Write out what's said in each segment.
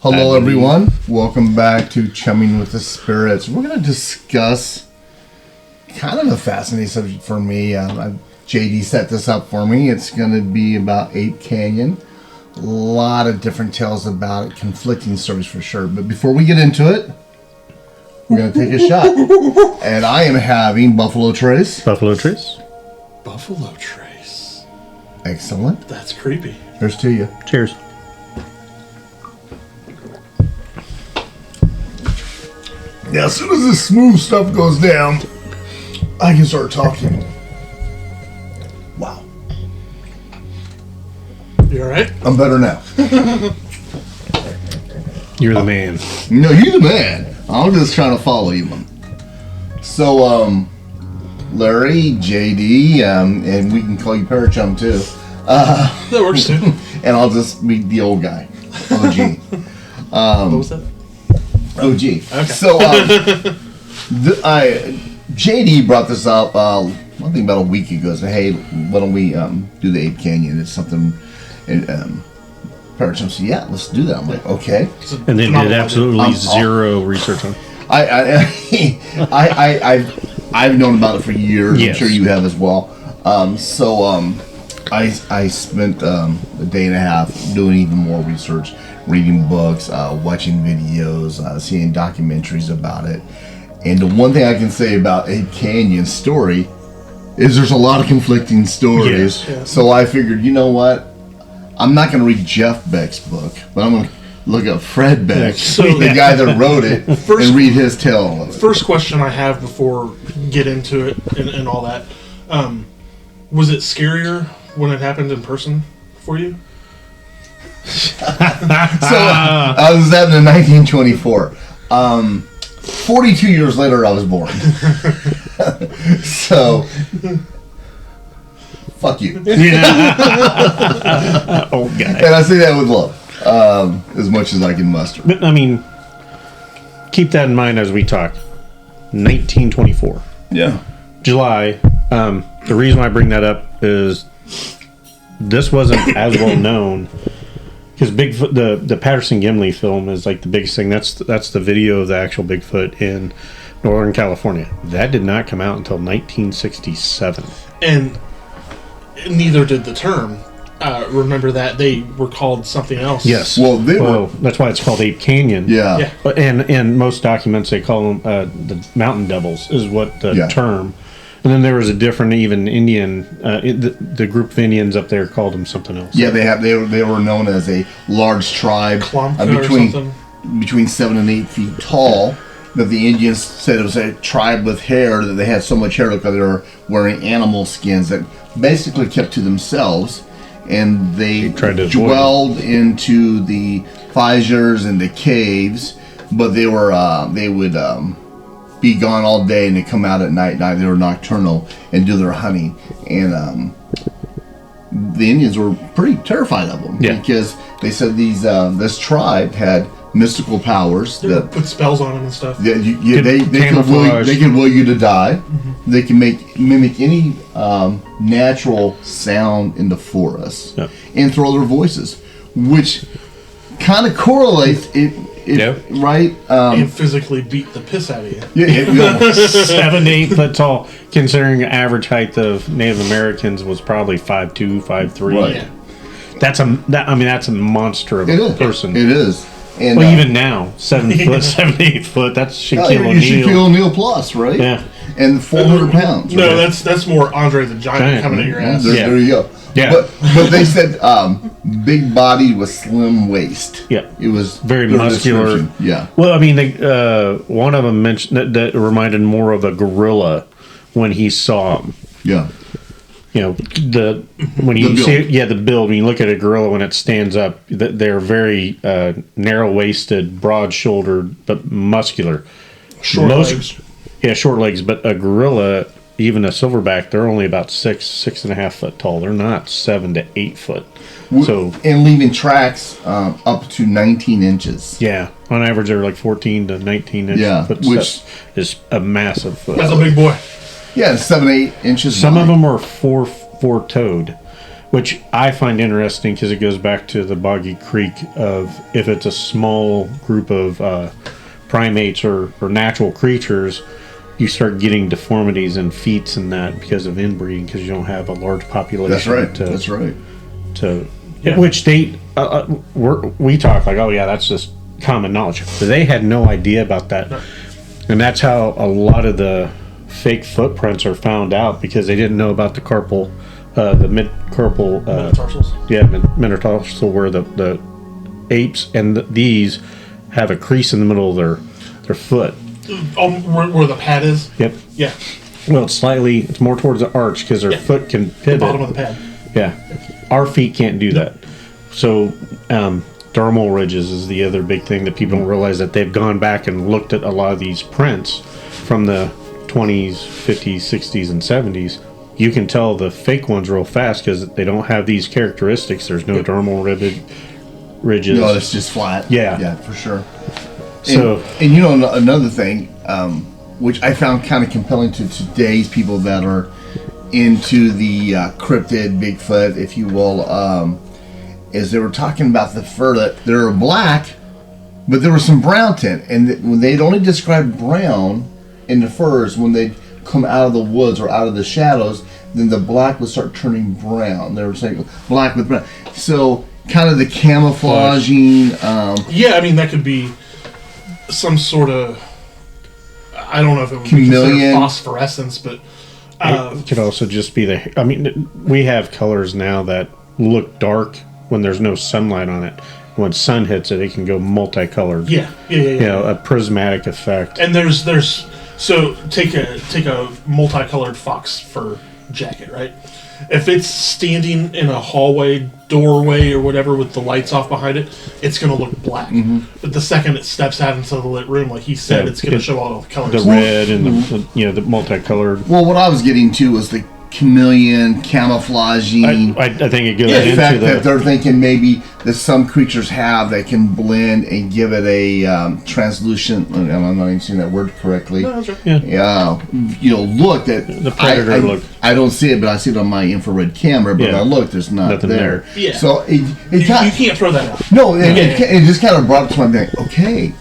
Hello, everyone. Welcome back to Chumming with the Spirits. We're going to discuss kind of a fascinating subject for me. JD set this up for me. It's going to be about Ape Canyon. A lot of different tales about it, conflicting stories for sure. But before we get into it, we're going to take a shot. And I am having Buffalo Trace. Buffalo Trace. Buffalo Trace. Excellent. That's creepy. Here's to you. Cheers. Now, as soon as this smooth stuff goes down, I can start talking. Wow. You alright? I'm better now. You're the man. No, you're the man. I'm just trying to follow you, man. So, Larry, JD, and we can call you Parachum too. That works too. And I'll just be the old guy. OG. What was that? OG. Okay. So, JD brought this up, I think about a week ago. Said, hey, why don't we do the Ape Canyon? It's something. And Parachum said, yeah, let's do that. I'm like, okay. And then did absolutely zero research on it. I've known about it for years. Yes. I'm sure you have as well. I spent a day and a half doing even more research, reading books, watching videos, seeing documentaries about it. And the one thing I can say about Ape Canyon's story is there's a lot of conflicting stories. Yes. Yeah. So I figured, you know what? I'm not going to read Jeff Beck's book, but I'm going to look at Fred Beck, the guy that wrote it, and read his tale of it. First question I have before we get into it and all that. Was it scarier when it happened in person for you? So I was happening in 1924. 42 years later, I was born. So, fuck you. Yeah. Old guy. And I say that with love, as much as I can muster. But, I mean, keep that in mind as we talk. 1924. Yeah. July. The reason why I bring that up is this wasn't as well known. Because Bigfoot, the Patterson-Gimli film is like the biggest thing. That's the video of the actual Bigfoot in Northern California. That did not come out until 1967. And neither did the term. Remember that they were called something else. Yes. Well, that's why it's called Ape Canyon. Yeah. And most documents they call them the mountain devils is what the term. And then there was a different even Indian, the group of Indians up there called them something else. Yeah, they were known as a large tribe between 7 and 8 feet tall. That the Indians said it was a tribe with hair, that they had so much hair because they were wearing animal skins that basically kept to themselves, and they dwelled into the fissures and the caves, but they would be gone all day and they come out at night. They were nocturnal and do their hunting, and the Indians were pretty terrified of them because they said this tribe had mystical powers that put spells on them and stuff. Yeah, they can will you to die. Mm-hmm. They can mimic any natural sound in the forest and throw their voices, which kind of correlates right? And physically beat the piss out of you. 7 to 8 foot tall, considering the average height of Native Americans was probably 5'2", 5'3". Right. Yeah. That's a monster of a person. It is. And, even now, 7 to 8 foot, that's Shaquille O'Neal. Shaquille O'Neal plus, right? Yeah. And 400 pounds. No, right? that's more Andre the Giant coming at your ass. There you go. Yeah. But they said big body with slim waist. Yeah. It was very muscular. Yeah. Well, I mean, one of them mentioned that reminded more of a gorilla when he saw him. Yeah. You know, the build. When you look at a gorilla when it stands up, they're very narrow-waisted, broad-shouldered, but muscular. Short legs. Yeah, short legs. But a gorilla, even a silverback, they're only about 6.5 foot tall. They're not 7 to 8 foot. So and leaving tracks up to 19 inches. Yeah, on average they're like 14 to 19 inches. Yeah, which is a massive foot. That's a big boy. Yeah, 7 to 8 inches. Some of them are four-toed, which I find interesting because it goes back to the Boggy Creek of if it's a small group of primates or natural creatures, you start getting deformities in feet and that because of inbreeding, because you don't have a large population. That's right. Which they we talk like, oh yeah, that's just common knowledge, but they had no idea about that. No. And that's how a lot of the fake footprints are found out, because they didn't know about the carpal, the mid-carpal, metatarsals. Yeah, metatarsal, where the apes and these have a crease in the middle of their foot. Where the pad is? Yep. Yeah. Well, it's more towards the arch, because their foot can pivot. The bottom of the pad. Yeah. Our feet can't do that. So, dermal ridges is the other big thing that people don't realize, that they've gone back and looked at a lot of these prints from the 20s, 50s, 60s, and 70s. You can tell the fake ones real fast because they don't have these characteristics. There's no dermal ridges. No, it's just flat. Yeah, for sure. So, and you know, another thing, which I found kind of compelling to today's people that are into the cryptid, Bigfoot, if you will, is they were talking about the fur that they were black, but there was some brown tint, and when they'd only described brown in the furs when they come out of the woods or out of the shadows, then the black would start turning brown. They were saying black with brown. So kind of the camouflaging. Yeah, I mean, that could be some sort of, I don't know if it would chameleon. be considered phosphorescence, but it could also just be I mean, we have colors now that look dark when there's no sunlight on it. When sun hits it, it can go multicolored. Yeah. You know, a prismatic effect. And there's so take a multicolored fox fur jacket, right? If it's standing in a hallway, doorway, or whatever with the lights off behind it, it's going to look black. Mm-hmm. But the second it steps out into the lit room, like he said, it's going to show all the colors. The red and the multicolored. Well, what I was getting to was the chameleon, camouflaging. I think it goes into the fact that they're thinking maybe that some creatures have that can blend and give it a translucent. And I'm not even saying that word correctly. No, that's right. Yeah. You know, look that the predator look. I don't see it, but I see it on my infrared camera. But I look, there's nothing there. Yeah. So you can't throw that out. No, it just kind of brought it to my back. Okay,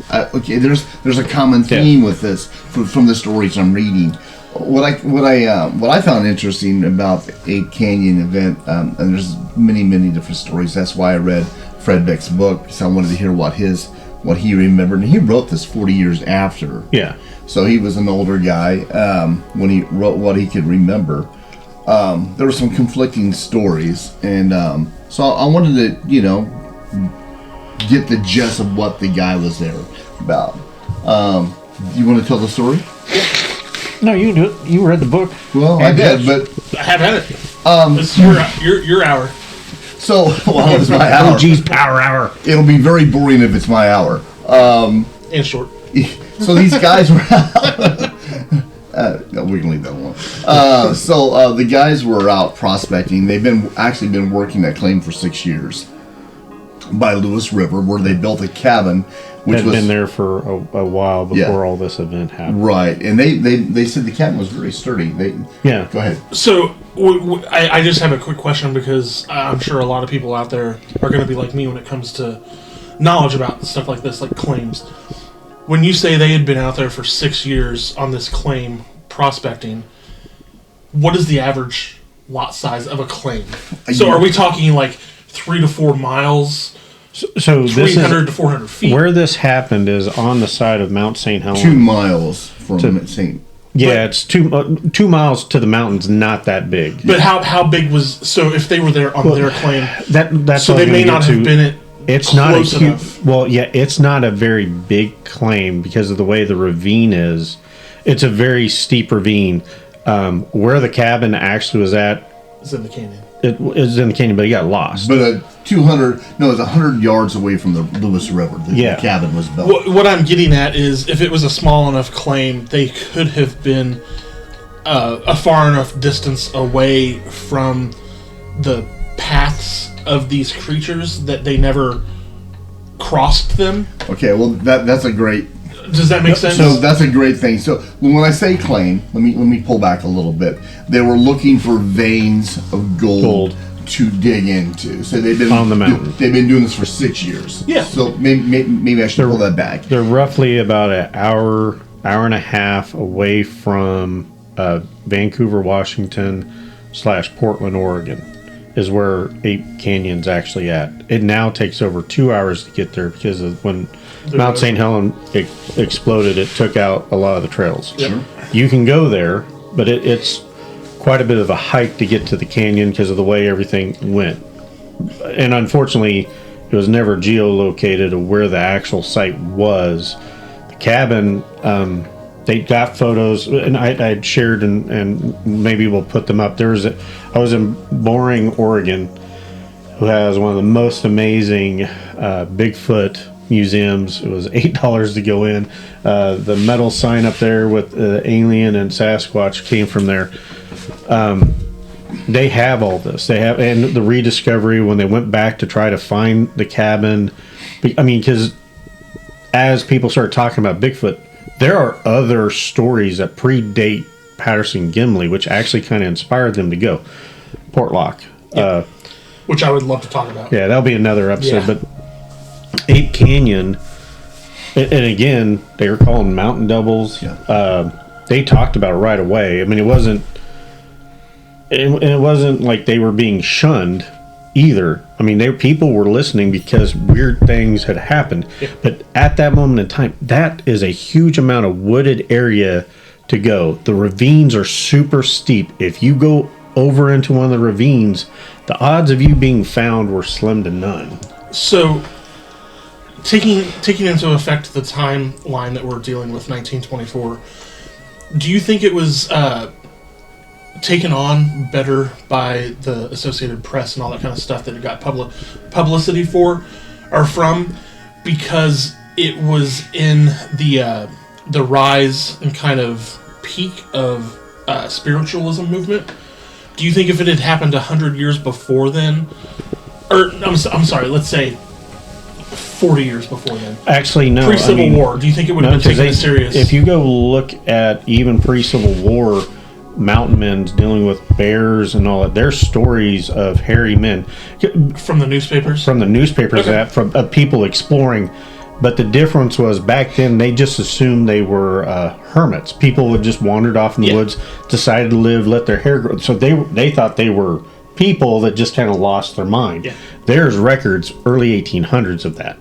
there's a common theme with this from the stories I'm reading. What I found interesting about the Ape Canyon event, and there's many different stories. That's why I read Fred Beck's book, because I wanted to hear what he remembered. And he wrote this 40 years after. Yeah. So he was an older guy when he wrote what he could remember. There were some conflicting stories, and so I wanted to, get the gist of what the guy was there about. You want to tell the story? No, you do it. You read the book. Well, I did, but I have had it. This is your hour. So, well, it's my hour. OG's Power Hour. It'll be very boring if it's my hour. And short. So these guys were out. No, we can leave that alone. So the guys were out prospecting. They've been working that claim for 6 years by Lewis River, where they built a cabin, which had been there for a while before all this event happened. Right, and they said the cabin was very sturdy. Go ahead. So I just have a quick question, because I'm sure a lot of people out there are going to be like me when it comes to knowledge about stuff like this, like claims. When you say they had been out there for 6 years on this claim prospecting, what is the average lot size of a claim? So are we talking like 3 to 4 miles? So 300 to 400 feet. Where this happened is on the side of Mount St. Helens. 2 miles from St. Yeah, it's 2 miles to the mountains. Not that big. But how big was? So if they were there on their claim, that's so they may not have been It's not a huge. Well, yeah, it's not a very big claim because of the way the ravine is. It's a very steep ravine. Where the cabin actually was at is in the canyon. It was in the canyon, but it got lost. But it's 100 yards away from the Lewis River. The cabin was built. What I'm getting at is, if it was a small enough claim, they could have been a far enough distance away from the paths of these creatures that they never crossed them. Okay, well that's a great. Does that make sense? So that's a great thing. So when I say claim, let me pull back a little bit. They were looking for veins of gold to dig into. So they've been on the mountain. They've been doing this for 6 years. Yeah. So maybe I should pull that back. They're roughly about an hour and a half away from Vancouver, Washington / Portland, Oregon, is where Ape Canyon's actually at. It now takes over 2 hours to get there because of when Mount St. Helens exploded, it took out a lot of the trails. Yep. You can go there, but it's quite a bit of a hike to get to the canyon because of the way everything went. And unfortunately, it was never geolocated of where the actual site was. The cabin, they got photos, and I shared, and maybe we'll put them up. I was in Boring, Oregon, who has one of the most amazing Bigfoot museums. It was $8 to go in. The metal sign up there with alien and Sasquatch came from there. They have all this. They have, and the rediscovery when they went back to try to find the cabin. I mean, because as people start talking about Bigfoot, there are other stories that predate Patterson-Gimli, which actually kind of inspired them to go. Portlock. Which I would love to talk about. Yeah, that'll be another episode. Yeah. But Ape Canyon, and again, they were calling mountain doubles. Yeah. They talked about it right away. I mean, it wasn't like they were being shunned either. I mean, people were listening because weird things had happened. Yeah. But at that moment in time, that is a huge amount of wooded area to go. The ravines are super steep. If you go over into one of the ravines, the odds of you being found were slim to none. So, taking into effect the timeline that we're dealing with, 1924, do you think it was taken on better by the Associated Press and all that kind of stuff that it got publicity for, or from, because it was in the rise and kind of peak of spiritualism movement? Do you think if it had happened 100 years before then, or I'm sorry, let's say 40 years before then? Actually, no. Pre-Civil War, do you think it would have been taken as serious? If you go look at even pre-Civil War mountain men dealing with bears and all that, there's stories of hairy men from the newspapers. Okay. Of people exploring. But the difference was back then they just assumed they were hermits. People would just wandered off in the woods, decided to live, let their hair grow. So they thought they were people that just kind of lost their mind. Yeah. There's records early 1800s of that.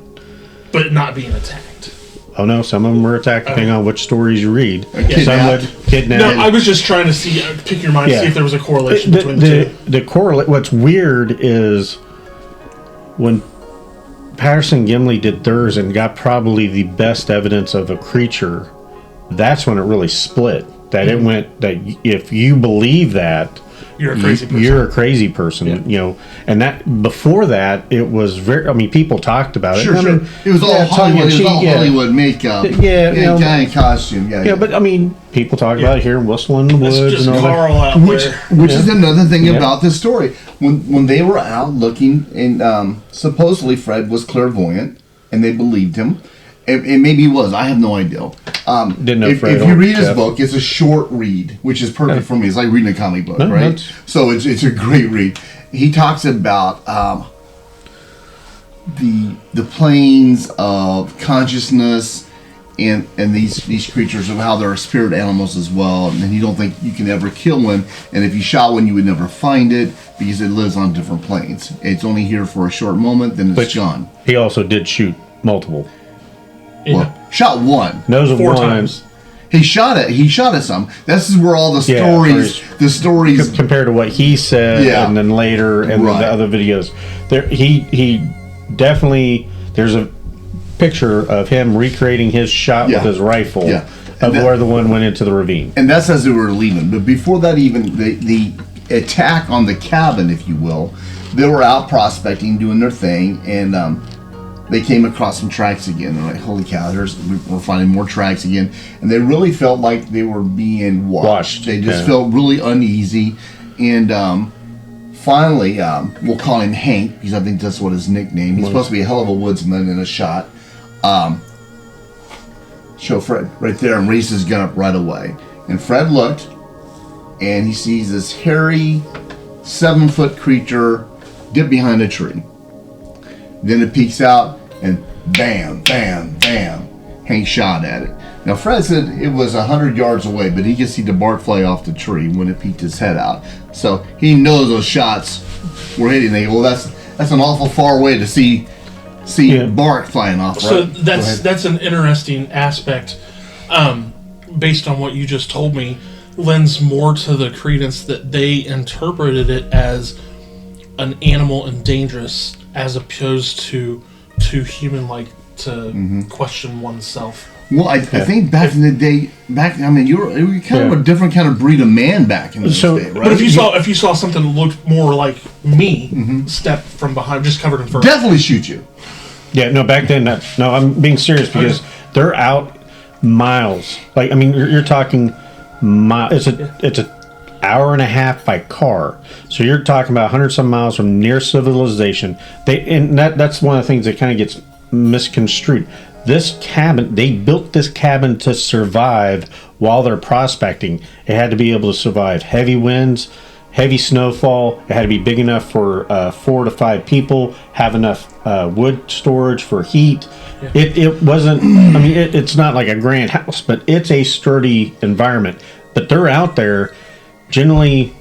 But not being attacked. Oh no, some of them were attacked depending on which stories you read. Some would kidnap. No, I was just trying to see, pick your mind, see if there was a correlation between the two. What's weird is when Patterson-Gimli did theirs and got probably the best evidence of a creature, that's when it really split. That it went that if you believe that, you're a crazy person. You're a crazy person, you know. And that before that, it was very. I mean, people talked about it. Sure. I mean, It was all Hollywood. It was all Hollywood makeup. Guy in costume. Yeah. But I mean, people talk about it here, whistling in the woods, just and all Carl that. out Which is another thing about this story. When they were out looking, and supposedly Fred was clairvoyant, and they believed him. And maybe he was. I have no idea. Didn't know Fred. If you read his book, it's a short read, which is perfect for me. It's like reading a comic book, right? So it's a great read. He talks about the planes of consciousness and these creatures, of how there are spirit animals as well, and you don't think you can ever kill one, and if you shot one, you would never find it because it lives on different planes. It's only here for a short moment, then it's gone. He also did shoot multiple. Well, shot one. Nose of 4 one. times. He shot it. He shot at some. This is where all the stories, compared to what he said, and then later, and then the other videos. There, he definitely. There's a picture of him recreating his shot with his rifle of where the one went into the ravine. And that's as they were leaving. But before that, even the attack on the cabin, if you will, they were out prospecting, doing their thing, and they came across some tracks again. They're like, holy cow, we're finding more tracks again. And they really felt like they were being watched. They just felt really uneasy. And finally, we'll call him Hank, because I think that's what his nickname. He's supposed to be a hell of a woodsman in a shot. Show Fred right there and raised his gun up right away. And Fred looked, and he sees this hairy 7-foot creature dip behind a tree. Then it peeks out, and bam, bam, bam. Hank shot at it. Now, Fred said it was 100 yards away, but he could see the bark fly off the tree when it peeked his head out. So he knows those shots were hitting. They go, well, that's an awful far way to see bark flying off. Right? So that's an interesting aspect. Based on what you just told me, lends more to the credence that they interpreted it as an animal and dangerous, as opposed to human-like to question oneself. Well, I think back in the day, you were kind of a different kind of breed of man back in the day, right? But if you saw something that looked more like me, step from behind, just covered in fur, definitely shoot you. Yeah, no, back then, no, I'm being serious because they're out miles. Like, I mean, you're talking miles. It's an hour and a half by car. So you're talking about 100-some miles from near civilization. That's one of the things that kind of gets misconstrued. This cabin, they built this cabin to survive while they're prospecting. It had to be able to survive heavy winds, heavy snowfall. It had to be big enough for 4 to 5 people, have enough wood storage for heat. Yeah. It wasn't, I mean, it's not like a grand house, but it's a sturdy environment. But they're out there, generally,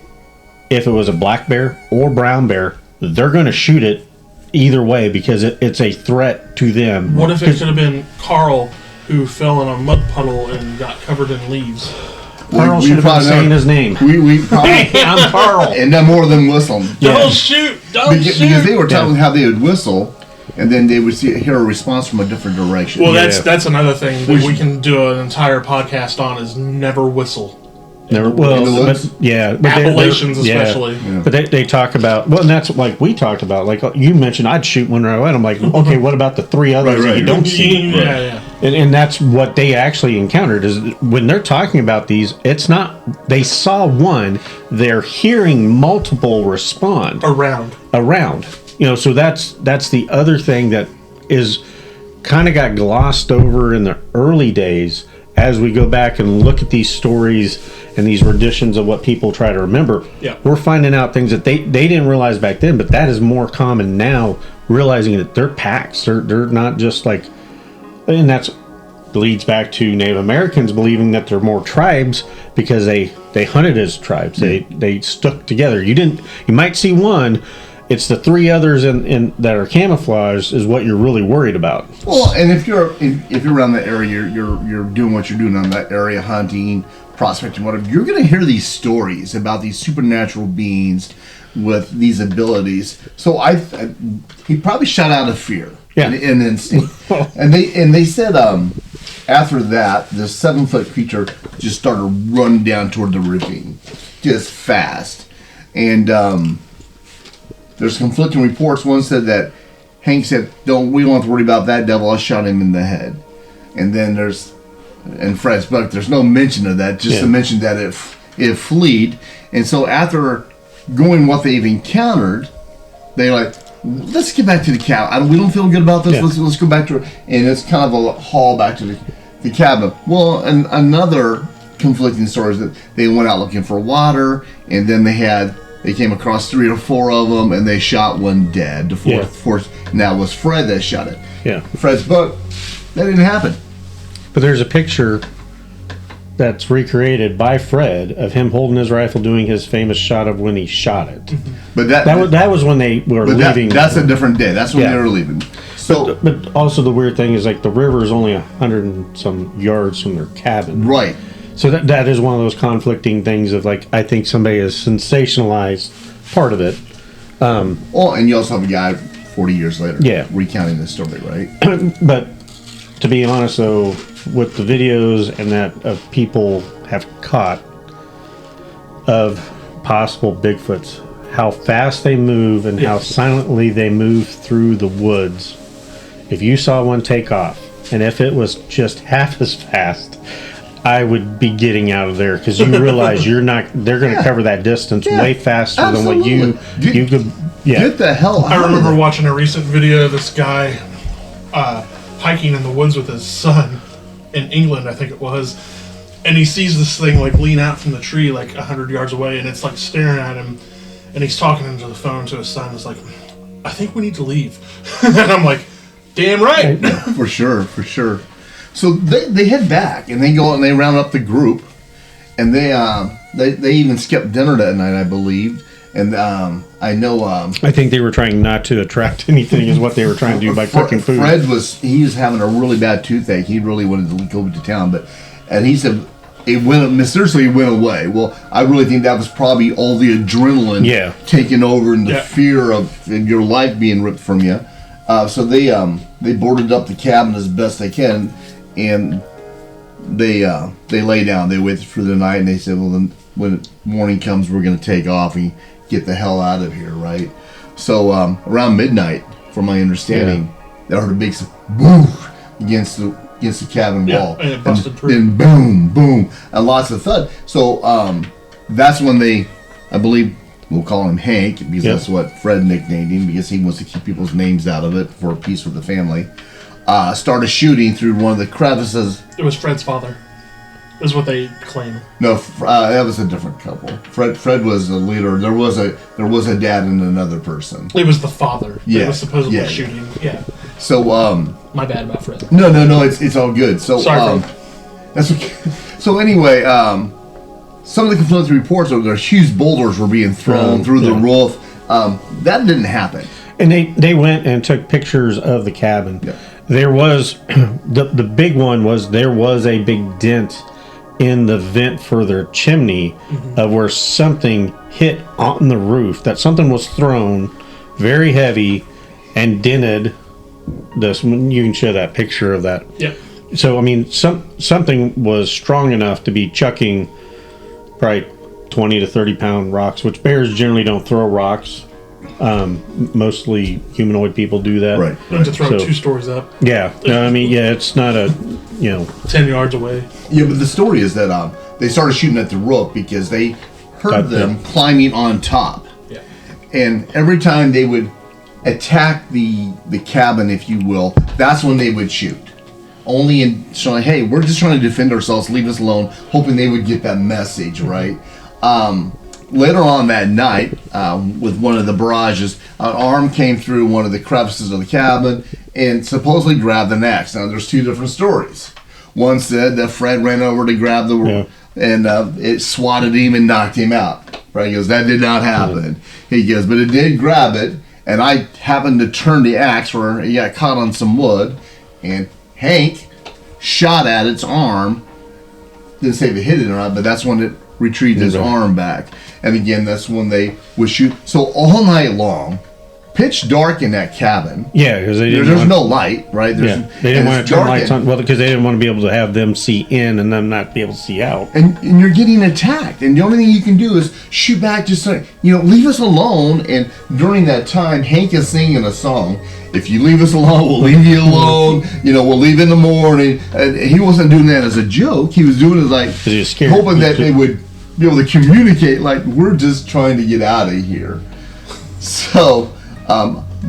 if it was a black bear or brown bear, they're going to shoot it either way because it's a threat to them. What if it could have been Carl who fell in a mud puddle and got covered in leaves? Carl should have been saying his name. We probably, hey, I'm Carl. And then more of them whistling. Don't shoot! Shoot! Because they were telling how they would whistle, and then they would hear a response from a different direction. Well, that's another thing that we can do an entire podcast on is never whistle. Never, well, but Appalachians especially. Yeah. But they talk about, well, and that's like we talked about. Like you mentioned, I'd shoot one right away. I'm like, okay, what about the 3 others that you don't see? Yeah. And that's what they actually encountered is when they're talking about these, it's not, they saw one, they're hearing multiple respond. Around. You know, so that's the other thing that is kind of got glossed over in the early days as we go back and look at these stories and these renditions of what people try to remember. Yeah. We're finding out things that they didn't realize back then, but that is more common now, realizing that they're packs. They're not just like, and that's leads back to Native Americans believing that they're more tribes because they hunted as tribes. They stuck together. You might see one. It's the 3 others in that are camouflaged is what you're really worried about. Well, and if you're around that area, you're doing what you're doing on that area, hunting, prospecting, whatever. You're going to hear these stories about these supernatural beings with these abilities. So he probably shot out of fear. Yeah. And instinct. and they said after that, the 7-foot creature just started running down toward the ravine, just fast, and there's conflicting reports. One said that Hank said, we don't have to worry about that devil. I shot him in the head. And then in Fred's book, there's no mention of that, just to mention that it fled. And so after going what they've encountered, they like, let's get back to the cabin. We don't feel good about this. Yeah. Let's go back to it. And it's kind of a haul back to the cabin. Well, and another conflicting story is that they went out looking for water, and then they came across 3 or 4 of them, and they shot one dead. The fourth, and that was Fred that shot it. Yeah. Fred's book, that didn't happen. But there's a picture that's recreated by Fred of him holding his rifle, doing his famous shot of when he shot it. Mm-hmm. But that was when they were leaving. That's a different day. That's when they were leaving. So, but also the weird thing is like the river is only 100 and some yards from their cabin. Right. So that is one of those conflicting things of like I think somebody has sensationalized part of it. And you also have a guy 40 years later recounting this story, right? But to be honest, though, with the videos and that of people have caught of possible Bigfoots, how fast they move and how silently they move through the woods. If you saw one take off, and if it was just half as fast, I would be getting out of there because you realize they're going to cover that distance way faster than what you could. Yeah. Get the hell out. I remember watching a recent video of this guy hiking in the woods with his son in England, I think it was, and he sees this thing like lean out from the tree like 100 yards away, and it's like staring at him, and he's talking into the phone to his son. It's like, I think we need to leave. And I'm like, damn right. For sure. So they head back, and they go and they round up the group, and they even skipped dinner that night, I believe. And I know... I think they were trying not to attract anything is what they were trying to do by cooking food. Fred was having a really bad toothache. He really wanted to go to town, and he said it mysteriously went away. Well, I really think that was probably all the adrenaline taking over and the fear of your life being ripped from you. So they boarded up the cabin as best they can, and they lay down. They waited for the night, and they said, well, then when morning comes, we're going to take off and get the hell out of here, right? So around midnight, from my understanding, they heard a big boom against the cabin wall, and it busted through. And boom, and lots of thud. So that's when I believe, we'll call him Hank, because that's what Fred nicknamed him, because he wants to keep people's names out of it for a peace with the family. Started shooting through one of the crevices. It was Fred's father, is what they claim. No, that was a different couple. Fred was the leader. There was a dad and another person. It was the father that was supposedly shooting. Yeah. So my bad about Fred. No, it's all good. So sorry, that's okay. So anyway, some of the conflicting reports are there huge boulders were being thrown through the roof. That didn't happen. And they went and took pictures of the cabin. Yeah. There was the big one was there was a big dent in the vent for their chimney of where something hit on the roof. That something was thrown very heavy and dented this. You can show that picture of that. Yeah. So I mean, something was strong enough to be chucking probably 20 to 30 pound rocks, which bears generally don't throw rocks. Mostly humanoid people do that. Right. To throw 2 stories up. Yeah. No, I mean, it's not 10 yards away. Yeah, but the story is that they started shooting at the roof because they heard them climbing on top. Yeah. And every time they would attack the cabin, if you will, that's when they would shoot. Only in showing, hey, we're just trying to defend ourselves, leave us alone, hoping they would get that message, right? Later on that night, with one of the barrages, an arm came through one of the crevices of the cabin and supposedly grabbed an axe. Now, there's 2 different stories. One said that Fred ran over to grab and it swatted him and knocked him out. Right? He goes, that did not happen. He goes, but it did grab it, and I happened to turn the axe where he got caught on some wood, and Hank shot at its arm. Didn't say if it hit it or not, but that's when it retrieved his arm back. And again, that's when they would shoot. So all night long, pitch dark in that cabin. Yeah, because there's no light, right? They didn't want to turn lights on. Well, because they didn't want to be able to have them see in and them not be able to see out. And you're getting attacked, and the only thing you can do is shoot back. Just leave us alone. And during that time, Hank is singing a song. If you leave us alone, we'll leave you alone. We'll leave in the morning. And he wasn't doing that as a joke. He was doing it like hoping that they would be able to communicate. Like, we're just trying to get out of here. So.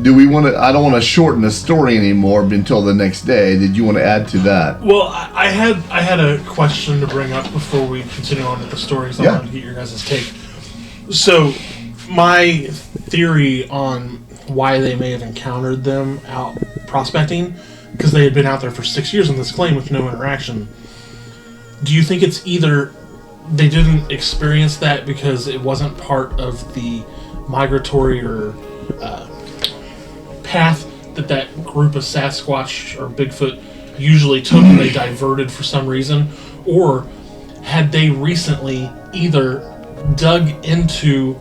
Do we want to? I don't want to shorten the story anymore until the next day. Did you want to add to that? Well, I had a question to bring up before we continue on with the stories. I wanted to get your guys' take. So, my theory on why they may have encountered them out prospecting, because they had been out there for 6 years on this claim with no interaction. Do you think it's either they didn't experience that because it wasn't part of the migratory or path that group of Sasquatch or Bigfoot usually took and they diverted for some reason, or had they recently either dug into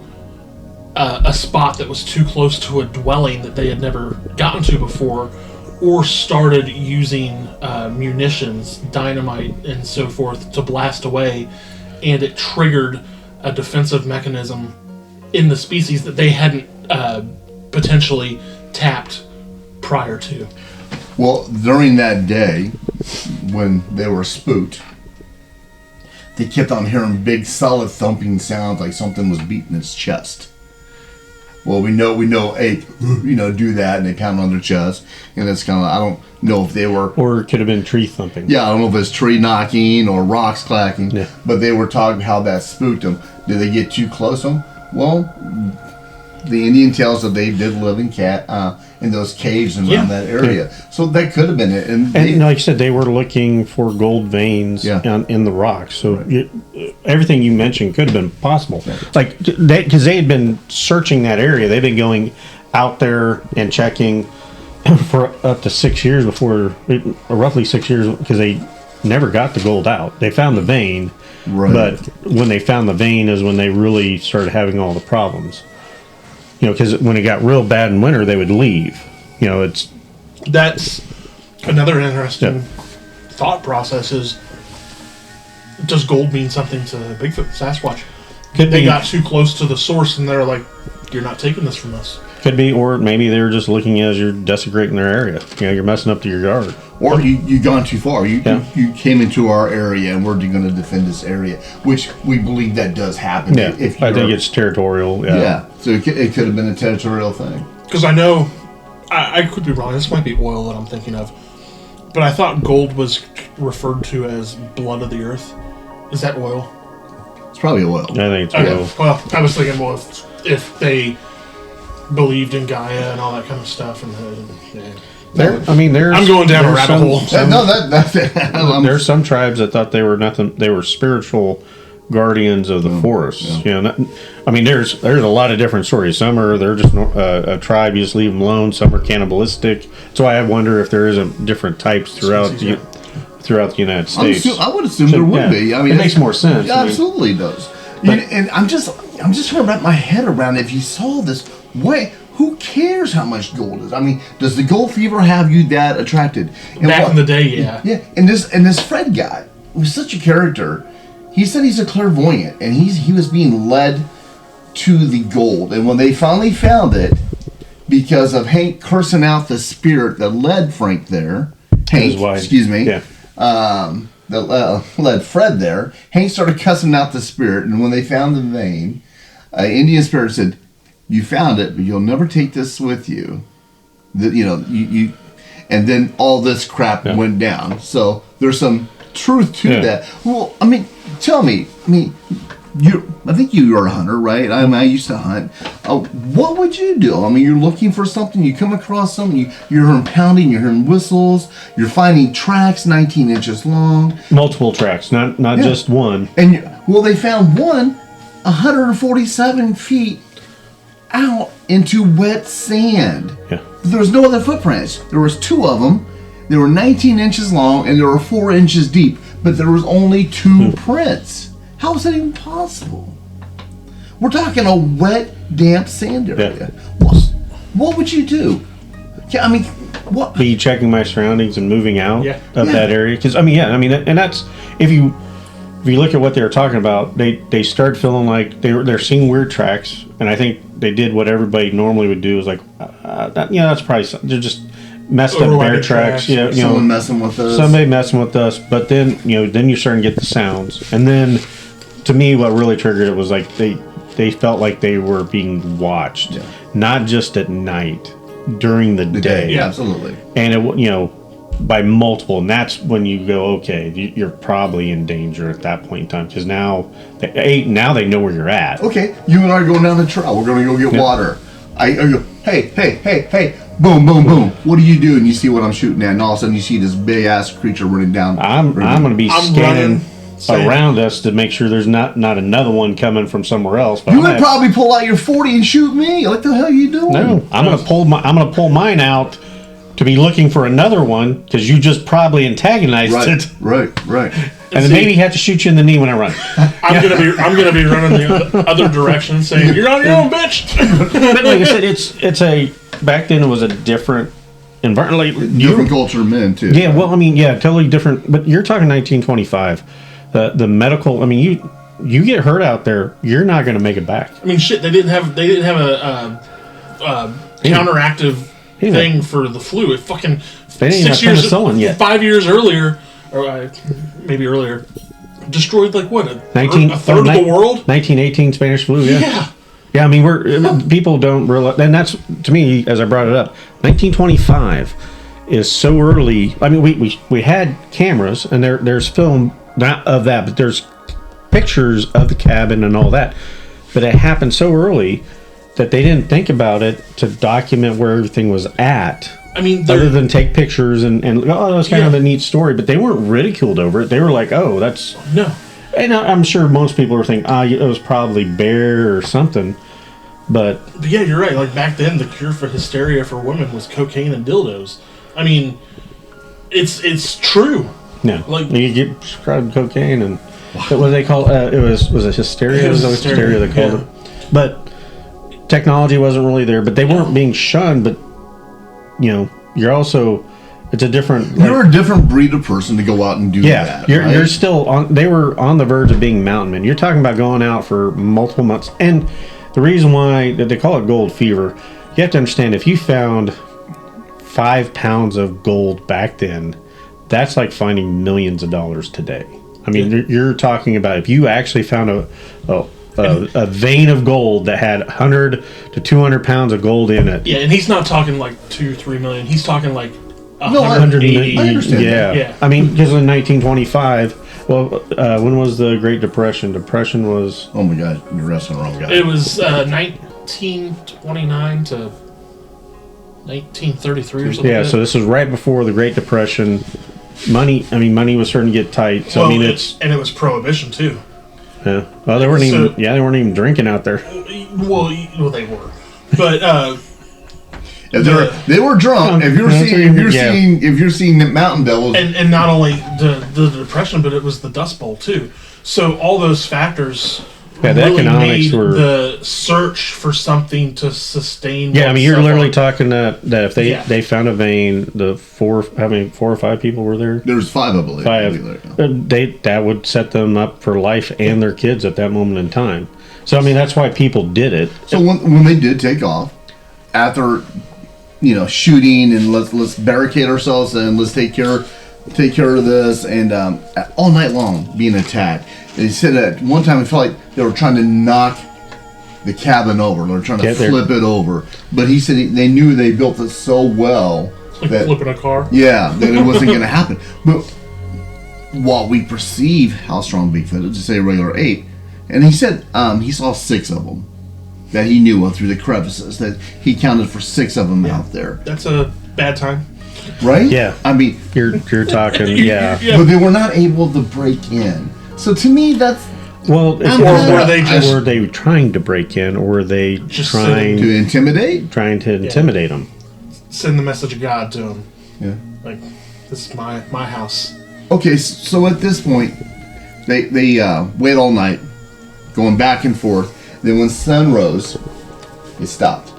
a spot that was too close to a dwelling that they had never gotten to before, or started using munitions, dynamite and so forth to blast away, and it triggered a defensive mechanism in the species that they hadn't potentially tapped prior to. Well, during that day, when they were spooked, they kept on hearing big, solid thumping sounds like something was beating its chest. Well, we know Ape, do that, and they pound on their chest, and it's kind of, I don't know if they were... Or it could have been tree thumping. Yeah, I don't know if it's tree knocking or rocks clacking, but they were talking how that spooked them. Did they get too close to them? Well, the Indian tells that they did live in those caves and around that area. So that could have been it. And like you said, they were looking for gold veins in the rocks. So everything you mentioned could have been possible. Right. Like because they had been searching that area. They've been going out there and checking for up to 6 years roughly 6 years, because they never got the gold out. They found the vein, but when they found the vein is when they really started having all the problems. Because when it got real bad in winter, they would leave. That's another interesting thought process is, does gold mean something to Bigfoot, Sasquatch? They got too close to the source and they're like, you're not taking this from us. Could be, or maybe they're just looking as you're desecrating their area. You're messing up to your yard. Or you've gone too far. You came into our area and we're going to defend this area, which we believe that does happen. Yeah, I think it's territorial. Yeah, so it could have been a territorial thing. Because I know, I could be wrong, this might be oil that I'm thinking of, but I thought gold was referred to as blood of the earth. Is that oil? It's probably oil. I think it's oil. Well, I was thinking, well, if they believed in Gaia and all that kind of stuff, and I'm going down a rabbit hole. There's some tribes that thought they were nothing. They were spiritual guardians of the forest. Yeah. There's a lot of different stories. Some are they're just a tribe, you just leave them alone. Some are cannibalistic. So I wonder if there isn't different types throughout the United States. I would assume there would be. It makes more sense. It absolutely does. And I'm just trying to wrap my head around, if you saw this, who cares how much gold is? Does the gold fever have you that attracted? And back in the day, yeah. Yeah, and this Fred guy was such a character. He said he's a clairvoyant, and he was being led to the gold. And when they finally found it, because of Hank cursing out the spirit that led Frank there, that led Fred there, Hank started cussing out the spirit, and when they found the vein, Indian spirit said, "You found it, but you'll never take this with you." You and then all this crap went down. So there's some truth to that. Well, tell me, I think you are a hunter, right? I used to hunt. What would you do? You're looking for something, you come across something, you're hearing pounding, you're hearing whistles, you're finding tracks 19 inches long. Multiple tracks, not just one. And they found one 147 feet out into wet sand. Yeah. There was no other footprints. There was 2 of them. They were 19 inches long and they were 4 inches deep, but there was only 2 prints. How is that even possible? We're talking a wet, damp sand area. Yeah. What would you do? What? Be checking my surroundings and moving out of that area, because and that's if you look at what they were talking about, they started feeling like they're seeing weird tracks, and I think they did what everybody normally would do, is like that's probably they're just messed up bear tracks. Someone messing with us. Somebody messing with us. But then then you're starting to get the sounds, and then to me, what really triggered it was like they felt like they were being watched, not just at night, during the day. Yeah, absolutely. And it by multiple, and that's when you go, okay, you're probably in danger at that point in time, because now they know where you're at. Okay, you and I are going down the trail. We're going to go get water. I go, hey, boom, boom, boom. What do you do? And you see what I'm shooting at, and all of a sudden you see this big ass creature running down. I'm going to be scanning around us to make sure there's not another one coming from somewhere else. But you would probably pull out your 40 and shoot me. What the hell are you doing? No, I'm going to pull mine out to be looking for another one, because you just probably antagonized it. Right. And then maybe have to shoot you in the knee when I run. I'm gonna be running the other direction, saying you're on your own, bitch. But like I said, it's back then it was a different environment, like different culture of men too. Yeah, well, totally different. But you're talking 1925. The medical. You get hurt out there, you're not going to make it back. Shit. They didn't have a counteractive thing for the flu. It fucking they didn't have penicillin yet. 5 years earlier, or maybe earlier, destroyed like what a third of the world. 1918 Spanish flu. Yeah. People don't realize, and that's, to me, as I brought it up, 1925 is so early. We had cameras, and there's film not of that, but there's pictures of the cabin and all that. But it happened so early that they didn't think about it to document where everything was at. I mean, other than take pictures and oh, that's kind of a neat story, but they weren't ridiculed over it. They were like, oh, that's no. And I'm sure most people are thinking, it was probably bear or something. But yeah, you're right. Like back then, the cure for hysteria for women was cocaine and dildos. I mean, it's true. No, like you get prescribed cocaine and what do they call it? Was it hysteria? It was hysteria they called it. But technology wasn't really there. But they weren't being shunned. But you're also. It's a different. You're a different breed of person to go out and do that. You're still on. They were on the verge of being mountain men. You're talking about going out for multiple months, and the reason why they call it gold fever, you have to understand if you found 5 pounds of gold back then, that's like finding millions of dollars today. I mean, you're talking about if you actually found a vein of gold that had 100 to 200 pounds of gold in it. Yeah, and he's not talking like 2-3 million. He's talking like 180. I understand. Yeah. I mean, because in 1925, when was the Great Depression? Depression was... Oh my God, you're wrestling the wrong guy. It was 1929 to 1933 or something. Yeah, so this was right before the Great Depression. Money was starting to get tight. So and it was prohibition too. Yeah. Well, they weren't even drinking out there. Well, they were, but. They were drunk. If you're seeing the Mountain Devils, and not only the Depression, but it was the Dust Bowl too. So all those factors really made the search for something to sustain. Yeah, I mean, you're literally talking that if they found a vein, how many 4 or 5 people were there? There was 5, I believe. 5. That would set them up for life and their kids at that moment in time. So I mean, that's why people did it. So when they did take off, after shooting and let's barricade ourselves and let's take care of this, and all night long being attacked. And he said that one time it felt like they were trying to knock the cabin over. They were trying to flip it over. But he said they knew they built it so well that flipping a car. Yeah, that it wasn't going to happen. But while we perceive how strong Bigfoot is, just say a regular ape, and he said he saw 6 of them that he knew of through the crevices, that he counted for 6 of them out there. That's a bad time. Right? Yeah. I mean... You're talking, yeah. But they were not able to break in. So to me, that's... Well, were they trying to break in, or were they trying to intimidate? Trying to intimidate them. Send the message of God to them. Yeah. Like, this is my house. Okay, so at this point, they wait all night, going back and forth. Then when sun rose, it stopped.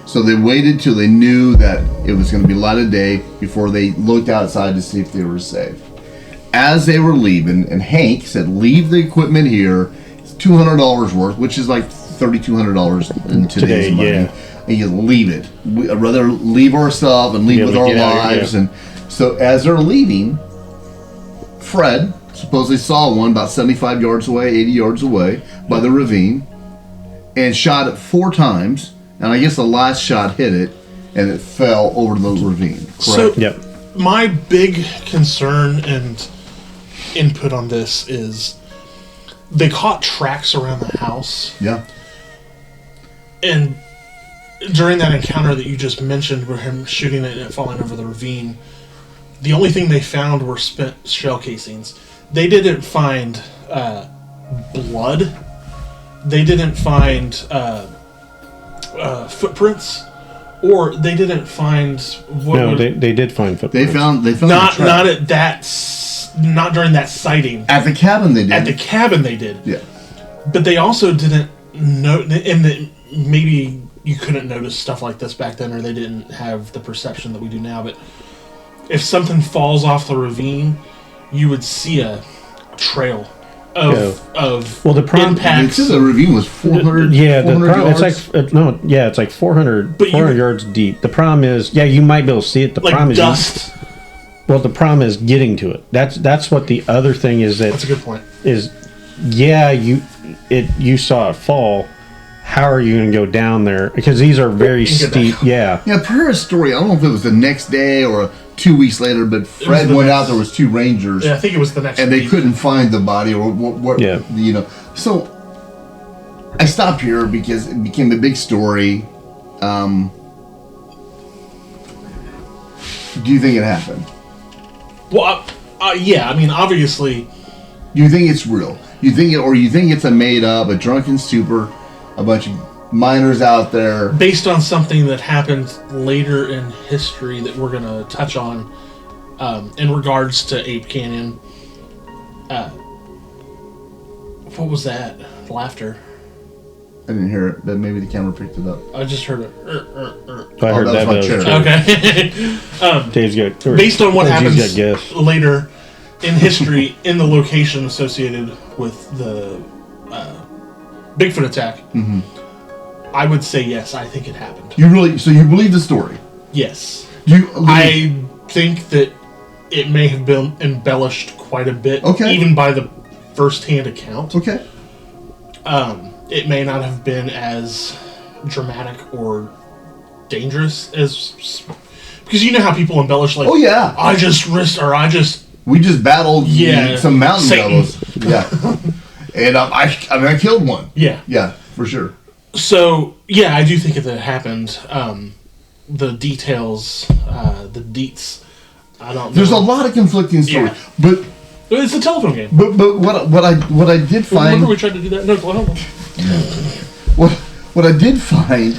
So they waited till they knew that it was going to be light of day before they looked outside to see if they were safe. As they were leaving, and Hank said, leave the equipment here. It's $200 worth, which is like $3,200 in today's money. Yeah. And you leave it. I'd rather leave our stuff and leave with our lives. And so as they're leaving, Fred supposedly saw one about 75 yards away, 80 yards away by the ravine, and shot it 4 times, and I guess the last shot hit it, and it fell over the ravine. Correct? So, my big concern and input on this is they caught tracks around the house. Yeah. And during that encounter that you just mentioned, where him shooting it and it falling over the ravine, the only thing they found were spent shell casings. They didn't find blood. They didn't find footprints, or they didn't find. They did find footprints. They found not at that. Not during that sighting. At the cabin, they did. At the cabin, they did. Yeah. But they also didn't know, and maybe you couldn't notice stuff like this back then, or they didn't have the perception that we do now. But if something falls off the ravine, you would see a trail of the impacts. The ravine was 400. Yeah, 400 yards. It's like 400 yards deep. The problem is, you might be able to see it. The problem is dust. Well, the problem is getting to it. That's what the other thing is. That's a good point. You saw it fall. How are you going to go down there? Because these are very steep. Yeah. Yeah. Per his story, I don't know if it was the next day or 2 weeks later, but Fred went out. There was 2 rangers. Yeah, I think it was the next. And they couldn't find the body or what. Yeah. So I stopped here because it became a big story. Do you think it happened? Well, yeah. I mean, obviously. Do you think it's real? You think it's a made up, a drunken stupor, a bunch of miners out there, based on something that happened later in history that we're gonna touch on, in regards to Ape Canyon. What was that? Laughter. I didn't hear it, but maybe the camera picked it up. I just heard it. I heard that. Was my chair. Okay. Dave's good. Based on what happens later in history, in the location associated with the Bigfoot attack, I would say yes. I think it happened. You believe the story? Yes. I think that it may have been embellished quite a bit, even by the first-hand account. Okay. It may not have been as dramatic or dangerous as... Because you know how people embellish, like, oh, yeah. We just battled some mountain devils. Yeah. And I killed one. Yeah. Yeah, for sure. So, yeah, I do think that it happened. The details, the deets, I don't know. There's a lot of conflicting stories. Yeah. But it's a telephone game. But what I did find... Remember we tried to do that? No, hold on. What I did find...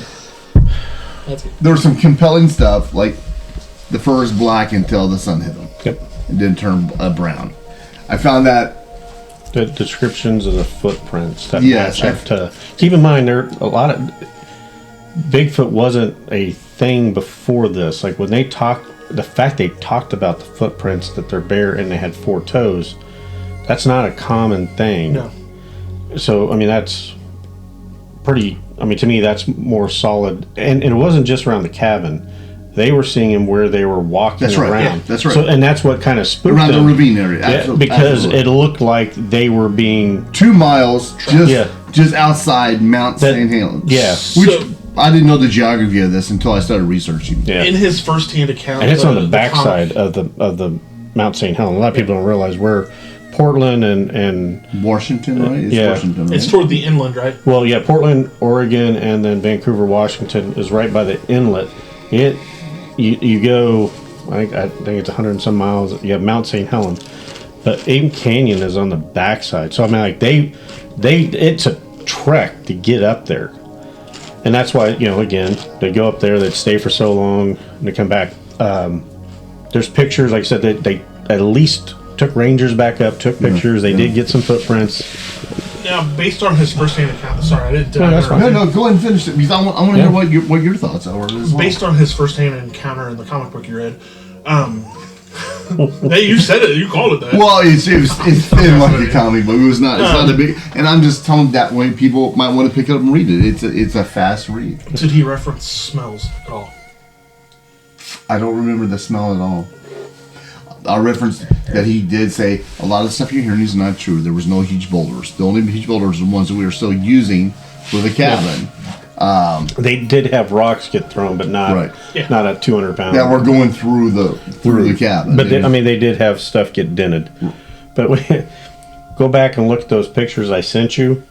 There was some compelling stuff, like the fur is black until the sun hit them. Yep. It didn't turn brown. I found that... The descriptions of the footprints that match up to... Keep in mind, there a lot of... Bigfoot wasn't a thing before this. Like, when they talked... The fact they talked about the footprints, that they're bare and they had 4 toes, that's not a common thing. No. So, I mean, that's pretty... I mean, to me, that's more solid. And it wasn't just around the cabin. They were seeing him where they were walking around. Yeah, that's right. So, and that's what kind of spooked around them. The ravine area. Absolutely. Because it looked like they were being... 2 miles just outside Mount St. Helens. Yeah. Which... I didn't know the geography of this until I started researching. Yeah. In his first-hand account, and it's on the backside of the Mount St. Helens. A lot of people don't realize where Portland and Washington, right? It's Washington, right? It's toward the inland, right? Well, yeah, Portland, Oregon, and then Vancouver, Washington is right by the inlet. You go, I think it's 100 and some miles. You have Mount St. Helens, but Ape Canyon is on the backside. So I mean, like it's a trek to get up there. And that's why, again, they go up there, they'd stay for so long, and they come back. There's pictures, like I said, they at least took rangers back up, took pictures. They did get some footprints. Now, based on his first-hand account, sorry, I didn't... No, that's fine. No, go ahead and finish it, because I want to hear what your thoughts are. Based on his first-hand encounter in the comic book you read, hey, you said it. You called it that. Well, it's thin like a comic book. It was not. It's not a big. And I'm just telling that way people might want to pick it up and read it. It's a fast read. Did he reference smells at all? I don't remember the smell at all. I referenced that he did say a lot of the stuff you're hearing is not true. There was no huge boulders. The only huge boulders are the ones that we are still using for the cabin. They did have rocks get thrown, but not at 200 pounds. That were going through the cabin. But they did have stuff get dented. But go back and look at those pictures I sent you.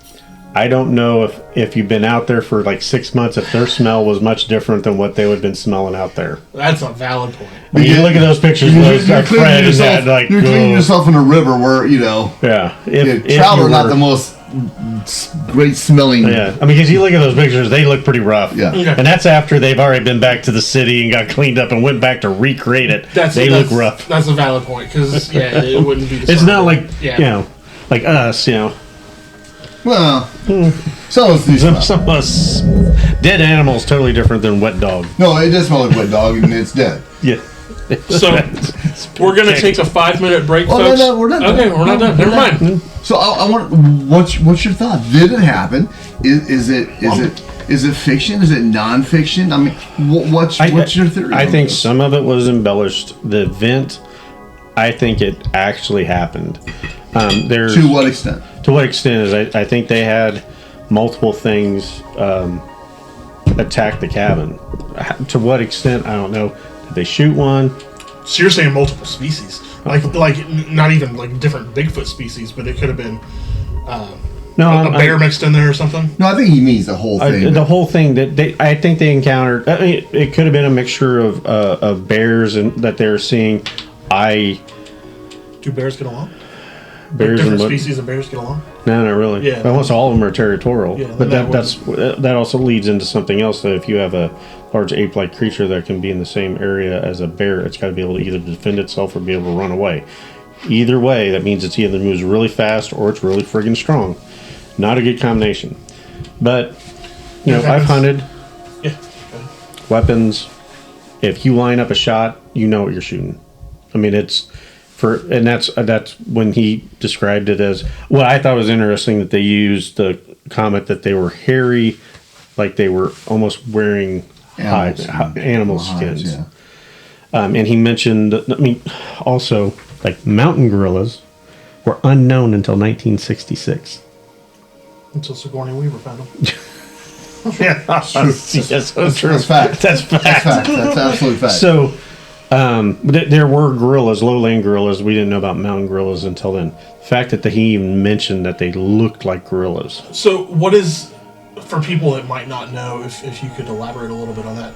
I don't know if you've been out there for like 6 months, if their smell was much different than what they would have been smelling out there. That's a valid point. I mean, you look at those pictures. You're cleaning yourself in a river where, Yeah. trout are not the most great smelling. Yeah. I mean, because you look at those pictures, they look pretty rough. Yeah. Okay. And that's after they've already been back to the city and got cleaned up and went back to recreate it. They look rough. That's a valid point, because, it wouldn't be it's not like, like us, Well, some of us, dead animals totally different than wet dog. No, it does smell like wet dog, and it's dead. Yeah. So we're gonna take a 5-minute break, folks. No, we're not done. Okay, we're not done. Never mind. So I want. What's your thought? Did it happen? Is it fiction? Is it non-fiction? I mean, what's your theory? I think some of it was embellished. The event, I think it actually happened. To what extent? To what extent is I think they had multiple things attack the cabin. To what extent, I don't know. Did they shoot one? So you're saying multiple species, like not even like different Bigfoot species, but it could have been No, a bear mixed in there or something? No, I think he means the whole thing. The whole thing that I think they encountered. I mean, it could have been a mixture of bears and that they're seeing. Do bears get along? Bears different species of bears get along? No, not really. Yeah. Almost all of them are territorial. Yeah, but that also leads into something else. That if you have a large ape-like creature that can be in the same area as a bear, it's got to be able to either defend itself or be able to run away. Either way, that means it's either moves really fast or it's really friggin' strong. Not a good combination. But I've hunted. Yeah. Weapons. If you line up a shot, you know what you're shooting. I mean, that's when he described it as. What I thought was interesting that they used the comment that they were hairy, like they were almost wearing animal skins. Yeah. And he mentioned, also, like mountain gorillas were unknown until 1966. Until Sigourney Weaver found them. Yeah, that's true. That's fact. That's fact. That's absolute fact. So, there were gorillas, lowland gorillas. We didn't know about mountain gorillas until then. The fact that he even mentioned that they looked like gorillas. So, what is, for people that might not know, if you could elaborate a little bit on that,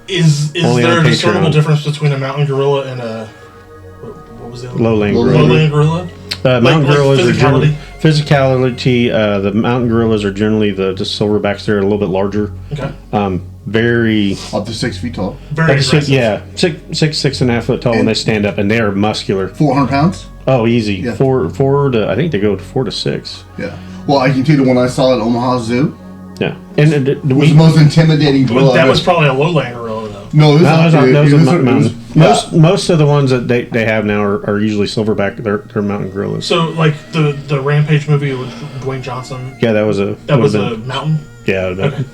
is there a discernible difference between a mountain gorilla and a, what was the other lowland gorilla? Lowland gorilla? Mountain gorillas are generally physicality. The mountain gorillas are generally the silverbacks. They're a little bit larger. Okay. Very up to 6 feet tall. Very aggressive. Yeah, 6.5 foot tall when they stand up, and they are muscular. 400 pounds. Oh, easy. Yeah. Four to I think they go to 4 to 6. Yeah. Well, I can tell you the one I saw at Omaha Zoo. Yeah, and it was the most intimidating gorilla. That was probably a lowland gorilla, though. No, most of the ones that they have now are usually silverback. They're mountain gorillas. So, like the Rampage movie with Dwayne Johnson. Yeah, that was a mountain. Yeah. Okay.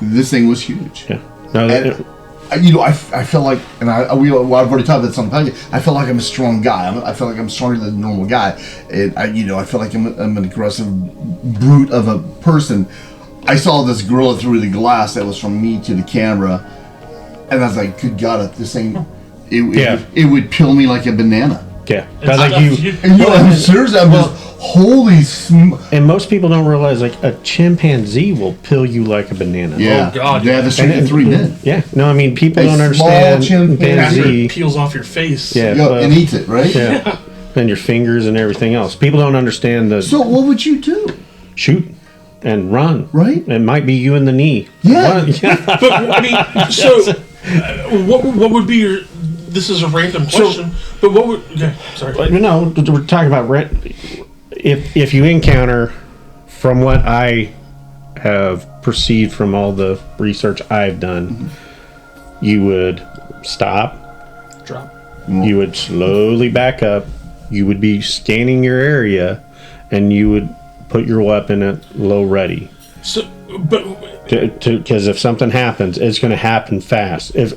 This thing was huge. Yeah. No, I feel like, and I've already talked about this on the podcast. I feel like I'm a strong guy. I feel like I'm stronger than a normal guy. And I feel like I'm an aggressive brute of a person. I saw this gorilla through the glass that was from me to the camera, and I was like, "Good God, this thing, it would peel me like a banana." Yeah, I'm seriously, I'm just holy. And most people don't realize like a chimpanzee will peel you like a banana. Yeah, oh God, they have the strength of 3 men. Yeah, no, I mean people don't understand. Chimpanzee peels off your face. Yeah, and eats it, right? Yeah, and your fingers and everything else. People don't understand the. So what would you do? Shoot. And run. Right. It might be you in the knee. Yeah. But I mean, so what would be your? This is a random question, but what would? Okay, sorry. No, we're talking about if you encounter, from what I have perceived from all the research I've done, you would stop, drop. You would slowly back up. You would be scanning your area, and you would put your weapon at low ready. So, but because if something happens, it's going to happen fast. If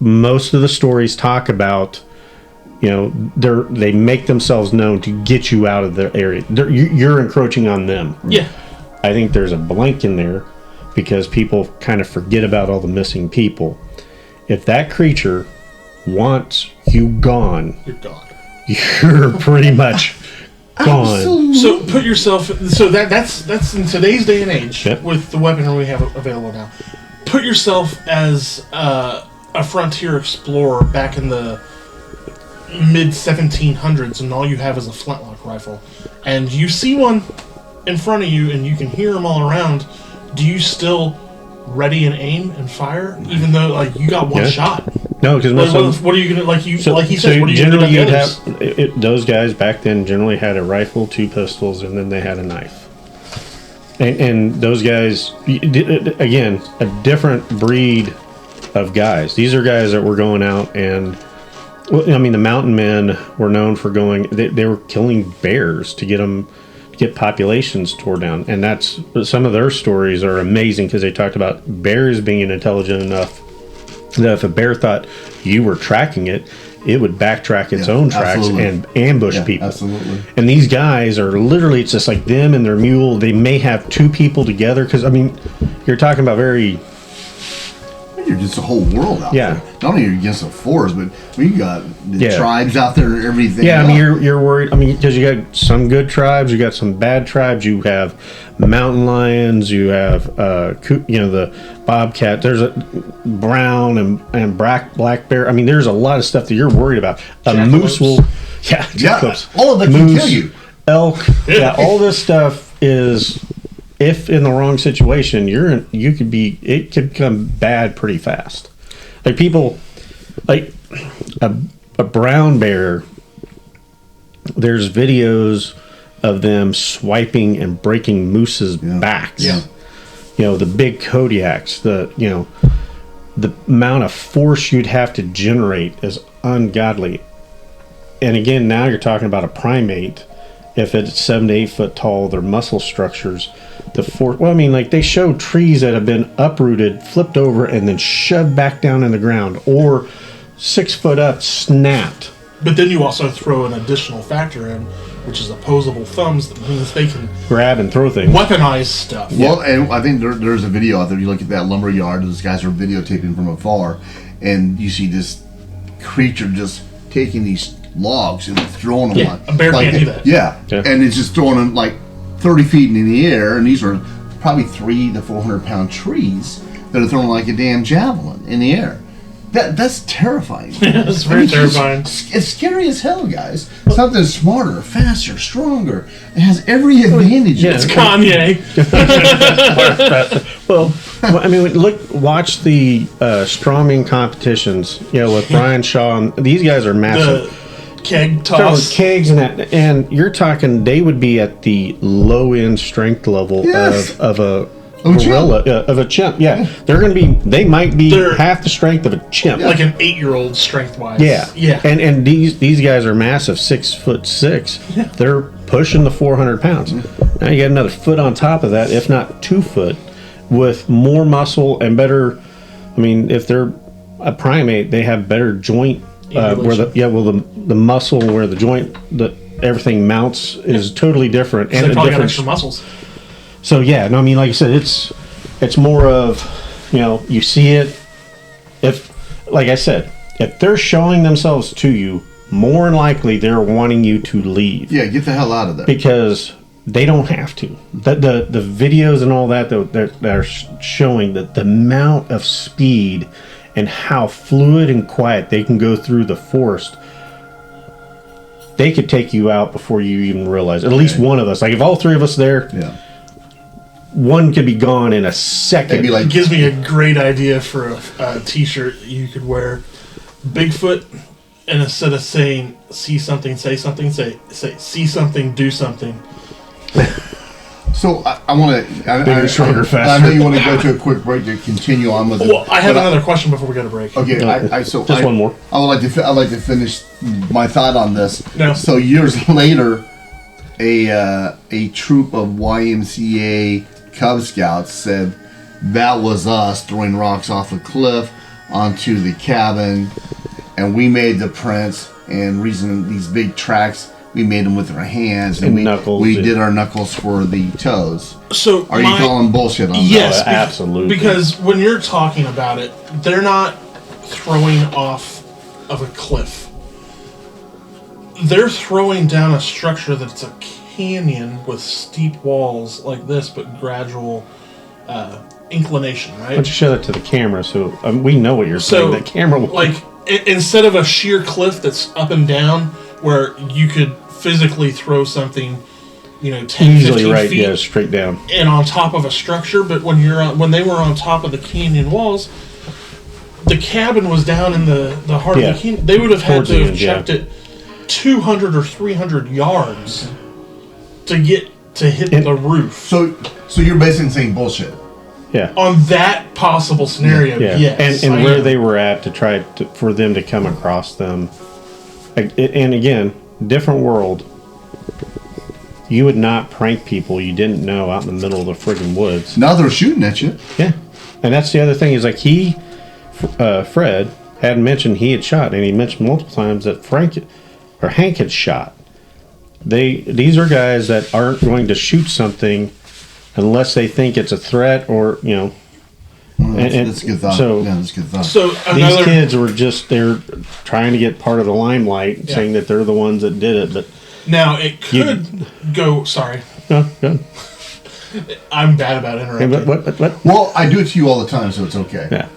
most of the stories talk about, they make themselves known to get you out of the area. You're encroaching on them. Yeah, I think there's a blank in there because people kind of forget about all the missing people. If that creature wants you gone, you're gone. You're pretty much gone. Absolutely. So put yourself. So that's in today's day and age, yep, with the weaponry we have available now. Put yourself as a frontier explorer back in the mid 1700s, and all you have is a flintlock rifle, and you see one in front of you, and you can hear them all around. Do you still ready and aim and fire, even though like you got one shot? No, because what are you gonna like? He says, what are you generally gonna do? Have those guys back then generally had a rifle, 2 pistols, and then they had a knife. And those guys, again, a different breed of guys. These are guys that were going out and, I mean, the mountain men were known for going. They were killing bears to get populations tore down, and that's some of their stories are amazing because they talked about bears being intelligent enough that if a bear thought you were tracking it, it would backtrack its own tracks and ambush people. Absolutely. And these guys are literally, it's just like them and their mule. They may have 2 people together because, I mean, you're talking about very you're just a whole world out Yeah. there. Not only are you against the forest, but we got the tribes out there and everything. Yeah, I mean, you're worried. I mean, because you got some good tribes, you got some bad tribes. You have mountain lions, you have the bobcat. There's a brown and black bear. I mean, there's a lot of stuff that you're worried about. A moose will, all of them can kill you. Elk, all this stuff is. If in the wrong situation, it could become bad pretty fast. Like people, like a brown bear. There's videos of them swiping and breaking moose's backs. Yeah. The big Kodiaks. The amount of force you'd have to generate is ungodly. And again, now you're talking about a primate. If it's 7 to 8 foot tall, their muscle structures. They show trees that have been uprooted, flipped over, and then shoved back down in the ground, or 6 foot up, snapped. But then you also throw an additional factor in, which is opposable thumbs. That means they can grab and throw things, weaponize stuff. Well, and I think there's a video out there. You look at that lumber yard; those guys are videotaping from afar, and you see this creature just taking these logs and throwing them. Yeah, a bear can't do that. Yeah, and it's just throwing them like 30 feet in the air, and these are probably 300 to 400 pound trees that are thrown like a damn javelin in the air. That's terrifying. It's very terrifying. It's scary as hell, guys. Something smarter, faster, stronger. It has every advantage. It's Kanye. Watch the strawman competitions. With Brian Shaw. And these guys are massive. The keg toss. Kegs and that, and you're talking they would be at the low end strength level of a gorilla, of a chimp. Yeah, they're going to be. They might be half the strength of a chimp, like an 8-year-old strength wise. Yeah. And these guys are massive, 6'6". Yeah. They're pushing the 400 pounds. Now you got another foot on top of that, if not 2 foot, with more muscle and better. I mean, if they're a primate, they have better joint. The muscle where the joint, everything mounts is totally different, and they probably have extra muscles. So like I said, it's more of, you see it. If, like I said, if they're showing themselves to you, more than likely they're wanting you to leave. Yeah, get the hell out of there. Because they don't have to. The videos and all that are showing that the amount of speed and how fluid and quiet they can go through the forest, they could take you out before you even realize it. At least one of us. Like if all three of us there, one could be gone in a second. It gives me a great idea for a t-shirt you could wear. Bigfoot, and instead of saying see something, say something, say see something, do something. So I want to. Bigger, stronger, faster. I know you want to go to a quick break to continue on with it. Well, I have another question before we go to break. Okay, one more. I would like to finish my thought on this. No. So years later, a troop of YMCA Cub Scouts said that was us throwing rocks off a cliff onto the cabin, and we made the prints. And reason these big tracks. We made them with our hands, and we did our knuckles for the toes. So are you calling bullshit on that? Yes, absolutely. Because when you're talking about it, they're not throwing off of a cliff. They're throwing down a structure that's a canyon with steep walls like this, but gradual inclination, right? Why don't you show that to the camera so we know what you're saying? The camera will... instead of a sheer cliff that's up and down, where you could physically throw something, 10, easily 15 right, feet, straight down, and on top of a structure. But when they were on top of the canyon walls, the cabin was down in the heart of the canyon. They would have had to have checked it 200 or 300 yards to get to hit the roof. So you're basically saying bullshit. Yeah. On that possible scenario, yes. And where they were at for them to come across them. And again, different world. You would not prank people you didn't know out in the middle of the friggin' woods. Now they're shooting at you. Yeah. And that's the other thing is like Fred had mentioned he had shot, and he mentioned multiple times that Hank had shot. These are guys that aren't going to shoot something unless they think it's a threat or, Well, that's a good thought. So, that's a good thought. So these kids were they're trying to get part of the limelight, saying that they're the ones that did it. But now it could go. Sorry, no, go. I'm bad about interrupting. Hey, what? Well, I do it to you all the time, so it's okay. Yeah.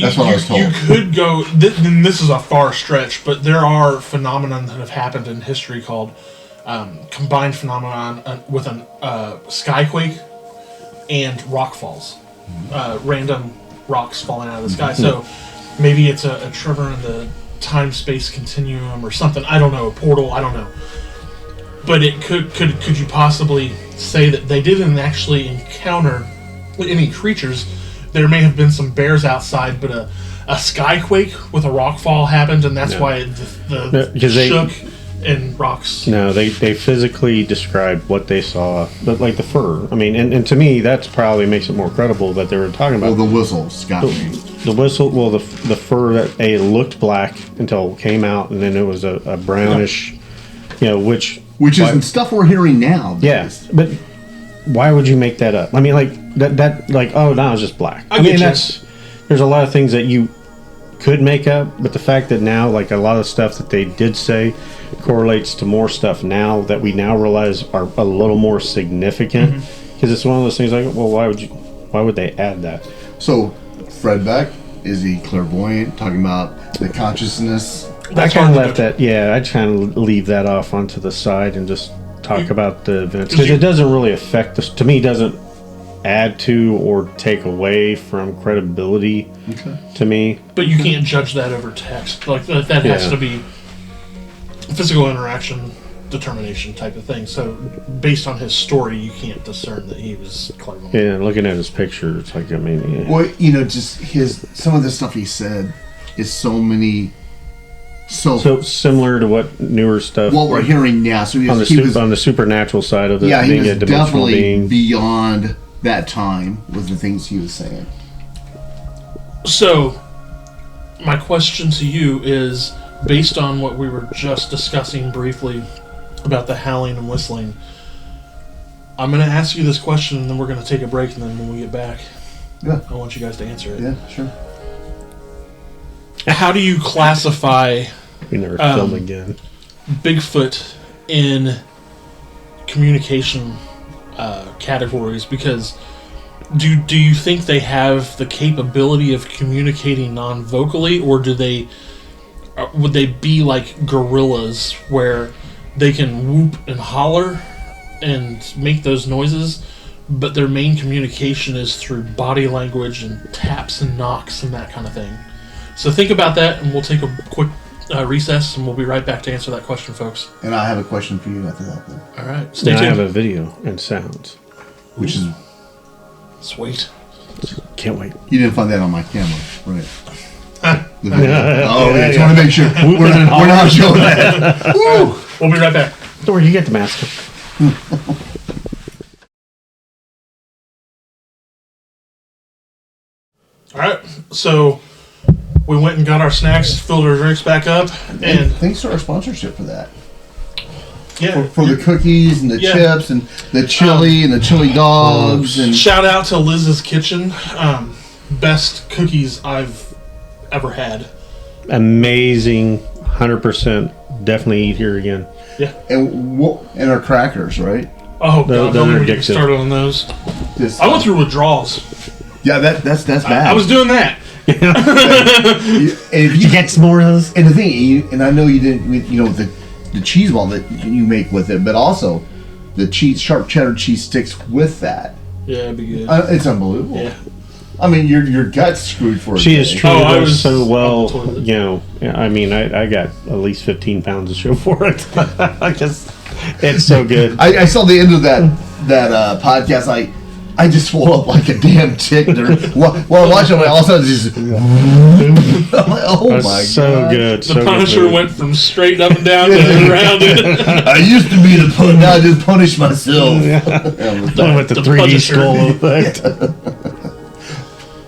That's what I was told. You could go. This is a far stretch, but there are phenomena that have happened in history called combined phenomenon with an skyquake and rock falls, random rocks falling out of the sky. So maybe it's a tremor in the time-space continuum or something. I don't know. A portal. I don't know. But it could you possibly say that they didn't actually encounter any creatures? There may have been some bears outside, but a skyquake with a rock fall happened, and that's why the shook and rocks. No, they physically described what they saw, but like the fur. I mean, and to me, that's probably makes it more credible that they were talking about. Well, the whistles got me. The whistle, well, the fur that looked black until it came out, and then it was a brownish, which is stuff we're hearing now. Yeah, but why would you make that up? I mean, like that oh, no, it's just black. I mean, there's a lot of things that you could make up, but the fact that now, like a lot of stuff that they did say correlates to more stuff now that we now realize are a little more significant, because it's one of those things like, well, why would they add that? So Fred Beck, is he clairvoyant, talking about the consciousness? I kind of left that. Yeah, I try to leave that off onto the side and just talk about the events, because it doesn't really affect us. To me, doesn't add to or take away from credibility to me. But you can't judge that over text. Like that has to be physical interaction, determination type of thing. So based on his story, you can't discern that he was clairvoyant. Yeah, looking at his picture, it's like, I mean, yeah. Well, just some of the stuff he said is so similar to what newer stuff. What we're hearing now. So he was on the supernatural side of the being he was a dimensional being beyond that time with the things he was saying. So my question to you is, based on what we were just discussing briefly about the howling and whistling, I'm going to ask you this question, and then we're going to take a break, and then when we get back, I want you guys to answer it. Yeah, sure. How do you classify we never film again Bigfoot in communication categories? Because do you think they have the capability of communicating non-vocally, or would they be like gorillas where they can whoop and holler and make those noises, but their main communication is through body language and taps and knocks and that kind of thing? So think about that, and we'll take a quick recess, and we'll be right back to answer that question, folks. And I have a question for you after that, then. All right, stay tuned. I have a video and sounds, which is sweet. Can't wait. You didn't find that on my camera, right? The video. I just want to make sure we're not showing that. We'll be right back. Don't worry, you get the master. All right, so we went and got our snacks, filled our drinks back up, and thanks to our sponsorship for that. Yeah, for the cookies and the chips and the chili and the chili dogs. And shout out to Liz's Kitchen, best cookies I've ever had. Amazing, 100%. Definitely eat here again. Yeah, and our crackers, right? Oh god, don't even get started on those. I went through withdrawals. Yeah, that's bad. I was doing that. If you get some more of those, and the thing, and I know you didn't, the cheese ball that you make with it, but also the sharp cheddar cheese sticks with that. Yeah, it'd be good. It's unbelievable. Yeah. I mean, your gut's screwed for it. She is treated us so well. I mean, I got at least 15 pounds of show for it. It's so good. I saw the end of that podcast. I just swole up like a damn tick. While I watch it, all of a sudden just. I'm like, oh my god! So good. The Punisher went from straight up and down to rounded. I used to be the pun. Now I just punish myself. With the 3D skull effect.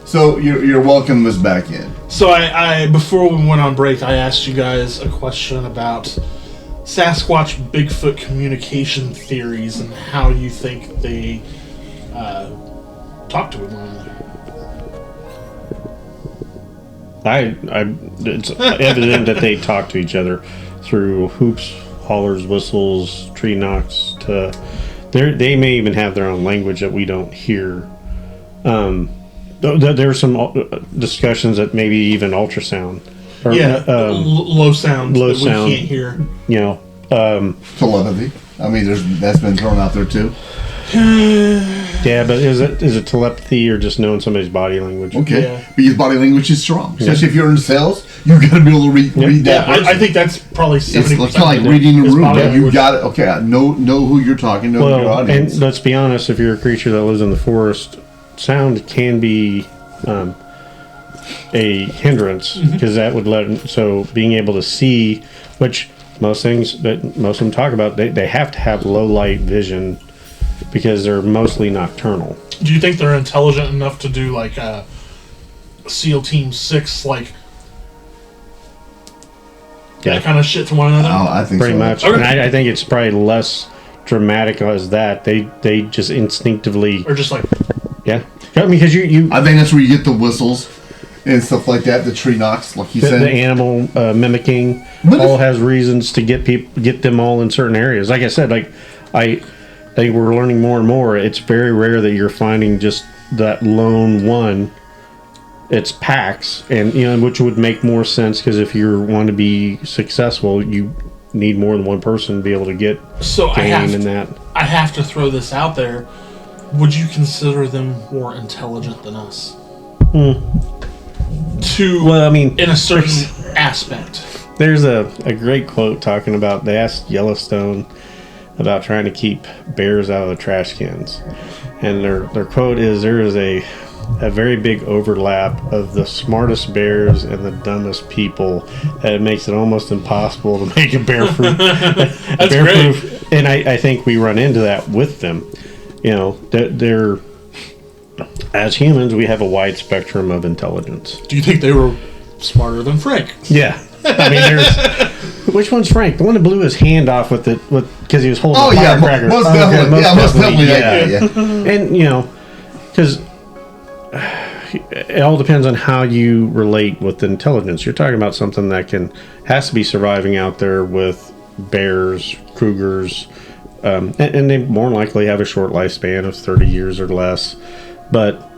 So your welcome was back in. So I before we went on break, I asked you guys a question about Sasquatch Bigfoot communication theories and how you think they talk to one another. It's evident that they talk to each other through hoops, hollers, whistles, tree knocks. They may even have their own language that we don't hear. There's some discussions that maybe even ultrasound. Or, low sound that we can't hear. You know, telepathy. I mean, that's been thrown out there too. Yeah, but is it telepathy or just knowing somebody's body language? Okay, because body language is strong, especially if you're in sales. You've got to be able to read that. I think that's probably 70%. It's kind of like reading the room. You got it. Okay, I know who you're talking to. Your audience. And let's be honest: if you're a creature that lives in the forest, sound can be a hindrance because that would so being able to see, which most of them talk about, they have to have low light vision because they're mostly nocturnal. Do you think they're intelligent enough to do like SEAL Team 6, like that kind of shit to one another? Oh, I think pretty so. much. Okay. And I think it's probably less dramatic as that. They just instinctively, or just like, yeah. I mean, because you I think that's where you get the whistles and stuff like that. The tree knocks, like you said. The animal mimicking all has reasons to get them all in certain areas. Like I said, I think we're learning more and more. It's very rare that you're finding just that lone one. It's packs, and which would make more sense because if you want to be successful, you need more than one person to be able to get game in that. I have to throw this out there. Would you consider them more intelligent than us? In a certain aspect. There's a great quote talking about, they asked Yellowstone about trying to keep bears out of the trash cans. And their quote is, there is a very big overlap of the smartest bears and the dumbest people that it makes it almost impossible to make a bear-proof. That's great. And I think we run into that with them. They're as humans, we have a wide spectrum of intelligence. Do you think they were smarter than Frank? Yeah. I mean, there's... Which one's Frank? The one that blew his hand off because he was holding a firecracker. Most definitely. Most definitely. Yeah. And, because it all depends on how you relate with intelligence. You're talking about something that has to be surviving out there with bears, cougars, and they more likely have a short lifespan of 30 years or less. But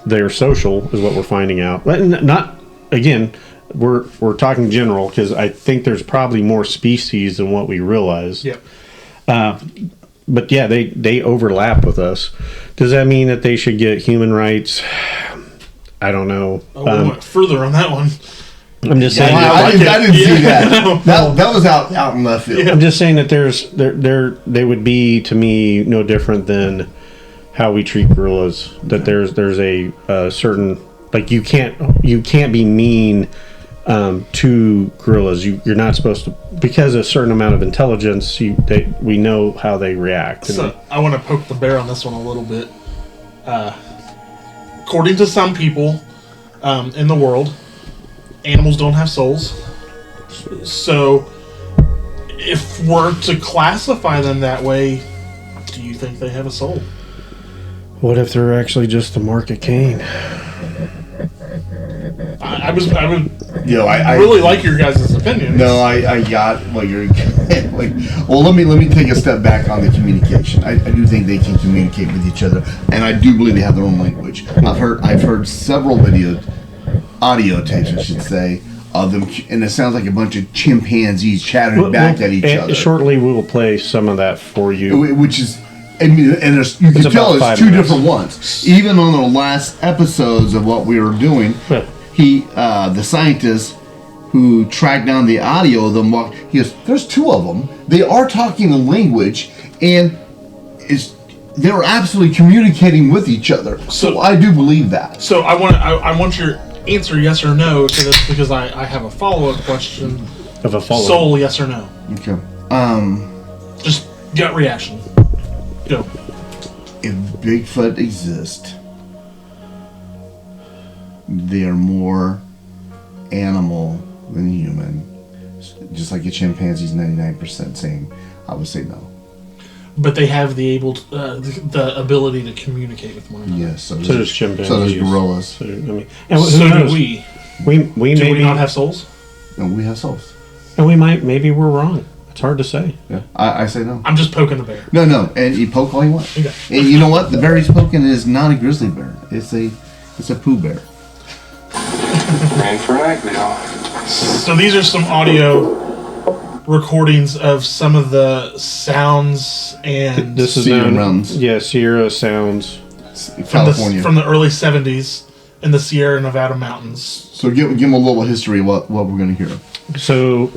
they're social, is what we're finding out. Not, again, we're talking general, because I think there's probably more species than what we realize. Yep. But yeah, they overlap with us. Does that mean that they should get human rights? I don't know. We went further on that one. I'm just saying. I didn't see that. That was out in left field. Yeah. I'm just saying that they would be, to me, no different than how we treat gorillas. That there's a certain, like, you can't be mean to gorillas. You're not supposed to, because a certain amount of intelligence. We know how they react. So I want to poke the bear on this one a little bit. According to some people in the world, animals don't have souls. So if we're to classify them that way, do you think they have a soul? What if they're actually just the mark of Cain? I would I really like your guys' opinion. No, I got what you're like. Well, let me take a step back on the communication. I do think they can communicate with each other, and I do believe they have their own language. I've heard several audio tapes, I should say, of them, and it sounds like a bunch of chimpanzees chattering back at each other. Shortly, we will play some of that for you, which is. I mean, and you can tell it's two different ones. Even on the last episodes of what we were doing, the scientist who tracked down the audio of them, he goes, "There's two of them. They are talking a language, and they were absolutely communicating with each other." So I do believe that. So I want your answer, yes or no, to this, because I have a follow-up question. Of a follow-up. Soul, yes or no? Okay. Just gut reaction. Go. If Bigfoot exists, they are more animal than human. Just like a chimpanzee's 99% same. I would say no. But they have the ability to communicate with one another. Yes, so does chimpanzees. So does gorillas. So, so do we. We Do maybe we not have souls? No, we have souls. and maybe we're wrong. It's hard to say. Yeah, I say no. I'm just poking the bear. No, and you poke all you want. Okay. And you know what? The bear he's poking is not a grizzly bear. It's a Pooh bear. Rain for night now. So these are some audio recordings of some of the sounds and This is Sierra known, Mountains. yeah, Sierra Sounds. California. from the early 70s in the Sierra Nevada mountains. So give them a little history of what we're going to hear. So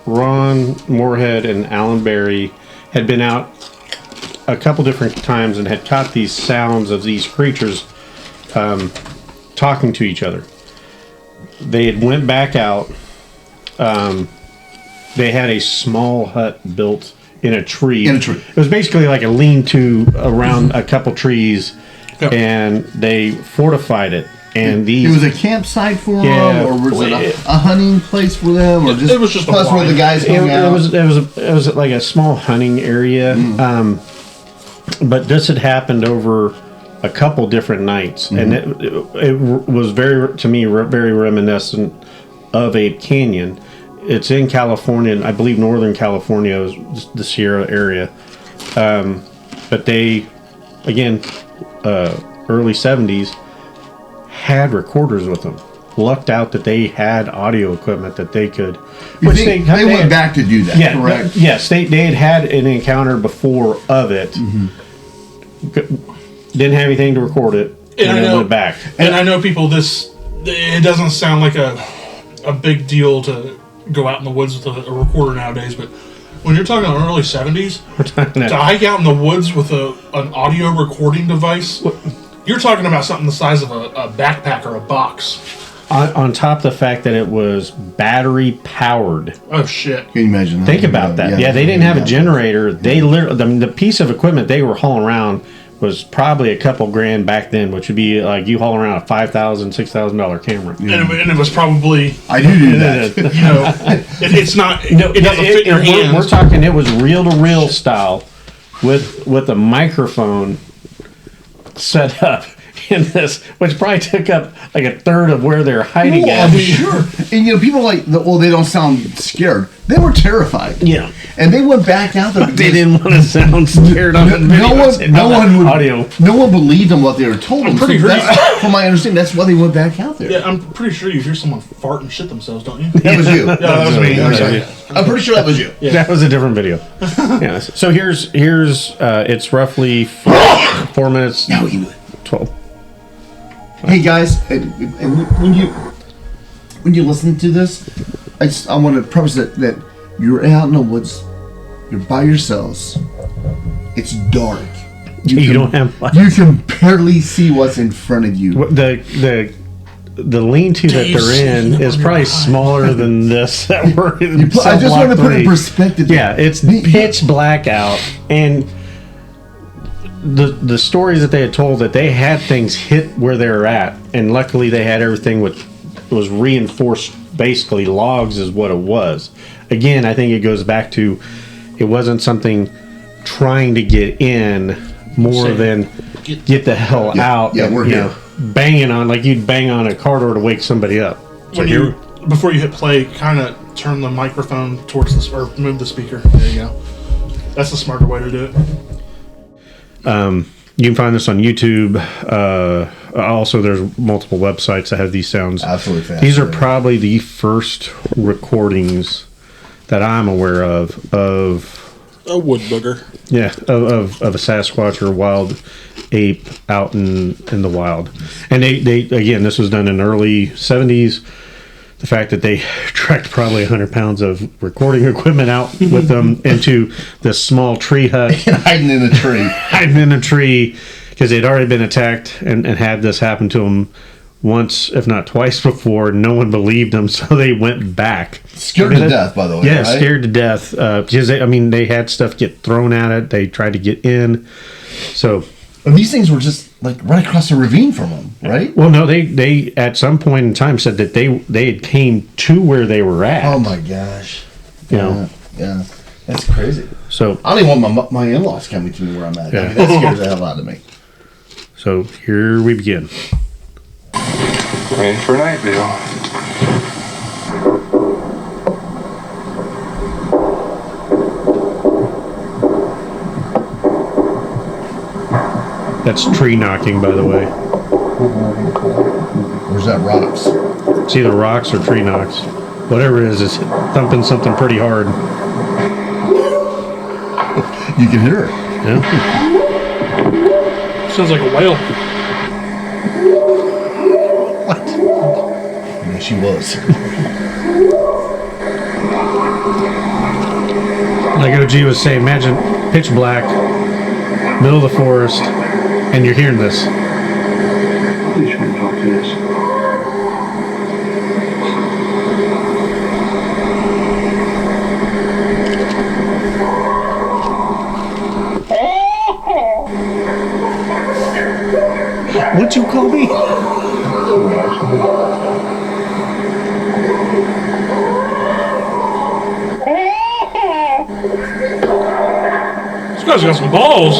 Ron Moorhead and Alan Berry had been out a couple different times and had caught these sounds of these creatures talking to each other. They had went back out. They had a small hut built in a tree. It was basically like a lean-to around a couple trees, and they fortified it. And it was a campsite for them, or was it a hunting place for them, or just it was just a place where the guys hung out? It was like a small hunting area. But this had happened over a couple different nights, and it was very reminiscent of Ape Canyon. It's in California, I believe Northern California is the Sierra area. But they, again, early 70s, had recorders with them. Lucked out that they had audio equipment that they could. Which they went back to do that, correct? Yes, they had an encounter before of it. Didn't have anything to record it, and then went back. And I know people, it doesn't sound like a big deal to go out in the woods with a recorder nowadays, but when you're talking about early 70s, to hike out in the woods with an audio recording device, you're talking about something the size of a backpack or a box. On top of the fact that it was battery powered. Oh shit! Can you imagine that? Think about that. Yeah, they didn't have a generator. They literally, I mean, the piece of equipment they were hauling around was probably a couple grand back then, which would be like you hauling around a $5,000, $6,000 camera. Yeah. And it was probably I do that. It's not. It doesn't fit your hands. We're talking. It was reel to reel style, with a microphone set up in this, which probably took up like a third of where they're hiding at. Sure. And people like, they don't sound scared. They were terrified. Yeah. And they went back out there. They didn't want to sound scared on the video. No one believed them what they were told. I'm pretty sure. From my understanding, that's why they went back out there. Yeah, I'm pretty sure you hear someone fart and shit themselves, don't you? That was you. Yeah, that was me. I'm pretty sure that was you. Yeah. That was a different video. Yeah. So here's it's roughly 4 minutes. No, you 12. Hey guys, and when you listen to this, I want to preface that you're out in the woods, you're by yourselves, it's dark. You don't have lights. You can barely see what's in front of you. The lean-to that they're in is probably smaller than this that we're in. I just want to put it in perspective. Yeah, it's pitch black out, and the stories that they had told that they had things hit where they were at, and luckily they had everything was reinforced. Basically, logs is what it was. Again, I think it goes back to it wasn't something trying to get in more than get the hell out. Yeah, we're here. Banging on like you'd bang on a car door to wake somebody up. So before you hit play, kind of turn the microphone towards this or move the speaker. There you go. That's the smarter way to do it. You can find this on YouTube. Also, there's multiple websites that have these sounds. Absolutely. These are probably the first recordings that I'm aware of a wood booger. Yeah, of a Sasquatch or wild ape out in the wild. And they again, this was done in the early 70s. The fact that they tracked probably 100 pounds of recording equipment out with them into this small tree hut. Hiding in a tree. Because they'd already been attacked and had this happen to them once, if not twice before. No one believed them, so they went back. Scared to death, by the way. Yeah, right? Scared to death. Because, they had stuff get thrown at it. They tried to get in. So... And these things were just like right across the ravine from them, right? Well, no, they at some point in time said that they had came to where they were at. Oh my gosh! Yeah, that's crazy. So I don't even want my in-laws coming to me where I'm at. Yeah. That scares the hell out of me. So here we begin. We're in for a night, Bill. That's tree knocking, by the way. Where's that rocks? It's either rocks or tree knocks. Whatever it is, it's thumping something pretty hard. You can hear it. Yeah. Sounds like a whale. What? Yeah, she was. Like OG was saying, imagine pitch black, middle of the forest, and you're hearing this. Please try and talk to this. What'd you call me? This guy's got some balls.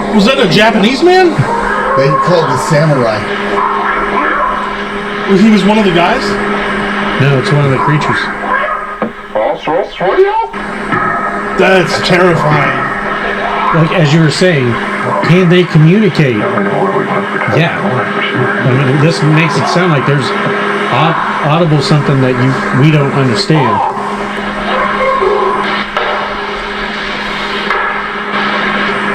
Was that a Japanese man? They called the samurai. He was one of the guys? No, it's one of the creatures. That's terrifying. Like, as you were saying, can they communicate? Yeah. I mean, this makes it sound like there's audible something that we don't understand.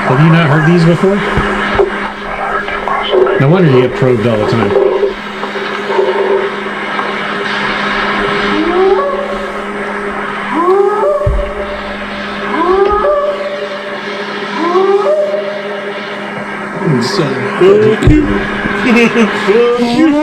Have you not heard these before? No wonder you get probed all the time. Fuck you. Fuck you.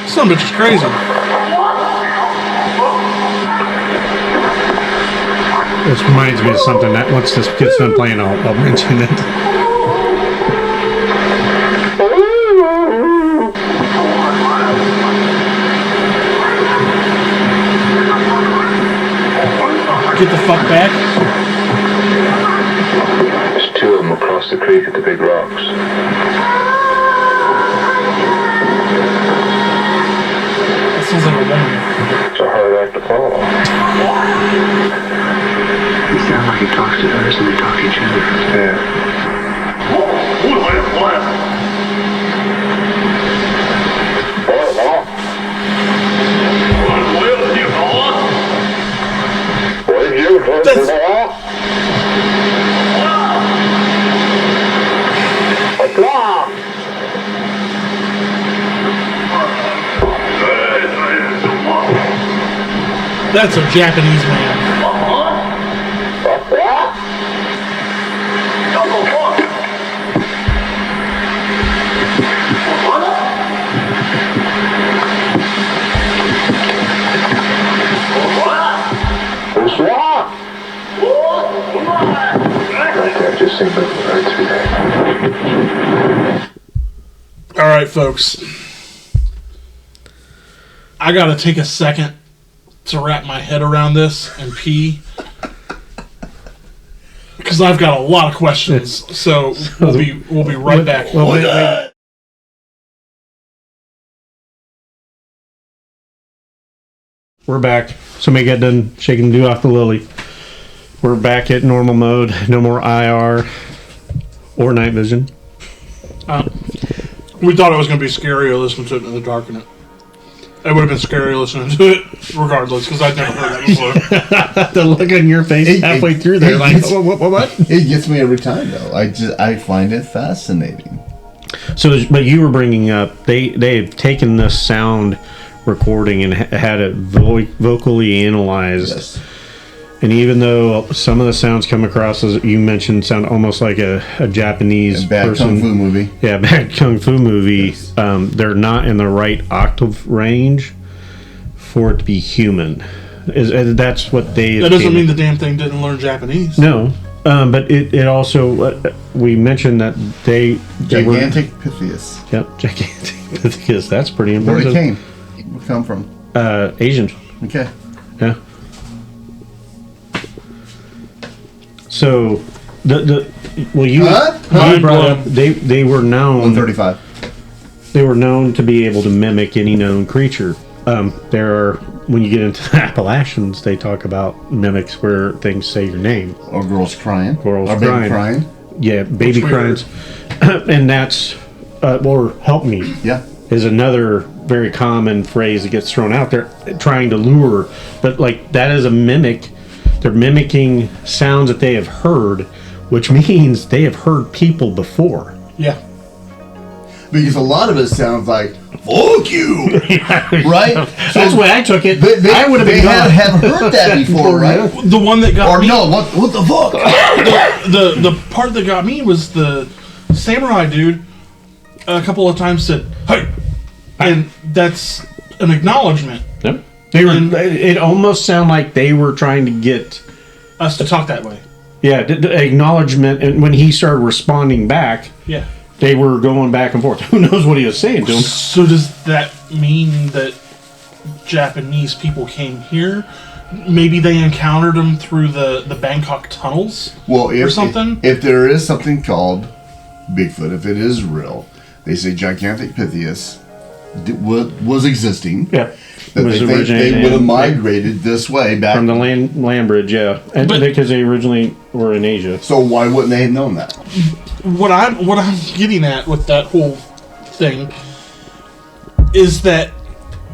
Some bitch is crazy. This reminds me of something that once this gets done playing, I'll mention it. Get the fuck back. There's two of them across the creek at the big rocks. That sounds like a woman. It's a hard act to follow. It sounds like he talks to others and they talk to each other. Yeah. That's a Japanese man. All right, folks. I gotta take a second to wrap my head around this and pee, because I've got a lot of questions. So we'll be right back. Wait. We're back. Somebody got done shaking the dew off the lily. We're back at normal mode. No more IR or night vision. We thought it was going to be scarier listening to it in the dark. And it would have been scary listening to it regardless, because I'd never heard that before. The look on your face halfway through there, like, what? It gets me every time, though. I find it fascinating. So, but you were bringing up, they've taken this sound recording and had it vocally analyzed. Yes. And even though some of the sounds come across, as you mentioned, sound almost like a Japanese bad person. kung fu movie. Yeah, bad kung fu movie. Yes. They're not in the right octave range for it to be human. That's what they. That doesn't mean the damn thing didn't learn Japanese. No, but it also we mentioned that they Gigantic Pythias. Yep, gigantic Pythias. That's pretty Where impressive. it came? Where it come from? Asians. Okay. Yeah. So you brought up they were known 135. They were known to be able to mimic any known creature. There are, when you get into the Appalachians, they talk about mimics where things say your name. Or girls crying. Girls or crying. baby crying. Yeah, baby crying. And that's or help me. Yeah. Is another very common phrase that gets thrown out there, trying to lure. But like that is a mimic. They're mimicking sounds that they have heard, which means they have heard people before. Yeah. Because a lot of it sounds like "fuck you," right? That's the way I took it. I would have heard that before, right? The one that got Or me. no, what the fuck? The part that got me was the samurai dude. A couple of times said "hey," and that's an acknowledgement. Yep. It almost sounded like they were trying to get Us to talk that way. Yeah, the acknowledgement, and when he started responding back, Yeah. they were going back and forth. Who knows what he was saying to him? So does that mean that Japanese people came here? Maybe they encountered them through the Bangkok tunnels? Well, or something? If there is something called Bigfoot, if it is real, they say gigantic Pythias was existing. Yeah. That they would have migrated this way back from the land bridge, yeah, and because they originally were in Asia. So why wouldn't they have known that? What I'm getting at with that whole thing is that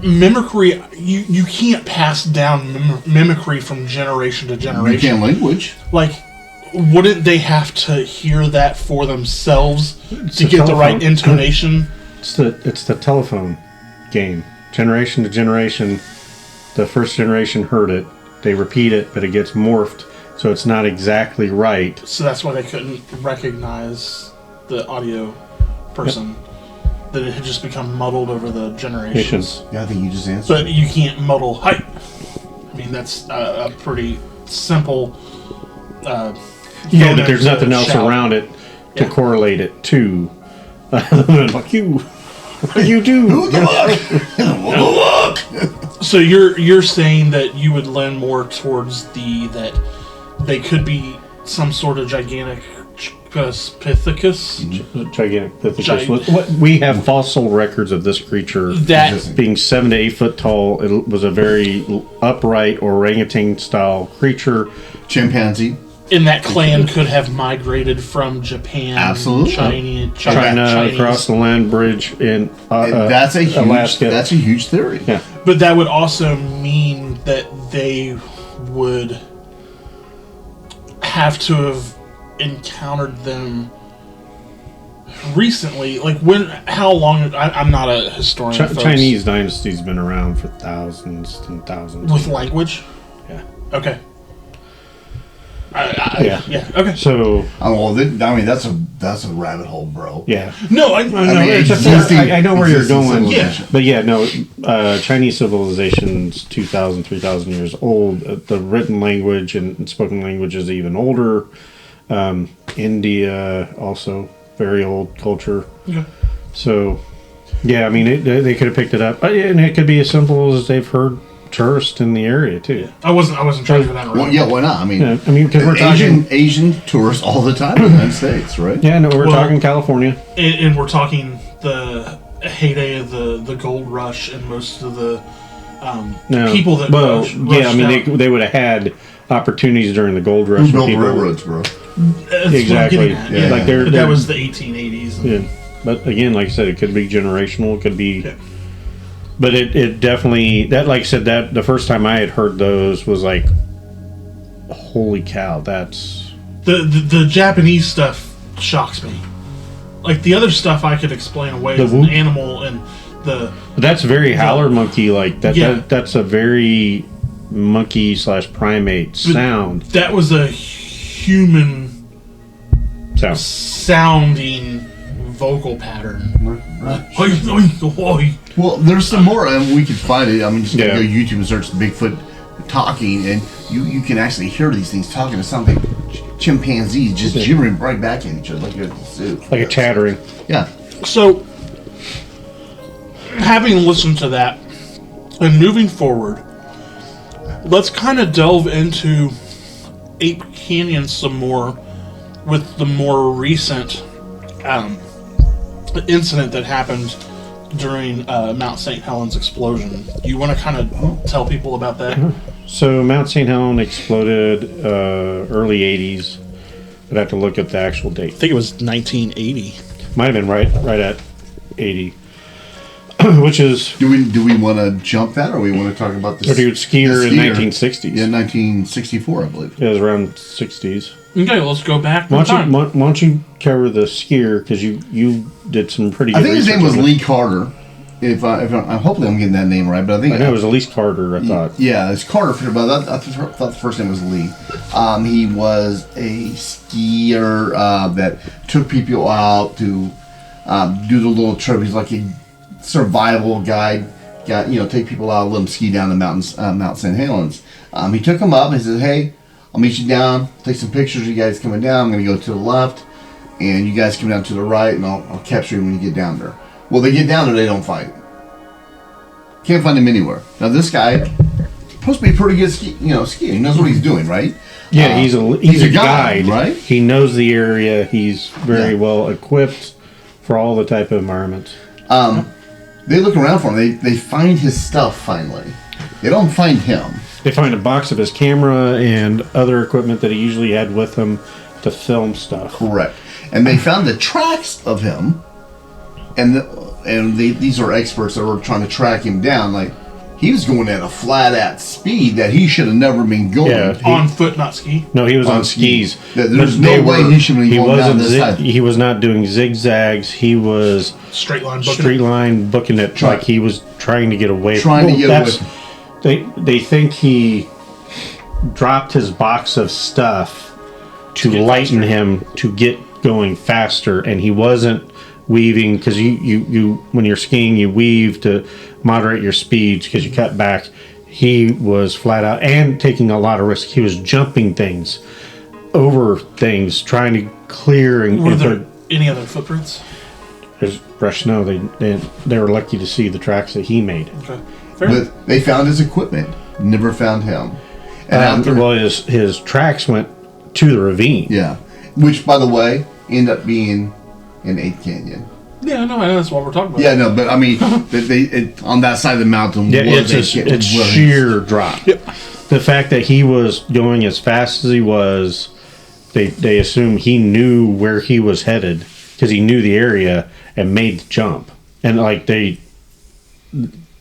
mimicry, you can't pass down mimicry from generation to generation. You can't language. Like, wouldn't they have to hear that for themselves to get the right intonation? It's the telephone game. Generation to generation, the first generation heard it. They repeat it, but it gets morphed, so it's not exactly right. So that's why they couldn't recognize the audio person. Yep. That it had just become muddled over the generations. Yeah, I think you just answered. But you can't muddle height. I mean, that's a pretty simple. Yeah, but there's nothing else around it to correlate it to. Fuck you. You do. Who the fuck? So you're saying that you would lend more towards that they could be some sort of gigantic Pithecus? Gigantic Pithecus. We have fossil records of this creature that being 7 to 8 foot tall. It was a very upright orangutan style creature. Chimpanzee. And that clan could have migrated from Japan, absolutely, China across the land bridge in that's a huge, Alaska. That's a huge theory. Yeah, but that would also mean that they would have to have encountered them recently. Like when? How long? I'm not a historian. Chinese dynasty's been around for thousands and thousands. With language. Yeah. Okay. Yeah. Okay. So, that's a rabbit hole, bro. Yeah. No, I know where you're going. Yeah. But yeah, no. Chinese civilization's 2,000, 3,000 years old. The written language and spoken language is even older. India also very old culture. Okay. So, yeah, I mean, they could have picked it up, and it could be as simple as they've heard tourists in the area too. Yeah. I wasn't trying to that around. Well, yeah, why not? I mean, because we're talking Asian tourists all the time in the United States, right? Yeah, no, we're talking California, and we're talking the heyday of the gold rush and most of the people that rushed I mean, they would have had opportunities during the gold rush. Who built railroads, bro? Exactly. Yeah. Like that was the 1880s. Yeah, but again, like I said, it could be generational. It could be. Yeah. But it definitely, that, like I said, that the first time I had heard those was like, holy cow, that's... The Japanese stuff shocks me. Like, the other stuff I could explain away as an animal and the... That's very howler monkey, like, that. Yeah. That's a very monkey/primate sound. That was a human sounding vocal pattern. Right. Well, there's some more, and we can find it. I mean, just go YouTube and search Bigfoot talking, and you can actually hear these things talking. It sounds like chimpanzees just gibbering right back at each other, like a chattering. Yeah. So, having listened to that, and moving forward, let's kind of delve into Ape Canyon some more with the more recent incident that happened during Mount St. Helens explosion. You want to kind of tell people about that? So Mount St. Helens exploded early 80s. I'd have to look at the actual date. I think it was 1980. Might have been right at 80. Which is... Do we want to jump that, or we want to talk about this? Or dude, Skeeter in 1960s. Yeah, 1964, I believe. It was around 60s. Okay, let's go back. Why don't you cover the skier, because you did some pretty good I think his name was on it. Lee Carter. Hopefully I'm getting that name right, but I know it was at least Carter, I thought. Yeah, it's Carter, but I thought the first name was Lee. He was a skier that took people out to do the little trip. He's like a survival guide. Take people out, let them ski down the mountains, Mount St. Helens. He took them up and he said, "Hey, I'll meet you down, take some pictures of you guys coming down. I'm going to go to the left, and you guys come down to the right, and I'll capture you when you get down there." Well, they get down there, they don't find him. Can't find him anywhere. Now, this guy, supposed to be pretty good skiing. He knows what he's doing, right? Yeah, he's a guide, right? He knows the area. He's very well equipped for all the type of environments. They look around for him. They find his stuff, finally. They don't find him. They find a box of his camera and other equipment that he usually had with him to film stuff. Correct. And they found the tracks of him, and these are experts that were trying to track him down. Like, he was going at a flat-out speed that he should have never been going. Yeah, on foot, not ski? No, he was on skis. There's no way he should have been going down this side. He was not doing zigzags. He was straight line booking it like he was trying to get away. They think he dropped his box of stuff to lighten him to get going faster, and he wasn't weaving, because you when you're skiing you weave to moderate your speeds because you cut back. He was flat out and taking a lot of risk. He was jumping things over things, trying to clear. And were there any other footprints? There's fresh snow. They were lucky to see the tracks that he made. Okay. But they found his equipment, never found him. And his tracks went to the ravine. Yeah, which, by the way, ended up being in Ape Canyon. Yeah, no, that's what we're talking about. Yeah, no, but I mean, on that side of the mountain, it's sheer drop. Yep. The fact that he was going as fast as he was, they assume he knew where he was headed because he knew the area and made the jump. And like they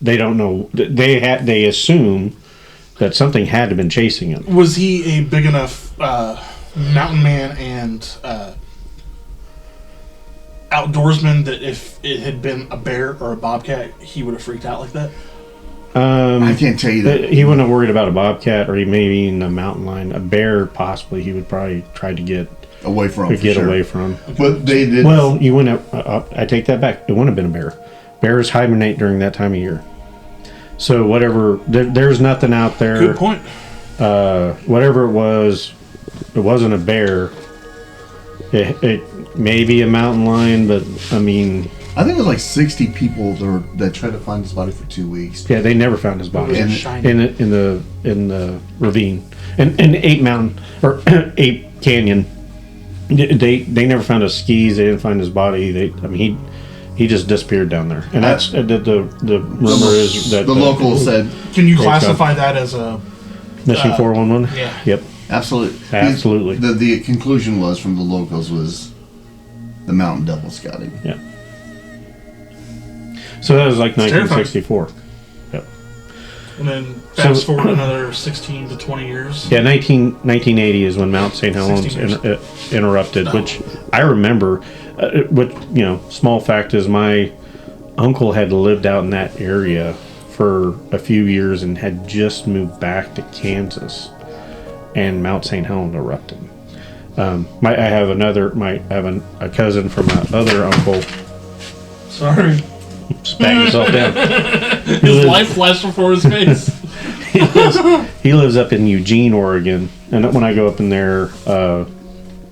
don't know, they assume that something had to have been chasing him. Was he a big enough mountain man and outdoorsman that if it had been a bear or a bobcat, he would have freaked out like that? I can't tell you that. He wouldn't have worried about a bobcat, or he maybe in a mountain lion. A bear, possibly, he would probably try to get away from. Away from. But they did. Well, you wouldn't have. I take that back. It wouldn't have been a bear. Bears hibernate during that time of year. So whatever, there's nothing out there. Good point. Whatever it wasn't a bear. It may be a mountain lion, but I mean, I think it was like 60 people that tried to find his body for 2 weeks. Yeah, they never found his body in the ravine in Ape Mountain or Ape Canyon. They never found his skis. They didn't find his body. He just disappeared down there, and that's the rumor is that the locals said. Can you classify that as a missing 411? Yeah. Yep. Absolutely. The conclusion was from the locals was the mountain devils got him. Yeah. So that was like 1964. Yep. And then fast forward another 16 to 20 years. Yeah, 1980 is when Mount St. Helens interrupted, which I remember. Small fact is my uncle had lived out in that area for a few years and had just moved back to Kansas, and Mount St. Helens erupted. I have a cousin from my other uncle. Sorry. Spat yourself down. His life flashed before his face. He lives up in Eugene, Oregon, and when I go up in there,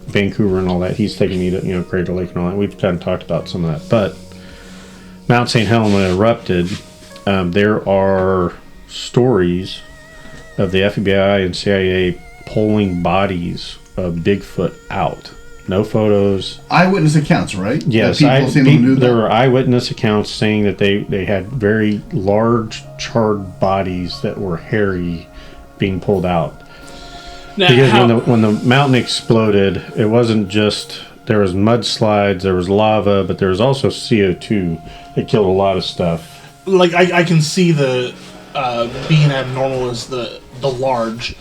Vancouver and all that, he's taking me to Crater Lake and all that. We've kind of talked about some of that, but Mount St. Helens, when it erupted, there are stories of the FBI and CIA pulling bodies of Bigfoot out. No photos. Eyewitness accounts, right? Yes, there were eyewitness accounts saying that they had very large charred bodies that were hairy being pulled out. Now, because when the mountain exploded, it wasn't just there was mudslides, there was lava, but there was also CO2 that killed a lot of stuff. Like I can see the being abnormal as the large,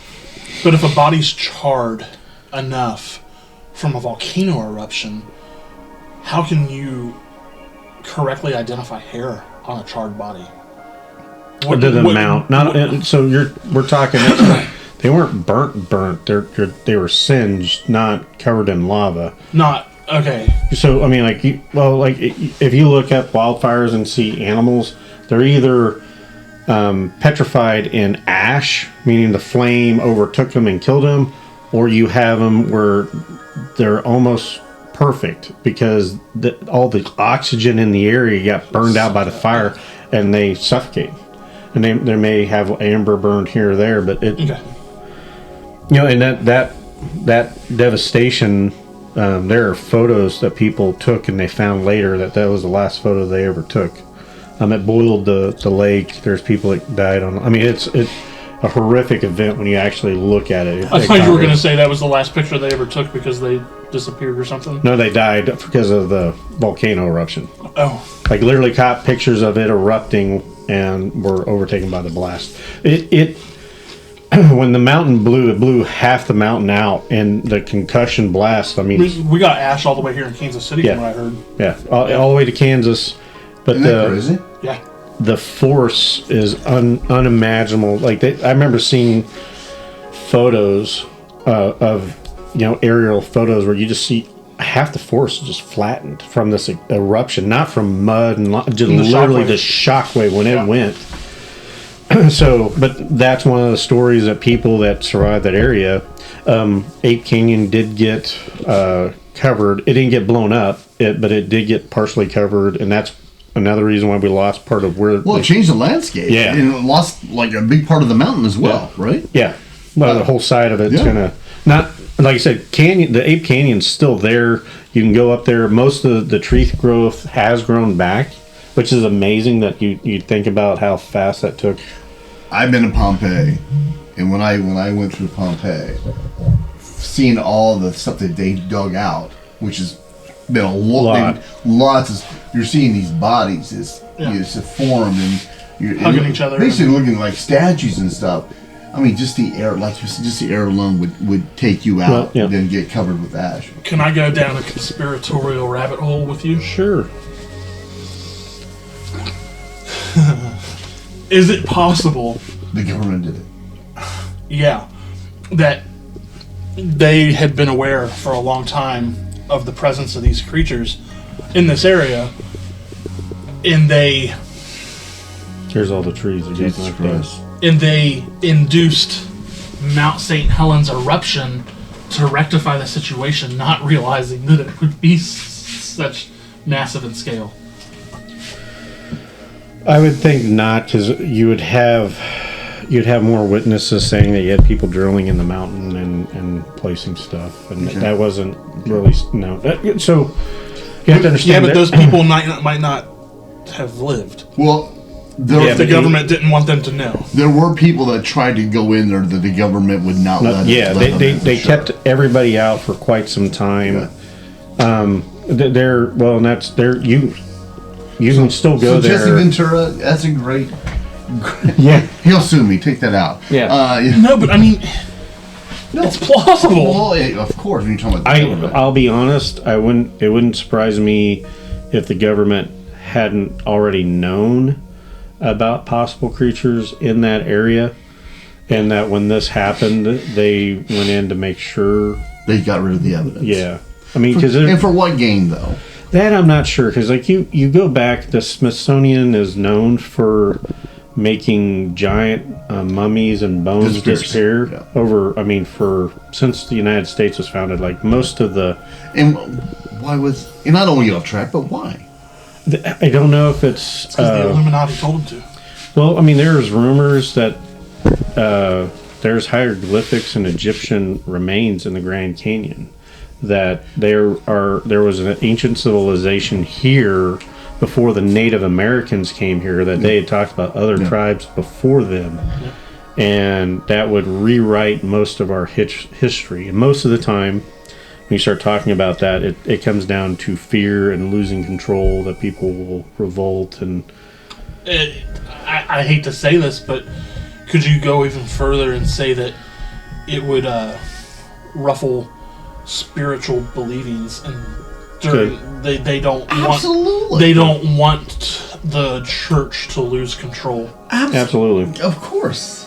but if a body's charred enough from a volcano eruption, how can you correctly identify hair on a charred body? We're talking. They weren't burnt. They were singed, not covered in lava. Not okay. So I mean, if you look at wildfires and see animals, they're either petrified in ash, meaning the flame overtook them and killed them, or you have them where they're almost perfect because all the oxygen in the area got burned out by the fire and they suffocate. And they may have amber burned here or there, but it, and that devastation. There are photos that people took and they found later that was the last photo they ever took. It boiled the lake. There's people that died on. I mean, it's a horrific event when you actually look at it. I thought you were going to say that was the last picture they ever took because they disappeared or something. No, they died because of the volcano eruption. Oh. Like literally caught pictures of it erupting and were overtaken by the blast. When the mountain blew, it blew half the mountain out, and the concussion blast, I mean... We got ash all the way here in Kansas City, from what I heard. Yeah, all the way to Kansas. But Isn't that crazy? Yeah. The force is unimaginable. Like I remember seeing photos of aerial photos where you just see half the force just flattened from this eruption, not from mud and just literally the shockwave when it went. So, but that's one of the stories that people that survived that area. Ape Canyon did get covered. It didn't get blown up, but it did get partially covered, and that's another reason why we lost part of where... Well, it changed the landscape. Yeah. And it lost, like, a big part of the mountain as well, right? Yeah. Well, the whole side of it's going to... Not... Like I said, the Ape Canyon's still there. You can go up there. Most of the tree growth has grown back, which is amazing that you think about how fast that took. I've been to Pompeii, and when I went through Pompeii, seeing all the stuff that they dug out, which has been a lot. You're seeing these bodies is formed and you're hugging each other, basically looking like statues and stuff. I mean, just the air, just the air alone would take you out, and then get covered with ash. Can I go down a conspiratorial rabbit hole with you? Sure. Is it possible the government did it? Yeah, that they had been aware for a long time of the presence of these creatures in this area, and there's all the trees. Jesus Christ. And they induced Mount St. Helens eruption to rectify the situation, not realizing that it would be such massive in scale. I would think not, because you'd have more witnesses saying that you had people drilling in the mountain and placing stuff, and that wasn't really So you have to understand. Yeah, but those people might not have lived. Well. The government didn't want them to know. There were people that tried to go in there that the government would not let. Yeah, they kept everybody out for quite some time. Yeah. You can still go there. Jesse Ventura, that's a great. Yeah, he'll sue me. Take that out. Yeah. No, but I mean, it's plausible. Well, of course, when you're talking about the government. I'll be honest. It wouldn't surprise me if the government hadn't already known. about possible creatures in that area, and that when this happened, they went in to make sure they got rid of the evidence. Yeah, I mean, because and for what gain though? That I'm not sure, because like you go back, the Smithsonian is known for making giant mummies and bones disappear over. I mean, since the United States was founded, like most of the. And why was? And I don't want to get off track, but why? I don't know if it's because the Illuminati told them to. Well, I mean, there's rumors that there's hieroglyphics and Egyptian remains in the Grand Canyon. That there was an ancient civilization here before the Native Americans came here, that they had talked about other tribes before them, and that would rewrite most of our history. And most of the time, when you start talking about that, it comes down to fear and losing control, that people will revolt. And I hate to say this, but could you go even further and say that it would ruffle spiritual believings, and they don't want the church to lose control? Absolutely. Of course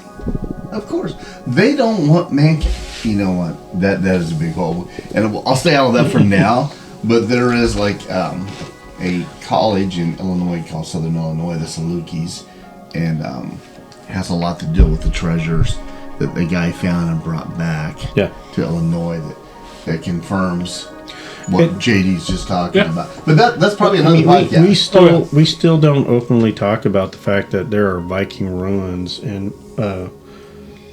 they don't want mankind. You know what, that is a big hole, and I'll stay out of that for now. But there is like a college in Illinois called Southern Illinois, the Salukis, and has a lot to do with the treasures that the guy found and brought back to Illinois that confirms what JD's just talking about. But that's probably another podcast. We still don't openly talk about the fact that there are Viking ruins in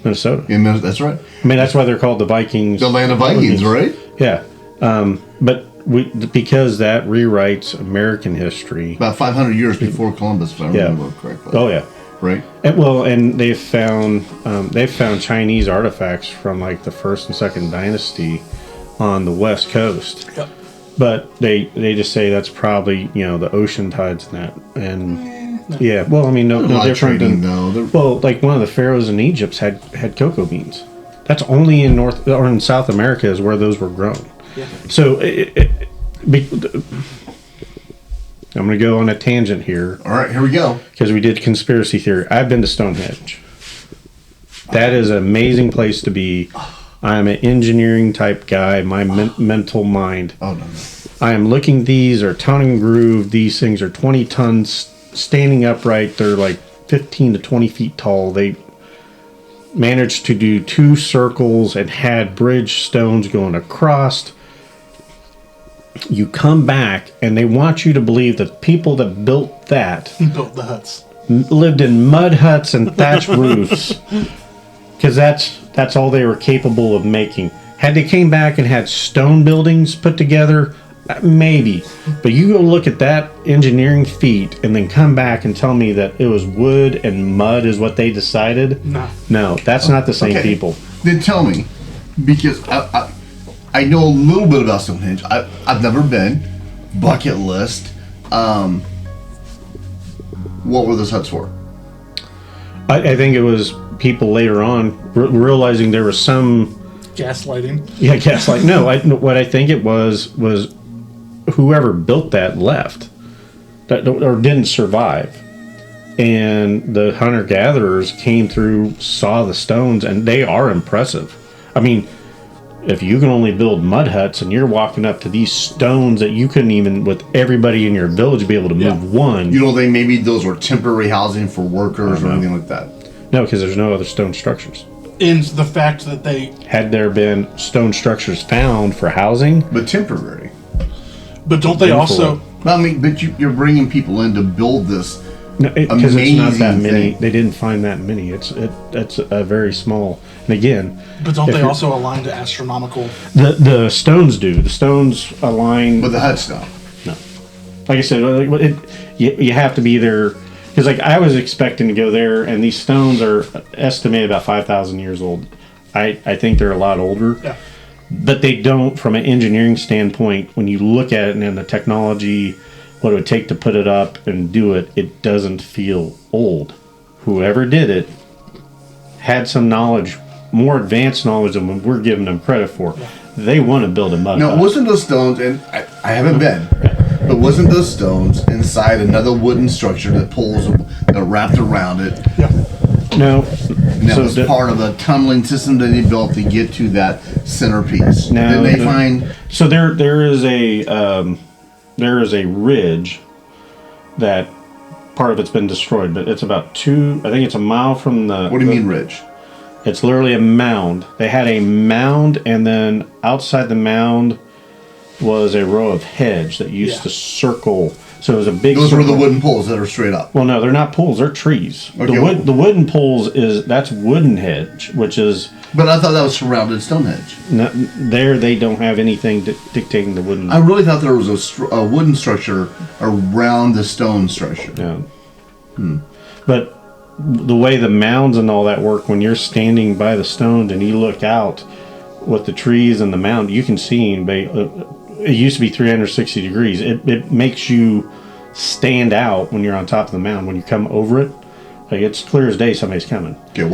Minnesota. That's right. I mean, that's why they're called the Vikings. The land of Vikings, right? Yeah. But because that rewrites American history. About 500 years before Columbus, if I remember correctly. Oh, yeah. Right. And they've found Chinese artifacts from like the first and second dynasty on the West Coast. Yep. But they just say that's probably, the ocean tides and that. And well, I mean, no different than like one of the pharaohs in Egypt had cocoa beans. That's only in North or in South America is where those were grown. Yeah. So I'm going to go on a tangent here. All right, here we go. Because we did conspiracy theory. I've been to Stonehenge. That is an amazing place to be. I'm an engineering type guy. My mental mind. Oh, no. I am looking. These are ton and groove. These things are 20 tons standing upright. They're like 15 to 20 feet tall. They managed to do 2 circles and had bridge stones going across. You come back and they want you to believe that people that built the huts lived in mud huts and thatched roofs, because that's all they were capable of making. Had they came back and had stone buildings put together, maybe, but you go look at that engineering feat and then come back and tell me that it was wood and mud is what they decided. No, that's not the same people. Then tell me, because I know a little bit about Stonehenge. I've never been. Bucket list. What were those huts for? I think it was people later on realizing there was some gaslighting. Yeah, gaslighting. No, what I think it was whoever built that left, or didn't survive, and the hunter gatherers came through, saw the stones, and they are impressive. I mean, if you can only build mud huts and you're walking up to these stones that you couldn't even, with everybody in your village, be able to move one. Maybe those were temporary housing for workers or anything like that. No, because there's no other stone structures. In the fact that had there been stone structures found for housing, but temporary. But don't they also? I mean, but you're bringing people in to build this. No, because it's not that many. They didn't find that many. It's a very small. And again, but don't they also align to astronomical? The stones do. The stones align. But the huts don't. No, like I said, you have to be there. Because like I was expecting to go there, and these stones are estimated about 5,000 years old. I think they're a lot older. Yeah. But they don't, from an engineering standpoint, when you look at it and the technology, what it would take to put it up and do it, it doesn't feel old. Whoever did it had some knowledge, more advanced knowledge than what we're giving them credit for. Yeah. They want to build a mud hut. Now, wasn't those stones, and I haven't been, But wasn't those stones inside another wooden structure that wrapped around it? Yeah. No. And that was part of a tunneling system that they built to get to that centerpiece. No. Did they find? So there is a ridge that part of it's been destroyed, but it's about I think it's a mile from the. What do you mean ridge? It's literally a mound. They had a mound, and then outside the mound was a row of hedge that used to circle. So it was a big. Those circle. were the wooden poles that are straight up. Well, no, they're not poles. They're trees. Okay. The wooden poles that's wooden hedge, which is. But I thought that was surrounded stone hedge. Not, there, they don't have anything dictating the wooden. I really thought there was a wooden structure around the stone structure. Yeah. But the way the mounds and all that work, when you're standing by the stone and you look out with the trees and the mound, you can see. It used to be 360 degrees. It makes you stand out when you're on top of the mound. When you come over it, like it's clear as day somebody's coming. Okay,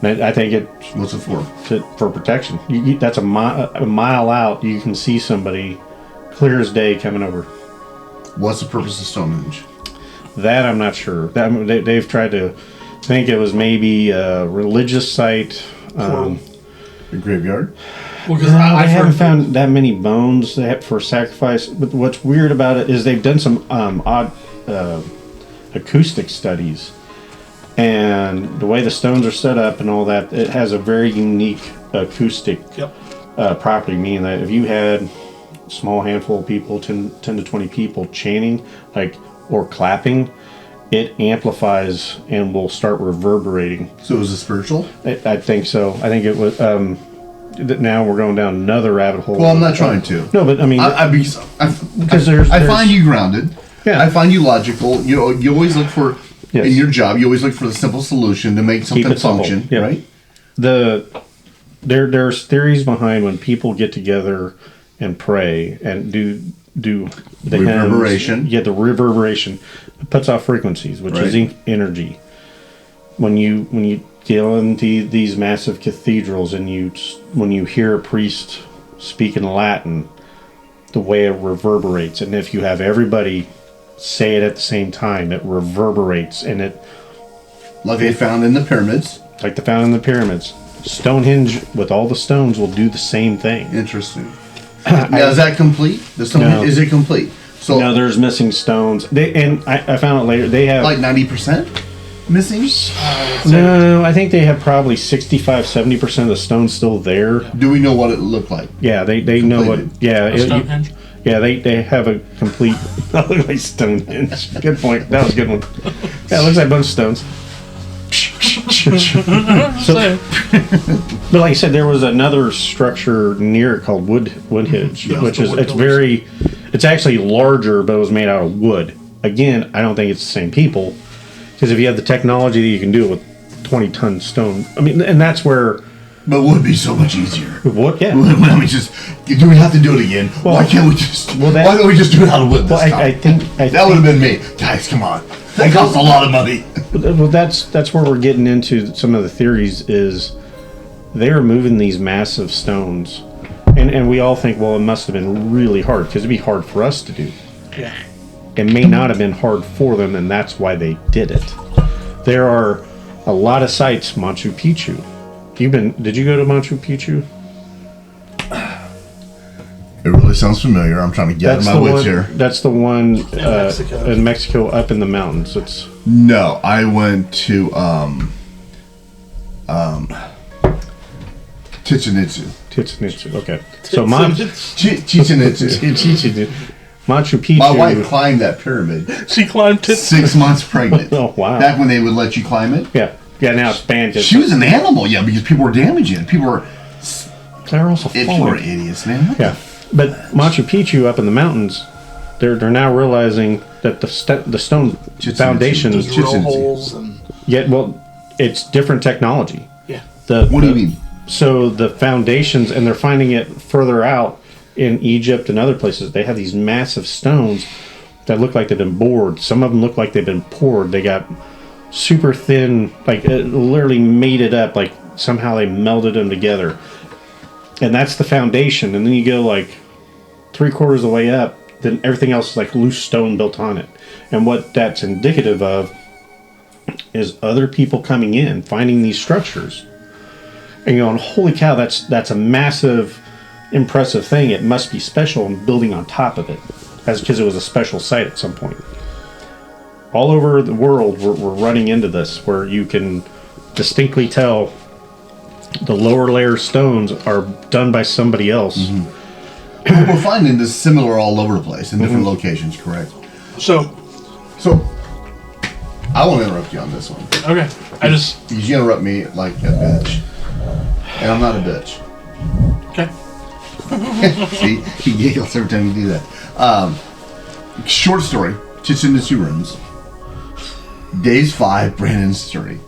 I think what's it for? For protection. That's a mile out. You can see somebody clear as day coming over. What's the purpose of Stonehenge? That I'm not sure. They've tried to think it was maybe a religious site. The graveyard? Well, because I haven't found that many bones for sacrifice. But what's weird about it is they've done some odd acoustic studies. And the way the stones are set up and all that, it has a very unique acoustic property, meaning that if you had a small handful of people, 10 to 20 people chanting, or clapping, it amplifies and will start reverberating. So is it spiritual? I think so. I think it was. Now we're going down another rabbit hole. Well, I'm not trying to. No, but I mean, I find you grounded. Yeah. I find you logical. You always look for in your job. You always look for the simple solution to make something function, right? There's theories behind when people get together and pray and do the reverberation. Hymns. Yeah, the reverberation. It puts off frequencies, which is energy. When you go into these massive cathedrals and when you hear a priest speak in Latin, the way it reverberates, and if you have everybody say it at the same time, it reverberates, and it like they found in the pyramids. Like they found in the pyramids. Stonehenge with all the stones will do the same thing. Interesting. Now, is that complete? The Stonehenge, is it complete? So no, there's missing stones. I found out later they have like 90% missing. No, I think they have probably 65-70% of the stones still there. Do we know what it looked like? Yeah, they know what. Yeah, Stonehenge. Yeah, they have a complete. That looks like Stonehenge. Good point. That was a good one. Yeah, it looks like a bunch of stones. But like I said, there was another structure near called Woodhenge, which is it's actually larger, but it was made out of wood. Again, I don't think it's the same people, because if you have the technology that you can do it with 20-ton stone, I mean, and that's where. But it would be so much easier. What? Yeah. Do we have to do it again? Well, why can't we just? Well, why don't we just do it out of wood this time? I think that would have been me, guys. Come on, that costs a lot of money. Well, that's where we're getting into some of the theories. Is they're moving these massive stones, and we all think, well, it must have been really hard because it'd be hard for us to do. Yeah. It may not have been hard for them, and that's why they did it. There are a lot of sites, Machu Picchu. Did you go to Machu Picchu? It really sounds familiar. I'm trying to get my wits here. That's the one in Mexico, up in the mountains. No, I went to Chichen Itza. Okay. So Chichen Itza. Machu Picchu. My wife climbed that pyramid. She climbed it. 6 months pregnant. Oh, wow. Back when they would let you climb it. Yeah. Yeah, now it's banned. She was an animal, because people were damaging it. They're also People were idiots, man. Yeah. But Machu Picchu up in the mountains, they're now realizing that the stone foundation There's drill holes and it's different technology. Yeah. What do you mean? So the foundations, and they're finding it further out in Egypt and other places. They have these massive stones that look like they've been bored. Some of them look like they've been poured. They got super thin, like it literally made it up, like somehow they melded them together. And that's the foundation. And then you go like 3/4 of the way up, then everything else is like loose stone built on it. And what that's indicative of is other people coming in, finding these structures, and going, holy cow, that's a massive, impressive thing. It must be special, and building on top of it, because it was a special site at some point. All over the world, we're running into this, where you can distinctly tell the lower layer stones are done by somebody else. Mm-hmm. We're finding this similar all over the place in different locations, correct? So I won't interrupt you on this one. Okay. Because you interrupt me like a bitch. And I'm not a bitch. Okay. See, he giggles every time you do that. Short story, kitchen to 2 rooms. Days 5, Brandon's 30.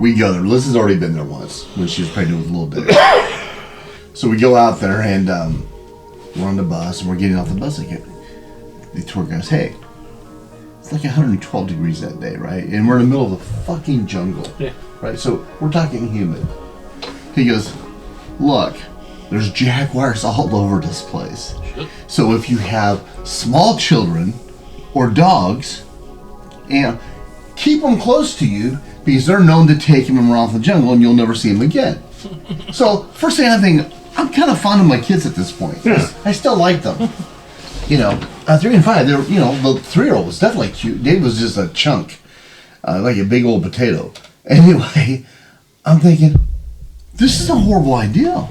We go there. Liz has already been there once when she was pregnant with a little baby. So we go out there and we're on the bus and we're getting off the bus again. The tour guide goes, hey, it's like 112 degrees that day, right? And we're in the middle of the fucking jungle. Yeah. Right? So we're talking humid. He goes, look, there's jaguars all over this place. Shit. So if you have small children or dogs, and keep them close to you because they're known to take them around the jungle and you'll never see them again. So first thing I think, I'm kind of fond of my kids at this point. Yeah. I still like them. 3 and 5, they're, the 3-year-old was definitely cute. Dave was just a chunk, like a big old potato. Anyway, I'm thinking, this is a horrible idea.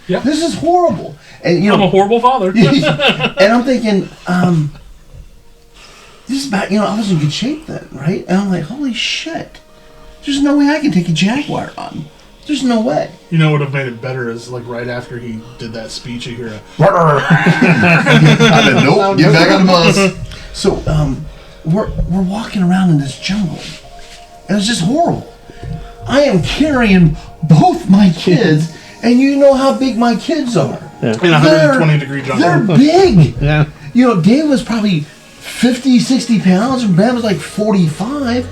Yeah. This is horrible. And I'm a horrible father. And I'm thinking, this is bad. I was in good shape then, right? And I'm like, holy shit. There's no way I can take a jaguar on. There's no way. You know what would have made it better is like right after he did that speech, you hear a I said, nope, get back on the bus. So we're walking around in this jungle, and it's just horrible. I am carrying both my kids, and you know how big my kids are. Yeah. In a 120-degree jungle. They're big. Yeah. Dave was probably 50, 60 pounds, and Brad was like 45,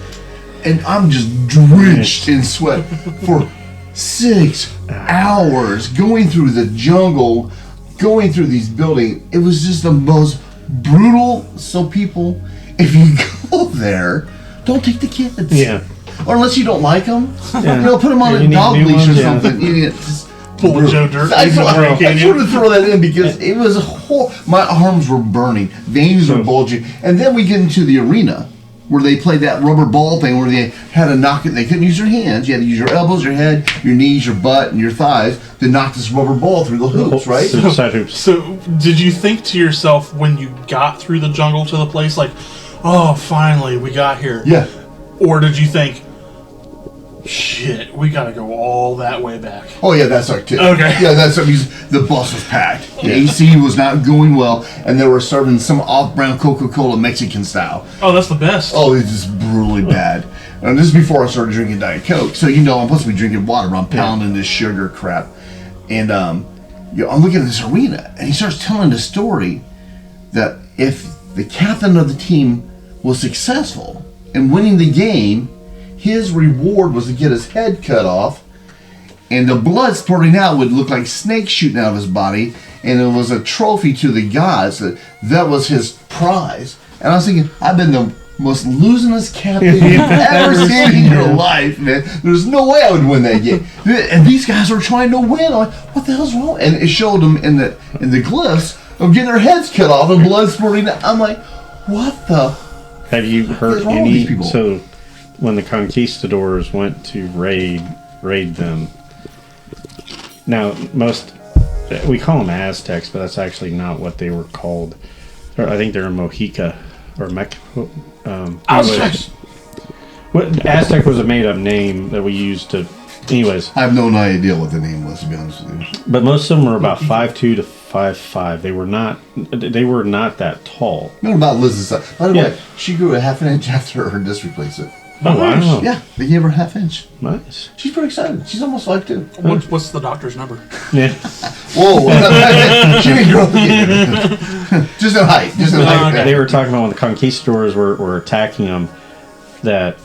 and I'm just drenched in sweat for 6 hours going through the jungle, going through these buildings. It was just the most brutal. So people, if you go there, don't take the kids. Yeah. Or unless you don't like them, Yeah. Put them on a dog leash or something. Just pull Joe Dirt. I tried to throw that in because it was my arms were burning, veins were bulging, and then we get into the arena where they played that rubber ball thing where they had to knock it. They couldn't use their hands. You had to use your elbows, your head, your knees, your butt, and your thighs to knock this rubber ball through the hoops, right? So did you think to yourself when you got through the jungle to the place, like, oh, finally, we got here? Yeah. Or did you think, shit, we gotta go all that way back? Oh yeah, that's our tip. Okay. Yeah, that's because the bus was packed. The AC was not going well, and they were serving some off-brand Coca-Cola Mexican style. Oh, that's the best. Oh, it's just brutally bad. And this is before I started drinking Diet Coke, so I'm supposed to be drinking water. I'm pounding this sugar crap, and I'm looking at this arena, and he starts telling the story that if the captain of the team was successful in winning the game, his reward was to get his head cut off, and the blood spurting out would look like snakes shooting out of his body, and it was a trophy to the gods. That was his prize. And I was thinking, I've been the most losingest captain you've ever seen in your life, man. There's no way I would win that game. And these guys were trying to win. I'm like, what the hell's wrong? And it showed them in the glyphs of getting their heads cut off and blood spurting out. I'm like, what the? Have you heard any? So when the conquistadors went to raid them. Now, we call them Aztecs, but that's actually not what they were called. I think they're in Mojica or Mexico. Aztecs. Aztec was a made-up name that we used to. Anyways, I have no idea what the name was, to be honest with you. But most of them were about 5'2" to 5'5". They were not that tall. What about Liz's son? By the way, she grew a half an inch after her disc replacement. Oh, wow. Yeah, they gave her a half inch. Nice. She's pretty excited. She's almost 5'2". What's the doctor's number? Yeah. Whoa. She didn't grow up again. Just in height. Okay. They were talking about when the conquistadors were attacking them, that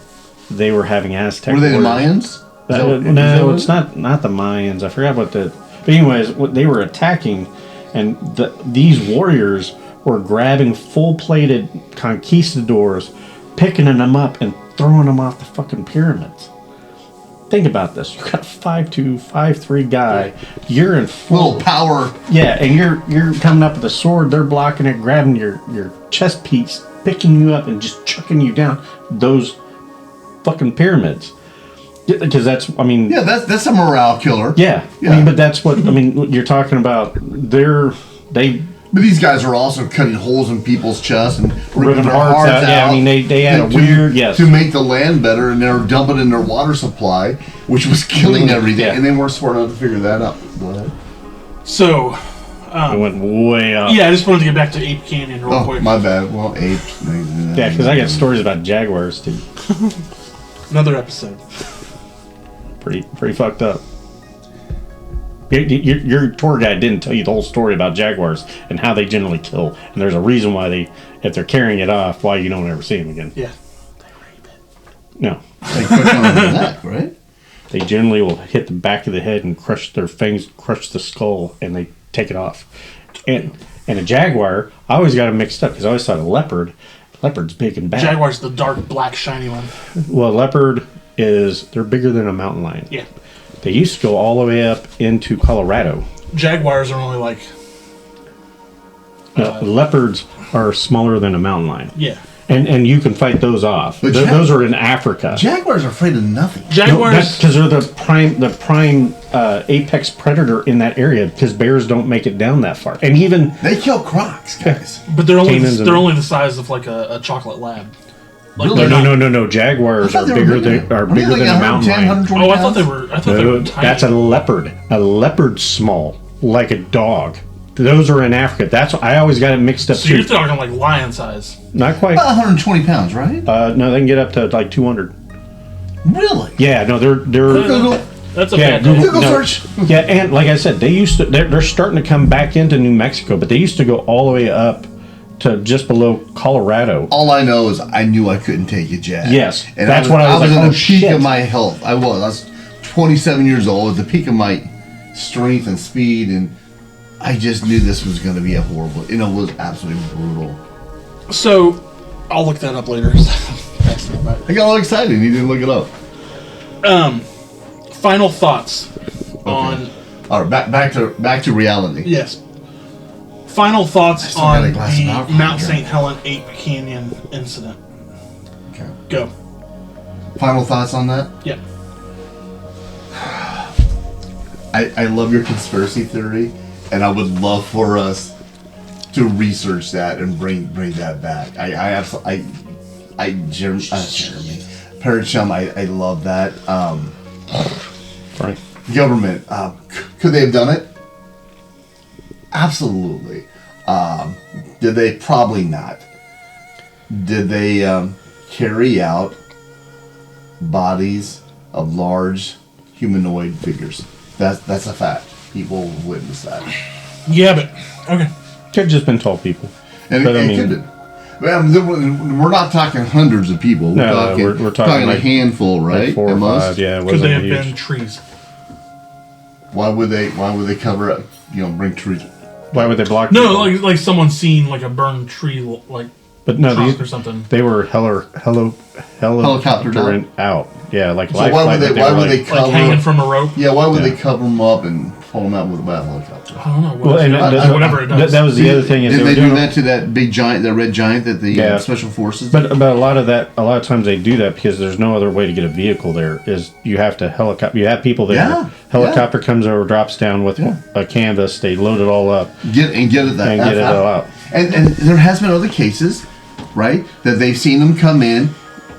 they were having Aztec. Were they the Mayans? No, it's not the Mayans. I forgot what the... But anyways, they were attacking, and these warriors were grabbing full-plated conquistadors, picking them up and throwing them off the fucking pyramids. Think about this. You got a 5'2", 5'3" guy. You're in full Little power. Yeah, and you're coming up with a sword. They're blocking it, grabbing your chest piece, picking you up, and just chucking you down those fucking pyramids. Because that's that's a morale killer. Yeah. I mean, but that's what you're talking about. But these guys are also cutting holes in people's chests and ripping their hearts out. Yeah, I mean, they had a weird to make the land better, and they're dumping in their water supply, which was killing everything. Yeah. And they weren't smart enough to figure that out. Go ahead. So, I went way up. Yeah, I just wanted to get back to Ape Canyon real quick. My bad. Well, apes. Yeah, because I got stories about jaguars too. Another episode. Pretty fucked up. Your tour guide didn't tell you the whole story about jaguars and how they generally kill, and there's a reason why if they're carrying it off, why you don't ever see them again. Yeah, they rape it. No, they crush on the neck, right? They generally will hit the back of the head and crush their fangs, crush the skull, and they take it off. And a jaguar, I always got them mixed up because I always thought a leopard. Leopard's big and bad. Jaguar's the dark, black, shiny one. Well, leopard they're bigger than a mountain lion. Yeah. They used to go all the way up into Colorado. Jaguars are only like... leopards are smaller than a mountain lion. Yeah. And you can fight those off. But those are in Africa. Jaguars are afraid of nothing. Jaguars... Because they're the prime apex predator in that area, because bears don't make it down that far. And even... They kill crocs, guys. But they're only the size of like a chocolate lab. Like No. Jaguars are bigger than a mountain lion. Oh, I thought they were tiny. That's a leopard. A leopard's small, like a dog. Those are in Africa. That's I always got it mixed up. So you're talking like lion size? Not quite. About 120 pounds, right? No, they can get up to like 200. Really? Yeah. No, they're. Google. That's a bad Google search. Yeah, and like I said, they're starting to come back into New Mexico, but they used to go all the way up to just below Colorado. All I know is I knew I couldn't take a jag. Yes, and that's what I was like. I was at the peak of my health. I was 27 years old, at the peak of my strength and speed, and I just knew this was going to be a horrible. It was absolutely brutal. So, I'll look that up later. I got all excited. You didn't look it up. Final thoughts on. All right, back to reality. Yes. Final thoughts on the Mount St. St. Helen Ape Canyon incident. Okay. Go. Final thoughts on that? Yeah. I love your conspiracy theory, and I would love for us to research that and bring that back. Jeremy, Parrot Chum, I love that. Right. Government, could they have done it? Absolutely. Did they? Probably not. Did they carry out bodies of large humanoid figures? That's a fact. People witness that. Yeah, but okay. Could have just been tall people. And it could have. We're not talking hundreds of people. We're talking like, a handful, right? Like 4 or 5. Yeah, could they have been trees? Why would they cover up? Bring trees. Why would they block? No, like someone seen like a burned tree, like. But no, or something. They were helicoptered out. Yeah, like so why would they cover like hanging from a rope? Yeah, why would they cover them up and pull them out with a bat helicopter? I don't know. Whatever it does. That was the other thing. Did they do that to that big giant, that red giant that the special forces? But a lot of times they do that because there's no other way to get a vehicle there. Is you have to helicopter. You have people there. Yeah. Helicopter comes over, drops down with a canvas. They load it all up. Get it all out. And there has been other cases, right, that they've seen them come in,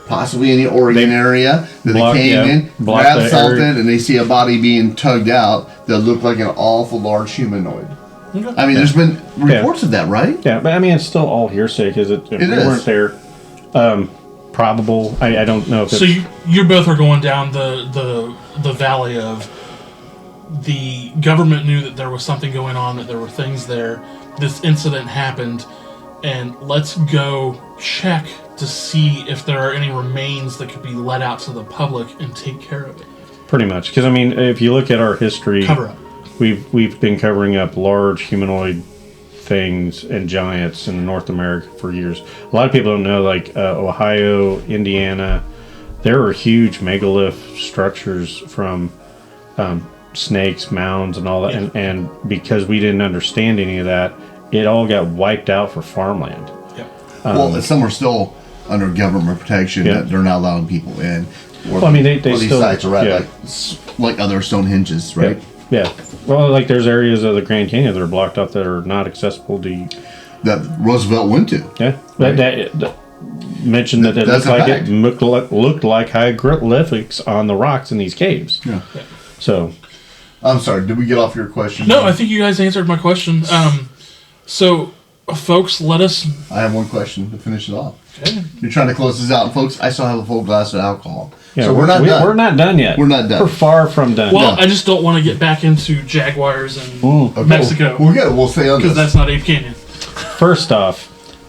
possibly in the Oregon area, that they came in, grabbed something, and they see a body being tugged out that looked like an awful large humanoid. Okay. I mean, there's been reports of that, right? Yeah, but I mean, it's still all hearsay because they weren't there. Probable. I don't know if. So you both are going down the valley of the government knew that there was something going on, that there were things there. This incident happened, and let's go check to see if there are any remains that could be let out to the public and take care of it. Pretty much, because I mean, if you look at our history, cover up. We've been covering up large humanoid things and giants in North America for years. A lot of people don't know, like Ohio, Indiana, there were huge megalith structures from snakes, mounds, and all that. Yeah. And because we didn't understand any of that, it all got wiped out for farmland. Yeah. Well, some are still under government protection that they're not allowing people in. Well, I mean, they these still, sites are at, like other Stonehenges, right? Yeah. Well, like there's areas of the Grand Canyon that are blocked off that are not accessible to. That Roosevelt went to. Yeah. Right. That mentioned that it looked like hieroglyphics on the rocks in these caves. Yeah. So. I'm sorry. Did we get off your question? No, I think you guys answered my question. So, folks, let us. I have one question to finish it off. Okay. You're trying to close this out, folks. I still have a full glass of alcohol. Yeah, so we're not done. We're not done yet. We're not done. We're far from done. Well, I just don't want to get back into jaguars and Mexico. We're good. We'll stay on because that's not Ape Canyon. First off,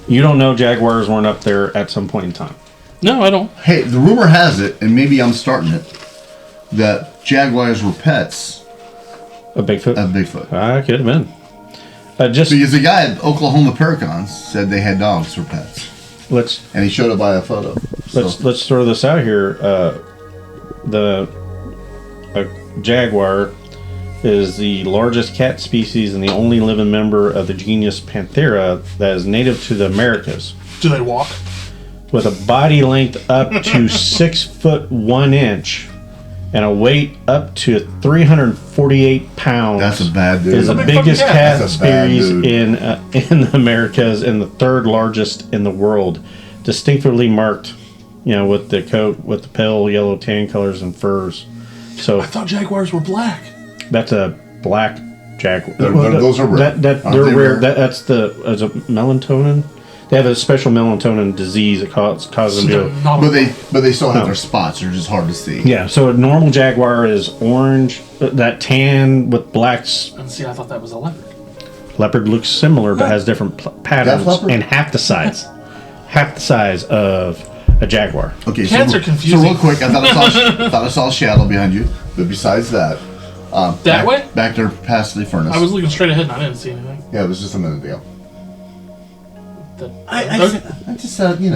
you don't know jaguars weren't up there at some point in time. No, I don't. Hey, the rumor has it, and maybe I'm starting it, that jaguars were pets A Bigfoot? of Bigfoot. Could have been. Just Because the guy at Oklahoma Paracons said they had dogs for pets, and he showed it by a photo. let's throw this out here. A jaguar is the largest cat species and the only living member of the genus Panthera that is native to the Americas. Do they walk? With a body length up to 6 foot 1 inch and a weight up to 348 pounds. That's a bad dude. Is the Big biggest fucking cat That's a bad species dude. in the Americas and the third largest in the world, distinctively marked, with the coat with the pale yellow tan colors and furs. So I thought jaguars were black. that's a black jaguar. Those are rare. They're Aren't they rare. rare? That's a melatonin. They have a special melatonin disease that causes them to. But they still have their spots. They're just hard to see. Yeah, so a normal jaguar is orange, that tan with blacks. And see, I thought that was a leopard. Leopard looks similar but has different patterns leopard? and half the size of a jaguar. Okay, Cats are confusing. So real quick, I thought I saw a shadow behind you, but besides that, That way? back there past the furnace. I was looking straight ahead and I didn't see anything. Yeah, it was just a minute ago. I just said, I don't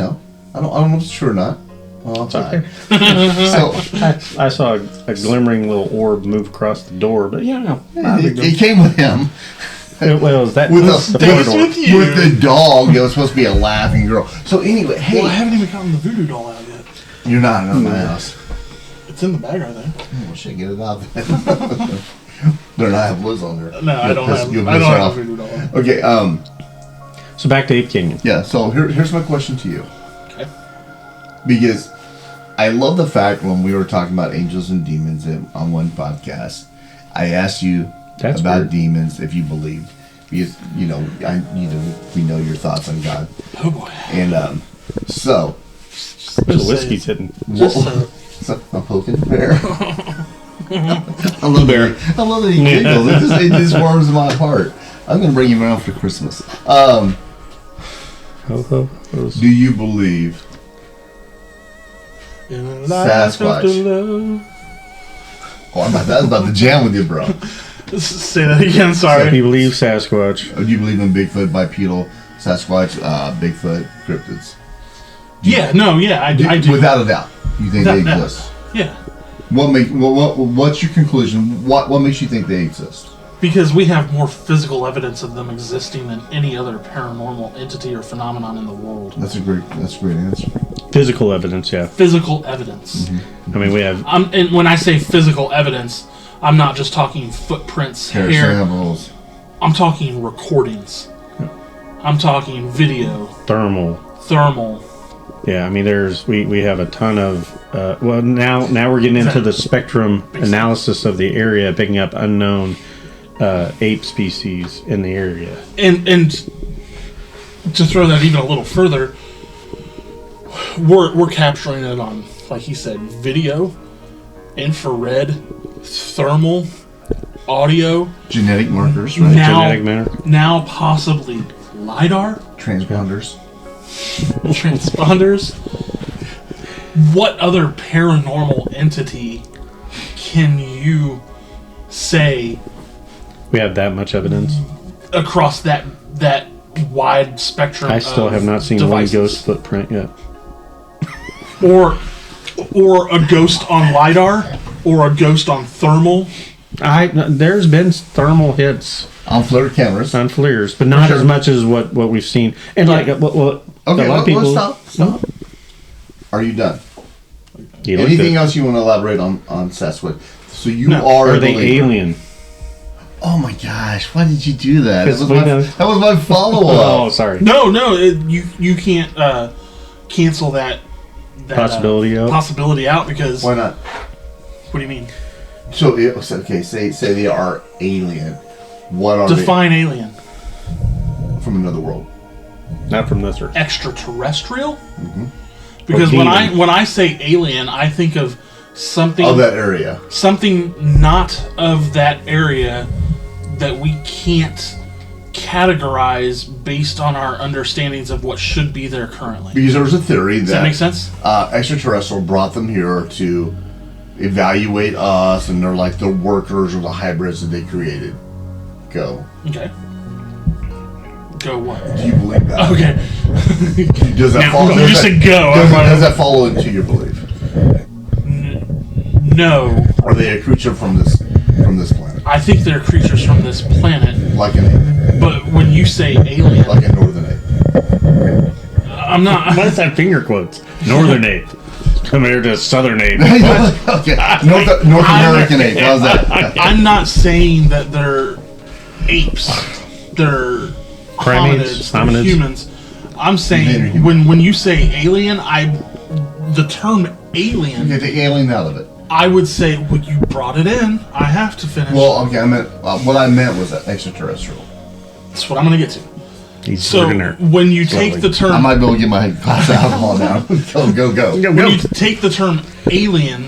know if it's true or not. Well, I'll try. So I saw a glimmering little orb move across the door, but it came with him. It was that With the the, door. with you. with the dog. It was supposed to be a laughing girl. So anyway, hey, Well, I haven't even gotten the voodoo doll out yet. you're not in my house. It's in the bag right there. Well, shit, get it out then. Better not have Liz on there. No, I don't have. You'll I piss don't her have off. a voodoo doll. Okay, So back to Ape Canyon. yeah, so here's my question to you. Okay. Because I love the fact when we were talking about angels and demons on one podcast, I asked you That's about weird. demons if you believed. Because, we know your thoughts on God. Oh boy. And so, The whiskey's hidden. so I'm poking the bear. I love bear. I love that he giggles. It just warms my heart. I'm gonna bring him around for Christmas. Do you believe Sasquatch? Oh, I'm about to jam with you, bro. Say that again. Sorry. He believes Sasquatch. Do you believe in Bigfoot, bipedal, Sasquatch, Bigfoot, cryptids? Yeah. No. Yeah. I do. Without a doubt, you think they exist. Yeah. What's your conclusion? What makes you think they exist? Because we have more physical evidence of them existing than any other paranormal entity or phenomenon in the world. That's a great answer. Physical evidence, yeah. Physical evidence. I mean, we have. And when I say physical evidence, I'm not just talking footprints, hair. Samples. I'm talking recordings. I'm talking video, Thermal. thermal. Yeah, I mean, we have a ton of. Now we're getting into the spectrum analysis of the area, picking up unknown ape species in the area. And to throw that even a little further, we're capturing it on, like he said, video, infrared, thermal, audio, Genetic markers, right? Genetic matter. now possibly LiDAR, Transponders. transponders. What other paranormal entity can you say We have that much evidence. across that that wide spectrum. I still have not seen devices. one ghost footprint yet. Or a ghost on LiDAR, or a ghost on thermal. There's been thermal hits on FLIR cameras, on FLIRs, but not as much as what we've seen. And okay, a lot of people. Stop. Are you done? Anything else you want to elaborate on Sasquatch? So are they alien? Oh my gosh! Why did you do that? That was my follow-up. Oh, sorry. No, you can't cancel that possibility out because why not? What do you mean? So say they are alien. What are Define alien. From another world. Not from this earth. Extraterrestrial. Mm-hmm. Because when I say alien, I think of something of that area. Something not of that area that we can't categorize based on our understandings of what should be there currently. Because there's a theory Does that make sense? Extraterrestrial brought them here to evaluate us, and they're like the workers or the hybrids that they created. Go. Okay. Go what? Do you believe that? Okay. Does that follow? You just said go. Does that follow into your belief? No. Are they a creature from this planet? I think they're creatures from this planet. Like an ape. But when you say alien, like a northern ape. I'm not. What is that finger quotes? Northern ape. Compared to southern ape. Okay. North American ape. How's that? I'm not saying that they're apes. They're primates, hominids. Humans. I'm saying when you say alien, the term alien. You take alien out of it. I would say, well, you brought it in. I have to finish. Well, okay. What I meant was extraterrestrial. That's what I'm going to get to. So when you take the term, I might be able to get my glass of alcohol now. Go. When you take the term alien,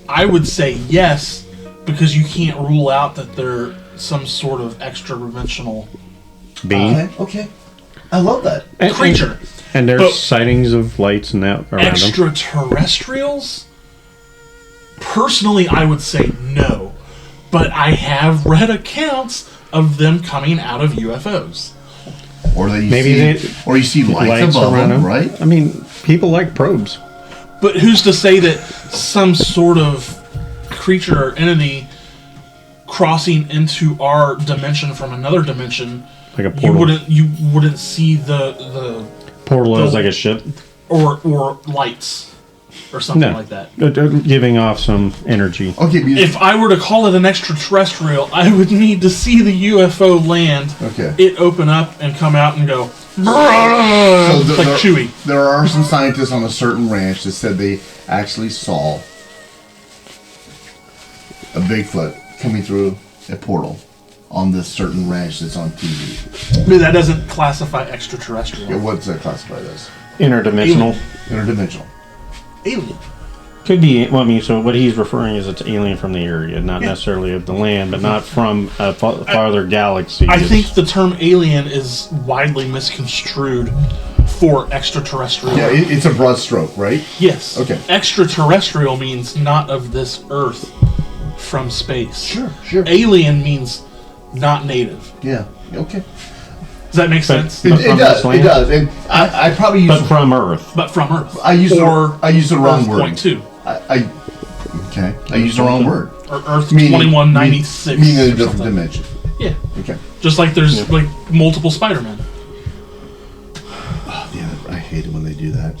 I would say yes, because you can't rule out that they're some sort of extra-dimensional being. Okay. I love that. Creature. And there's sightings of lights and that around extraterrestrials? Personally, I would say no. But I have read accounts of them coming out of UFOs. Or you see lights above them, right? I mean, people like probes. But who's to say that some sort of creature or entity crossing into our dimension from another dimension, like a portal, you wouldn't see the portal is like a ship or lights or something like that, giving off some energy. Okay, if I were to call it an extraterrestrial, I would need to see the UFO land. Okay, it open up and come out and go like Chewie. There are some scientists on a certain ranch that said they actually saw a Bigfoot coming through a portal on this certain ranch that's on TV. But that doesn't classify extraterrestrial. Yeah, what's that classified as? Interdimensional. Interdimensional. Alien. Could be. Well, I mean, so what he's referring is it's alien from the area, not necessarily of the land, but not from a farther galaxy. I think the term alien is widely misconstrued for extraterrestrial. Yeah, it's a broad stroke, right? Yes. Okay. Extraterrestrial means not of this Earth, from space. Sure. Alien means not native. Yeah. Okay. Does that make sense? It does. And I probably use... But from Earth. I use the wrong word. Point 2. I used the wrong word. Or Earth 2196. Meaning a different dimension. Yeah. Okay. Just like there's like multiple Spider-Men. Oh, damn it. I hate it when they do that.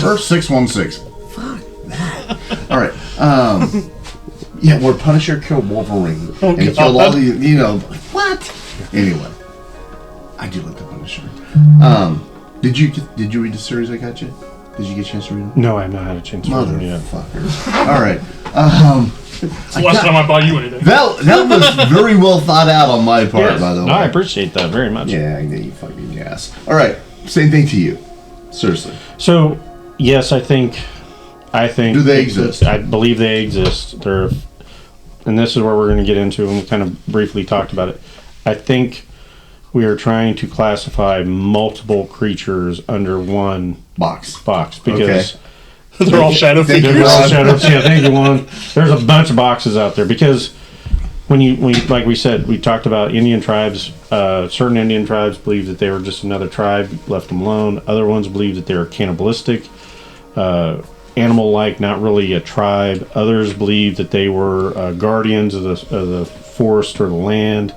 Earth 616. Fuck that. All right. Yeah, where Punisher killed Wolverine. And he killed all the, what? Anyway. I do like the Punisher. Did you read the series I got you? Did you get a chance to read it? No, I have not had a chance to read it yet. Motherfucker. All right. It's the last time I buy you anything. That was very well thought out on my part, by the way. No, I appreciate that very much. Yeah, you fucking ass. All right. Same thing to you. Seriously. So, yes, I think. Do they exist? I believe they exist. And this is where we're going to get into, and we kind of briefly talked about it. I think we are trying to classify multiple creatures under one box because they're all shadow figures. Yeah, thank you, Juan. There's a bunch of boxes out there because when you like we said, we talked about Indian tribes. Certain Indian tribes believe that they were just another tribe, left them alone. Other ones believe that they were cannibalistic, animal-like, not really a tribe. Others believe that they were guardians of the forest or the land.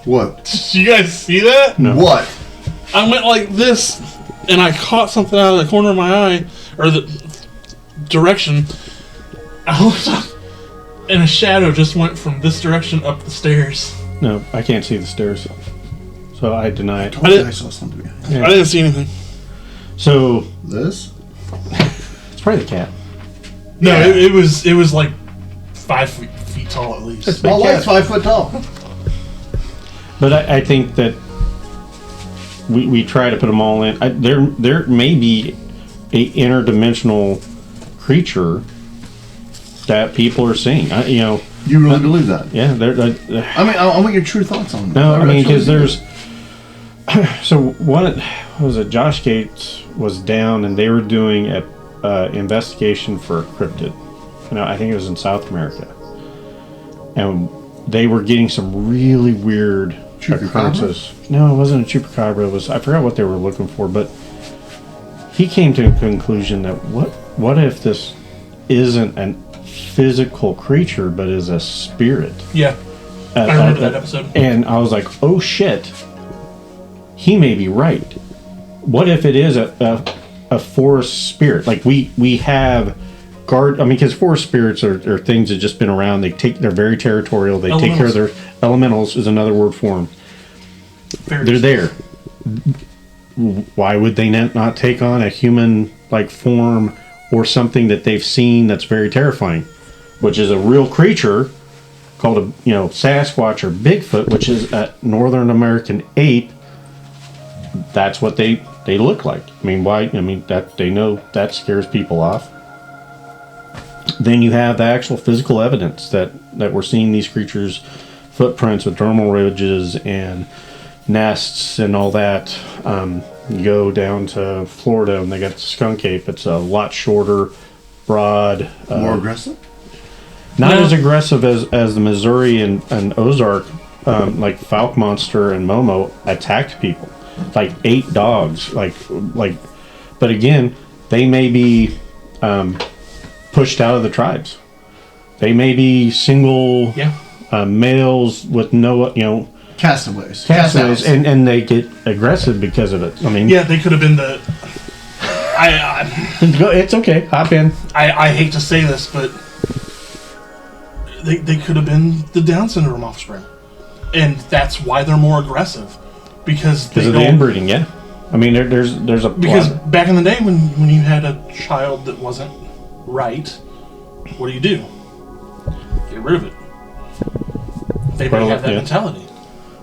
What? Did you guys see that? No. What? I went like this, and I caught something out of the corner of my eye, or the direction. I looked up, and a shadow just went from this direction up the stairs. No, I can't see the stairs, so I deny it. I saw something behind. Yeah. I didn't see anything. So This? it's probably the cat. No, Yeah. it was like 5 feet tall at least. My wife's 5 foot tall. But I think that we try to put them all in. There may be a interdimensional creature that people are seeing. You really believe that? Yeah. I mean, I want your true thoughts on that. No, I mean, because there's. So what was it? Josh Gates was down, and they were doing a investigation for a cryptid. I think it was in South America, and they were getting some really weird occurrences. No, it wasn't a chupacabra. It was, I forgot what they were looking for, but he came to a conclusion that what if this isn't a physical creature, but is a spirit? Yeah, I remember that episode. And I was like, oh shit, he may be right. What if it is a forest spirit? Like we have guard. I mean, because forest spirits are things that just been around. They're very territorial. They take care of their elementals. Is another word for them. They're there. Why would they not take on a human like form or something that they've seen that's very terrifying, which is a real creature called a Sasquatch or Bigfoot, which is a Northern American ape. That's what they look like. I mean, why? I mean, that they know that scares people off. Then you have the actual physical evidence that we're seeing these creatures' footprints with dermal ridges and nests and all that. You go down to Florida and they got the skunk ape. It's a lot shorter, broad. More aggressive? Not as aggressive as the Missouri and Ozark, like Falk Monster and Momo attacked people. Like 8 dogs. Like, but again, they may be pushed out of the tribes. They may be single males with no, Castaways, and they get aggressive because of it. I mean, yeah, they could have been the. It's okay. Hop in. I hate to say this, but they could have been the Down syndrome offspring, and that's why they're more aggressive because of the inbreeding. Yeah, I mean, there's a because back in the day when you had a child that wasn't right, what do? Get rid of it. They may have that mentality.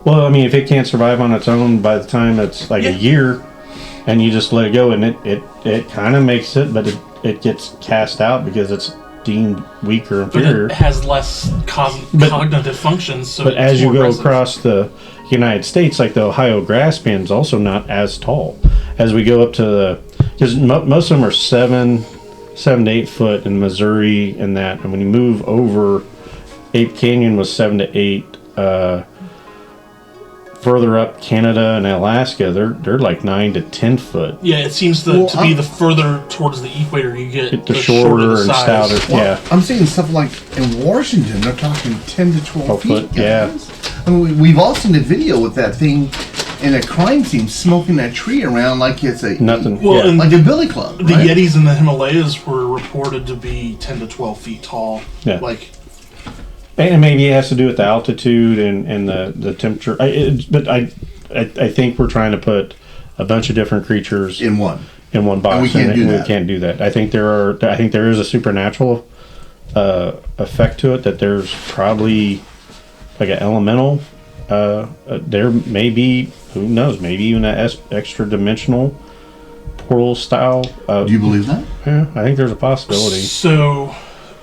Well, I mean, if it can't survive on its own by the time it's like a year, and you just let it go, and it kind of makes it, but it gets cast out because it's deemed weaker and inferior. But it has less cognitive functions. So but as you go across the United States, like the Ohio grass pan's also not as tall. As we go up to because most of them are 7 to 8 foot in Missouri and that, and when you move over, Ape Canyon was 7 to 8. Further up, Canada and Alaska, they're like 9 to 10 foot. Yeah, it seems to be the further towards the equator you get, the shorter and stouter. Well, I'm seeing stuff like in Washington, they're talking 10 to 12 feet. Yeah. I mean, we've all seen the video with that thing in a crime scene smoking that tree around like it's nothing. Well, like a billy club. The Yetis in the Himalayas were reported to be 10 to 12 feet tall. Yeah. Like. And maybe it has to do with the altitude and the temperature. But I think we're trying to put a bunch of different creatures in one box. And we can't do that. I think there is a supernatural effect to it. That there's probably like an elemental. There may be, who knows? Maybe even an extra dimensional portal style. Do you believe that? Yeah, I think there's a possibility. So.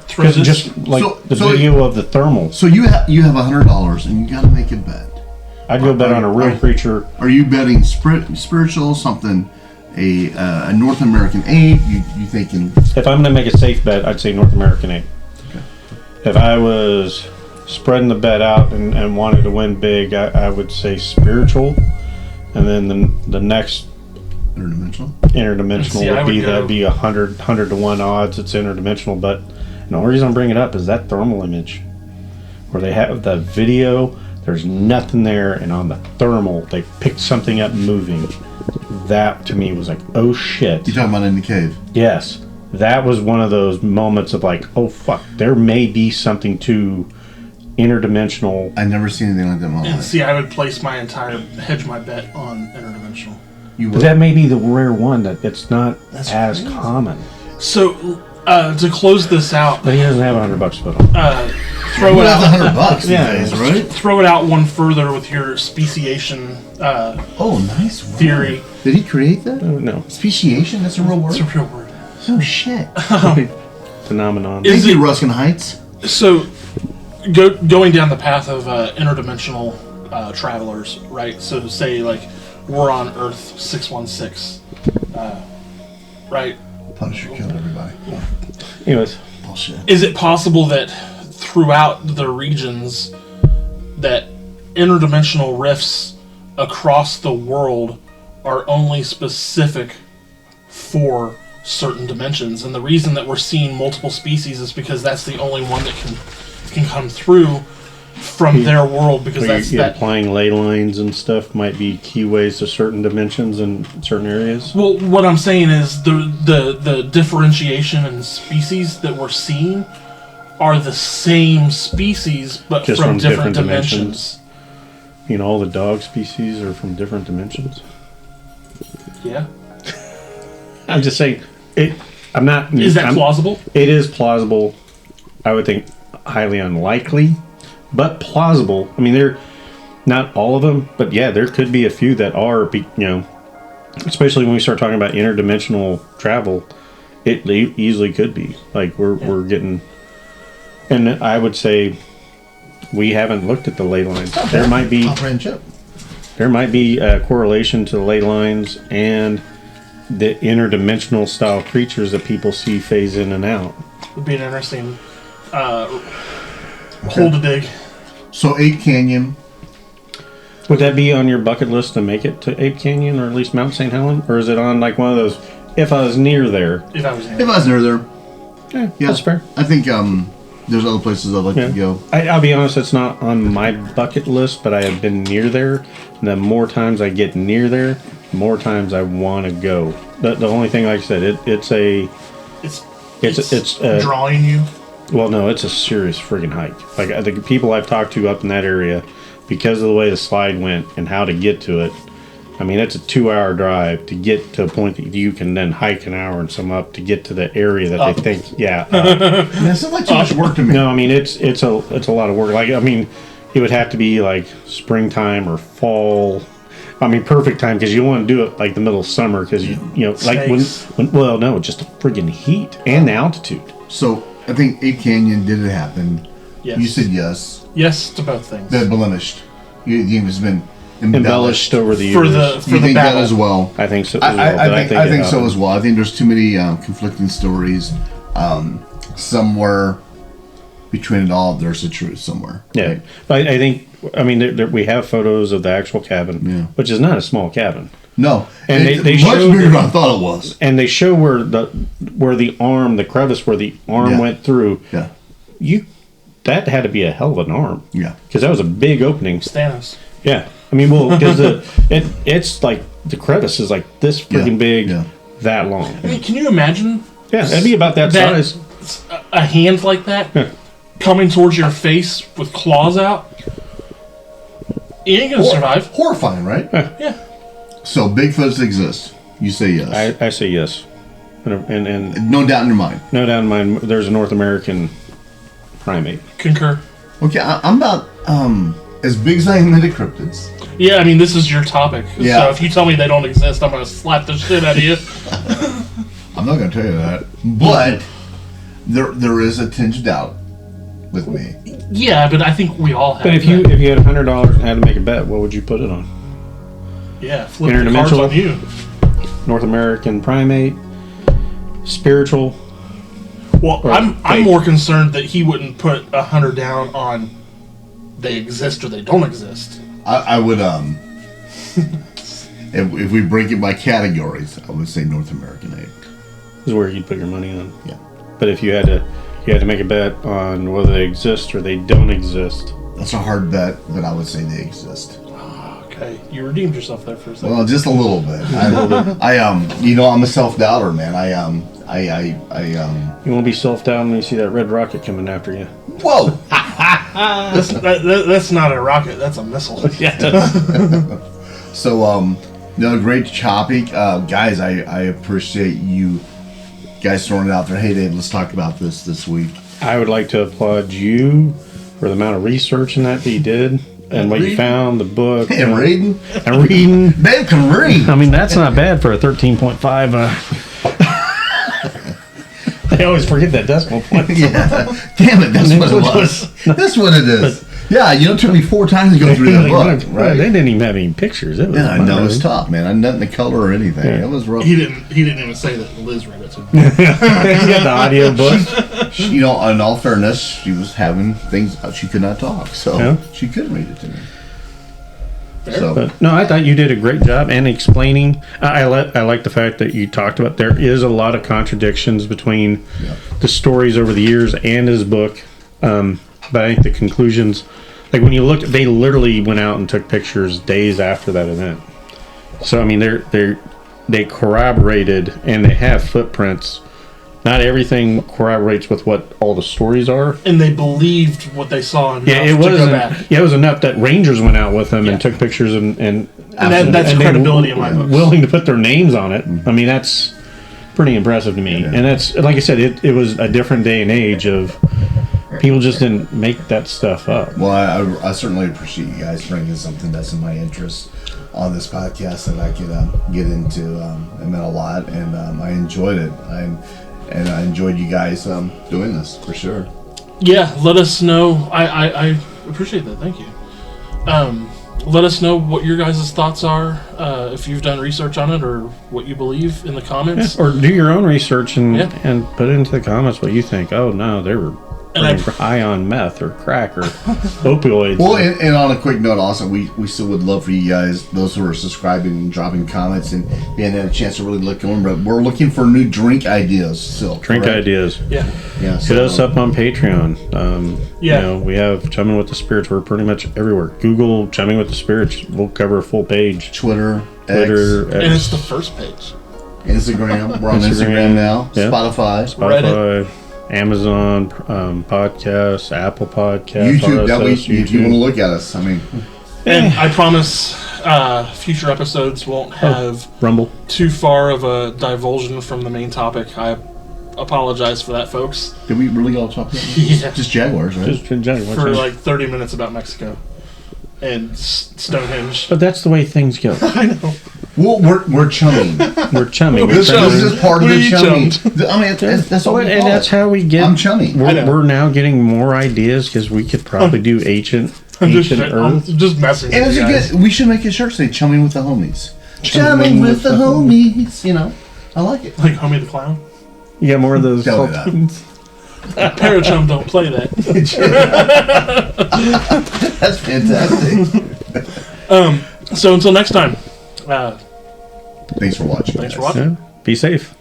Because just like the video of the thermal. So you have $100 and you got to make a bet. I'd go bet on a real creature. Are you betting spiritual, something, a North American ape? You thinking? If I'm going to make a safe bet, I'd say North American ape. Okay. if I was spreading the bet out and wanted to win big, I would say spiritual, and then the next interdimensional would be that'd be 100 to 1 odds. It's interdimensional, but the only reason I'm bringing it up is that thermal image where they have the video. There's nothing there, and on the thermal, they picked something up moving. That to me was like, oh shit. You talking about in the cave? Yes, that was one of those moments of like, oh fuck, there may be something to interdimensional. I've never seen anything like that in my life. See, I would hedge my bet on interdimensional. But that may be the rare one that it's not as common. So, to close this out, but he doesn't have $100 to put on. Throw it out $100 these days, right? Throw it out one further with your speciation. Nice word. Theory. Did he create that? No. Speciation? That's a real word. It's a real word. Oh shit. Phenomenon. Thank you, Ruskin Heights. So, going down the path of interdimensional travelers, right? So, say like we're on Earth 616, right? Punisher killed everybody. Anyways, bullshit. Is it possible that throughout the regions that interdimensional rifts across the world are only specific for certain dimensions, and the reason that we're seeing multiple species is because that's the only one that can come through from their world, because that's applying ley lines and stuff might be keyways to certain dimensions in certain areas. Well, what I'm saying is the differentiation in species that we're seeing are the same species, but just from different dimensions. You know, all the dog species are from different dimensions. Yeah. I'm just saying, I'm not... Is that plausible? It is plausible. I would think highly unlikely, but plausible. I mean, they're not all of them, but yeah, there could be a few that are, especially when we start talking about interdimensional travel, it easily could be. Like, we're getting... And I would say we haven't looked at the ley lines. There might be a correlation to the ley lines and the interdimensional style creatures that people see phase in and out. Would be an interesting hole to dig. So Ape Canyon. Would that be on your bucket list to make it to Ape Canyon or at least Mount St. Helen? Or is it on like one of those, if I was near there? If I was near there. Yeah, that's fair. I think there's other places I'd like to go. I'll be honest, it's not on my bucket list, but I have been near there. And the more times I get near there, the more times I want to go. The only thing, like I said, it's drawing you. Well, no, it's a serious friggin' hike. Like the people I've talked to up in that area, because of the way the slide went and how to get to it, I mean, it's a 2-hour drive to get to a point that you can then hike an hour and some up to get to the area that they think. Yeah, that's not like too much work to me. No, I mean it's a lot of work. Like, I mean, it would have to be like springtime or fall. I mean, perfect time, because you want to do it like the middle of summer, because you know, like when well, no, just the friggin' heat and the altitude. So I think Ape Canyon, did it happen? Yes. You said yes. Yes to both things. That blemished. You think it's been embellished over the years. For you the think battle that as well? I think so. As I think so as well. I think there's too many conflicting stories. Somewhere between it all, there's a truth somewhere. Yeah, right? But I think. I mean, we have photos of the actual cabin, which is not a small cabin. No, and they much show bigger than I thought it was. And they show where the arm, the crevice where the arm went through. Yeah, that had to be a hell of an arm. Yeah, because that was a big opening. Thanos. Yeah, I mean, well, because it's like the crevice is like this freaking big, that long. I mean, can you imagine? Yeah, that'd be about that size. A hand like that coming towards your face with claws out. You ain't gonna survive. Horrifying, right? Yeah. So Bigfoots exist. You say yes. I say yes, and no doubt in your mind. No doubt in my mind. There's a North American primate. Concur. Okay, I'm about as big as I am into cryptids. Yeah, I mean, this is your topic. Yeah. So if you tell me they don't exist, I'm gonna slap the shit out of you. I'm not gonna tell you that, but there is a tinge of doubt with me. Yeah, but I think we all have. But if you had $100 and had to make a bet, what would you put it on? Yeah, flip the cards on you. North American primate, spiritual. Well, I'm more concerned that he wouldn't put 100 down on they exist or they don't exist. I would if we break it by categories, I would say North American ape is where you'd put your money on. Yeah. But if you had to make a bet on whether they exist or they don't exist. That's a hard bet, but I would say they exist. Okay, you redeemed yourself there for a second. Well, just a little bit. I'm a self-doubter, man. You won't be self-doubting when you see that red rocket coming after you. Whoa! That's not a rocket. That's a missile. Yeah. So, great topic, guys. I appreciate you guys throwing it out there. Hey, Dave, let's talk about this week. I would like to applaud you for the amount of research in that you did and what you found, the book. And reading. And reading. Dave can read. I mean, that's not bad for a 13.5. I always forget that decimal point. Yeah. Damn it, that's what it was. That's what it is. Yeah, it took me 4 times to go through that book. Right? They didn't even have any pictures. It was I know, it's tough, man. I nothing the color or anything. Yeah. It was rough. He didn't even say that Liz read it to me. Yeah, the audio book. In all fairness, she was having things she could not talk, so she couldn't read it to me. So. But, no, I thought you did a great job and explaining. I like the fact that you talked about there is a lot of contradictions between the stories over the years and his book. But I think the conclusions, like when you look, they literally went out and took pictures days after that event. So I mean, they corroborated and they have footprints. Not everything corroborates with what all the stories are. And they believed what they saw enough it to was go back. Yeah, it was enough that rangers went out with them and took pictures and that's credibility in my books. Willing to put their names on it. I mean, that's pretty impressive to me. Yeah. And that's, like I said, it was a different day and age of people just didn't make that stuff up. Well, I certainly appreciate you guys bringing something that's in my interest on this podcast that I could get into. It meant a lot, and I enjoyed it. And I enjoyed you guys doing this, for sure. Yeah, let us know. I appreciate that. Thank you. Let us know what your guys' thoughts are, if you've done research on it or what you believe in the comments. Yeah, or do your own research and put it into the comments what you think. Oh, no, they were high on meth or crack or opioids. Well, and on a quick note also, we still would love for you guys, those who are subscribing and dropping comments and being had a chance to really look on, but we're looking for new drink ideas still. Drink ideas. Yeah. Hit us up on Patreon. We have Chumming with the Spirits. We're pretty much everywhere. Google Chumming with the Spirits. We'll cover a full page. X. And it's the first page. Instagram. We're on Instagram now. Yeah. Spotify. Reddit. Amazon Podcasts, Apple Podcasts, YouTube. RSS, if you want to look at us, I mean. And I promise future episodes won't have Rumble too far of a divulsion from the main topic. I apologize for that, folks. Did we really all talk about Yeah. just Jaguars, right? Just Jaguars. For like 30 minutes about Mexico and Stonehenge. But that's the way things go. I know. Well, we're chumming. We're chumming. This is part of the chumming. I mean, that's what we call and that's it. how we get. I'm chumming. We're now getting more ideas because we could probably do ancient I'm Earth. just messing And with you guys. we should make a shirt say "Chumming with the Homies." Chumming with the homies. I like it. Like Homie the Clown. You got more of those. Tell me that. Parachum don't play that. That's fantastic. So until next time. Thanks for watching. Thanks for watching. Yeah. Be safe.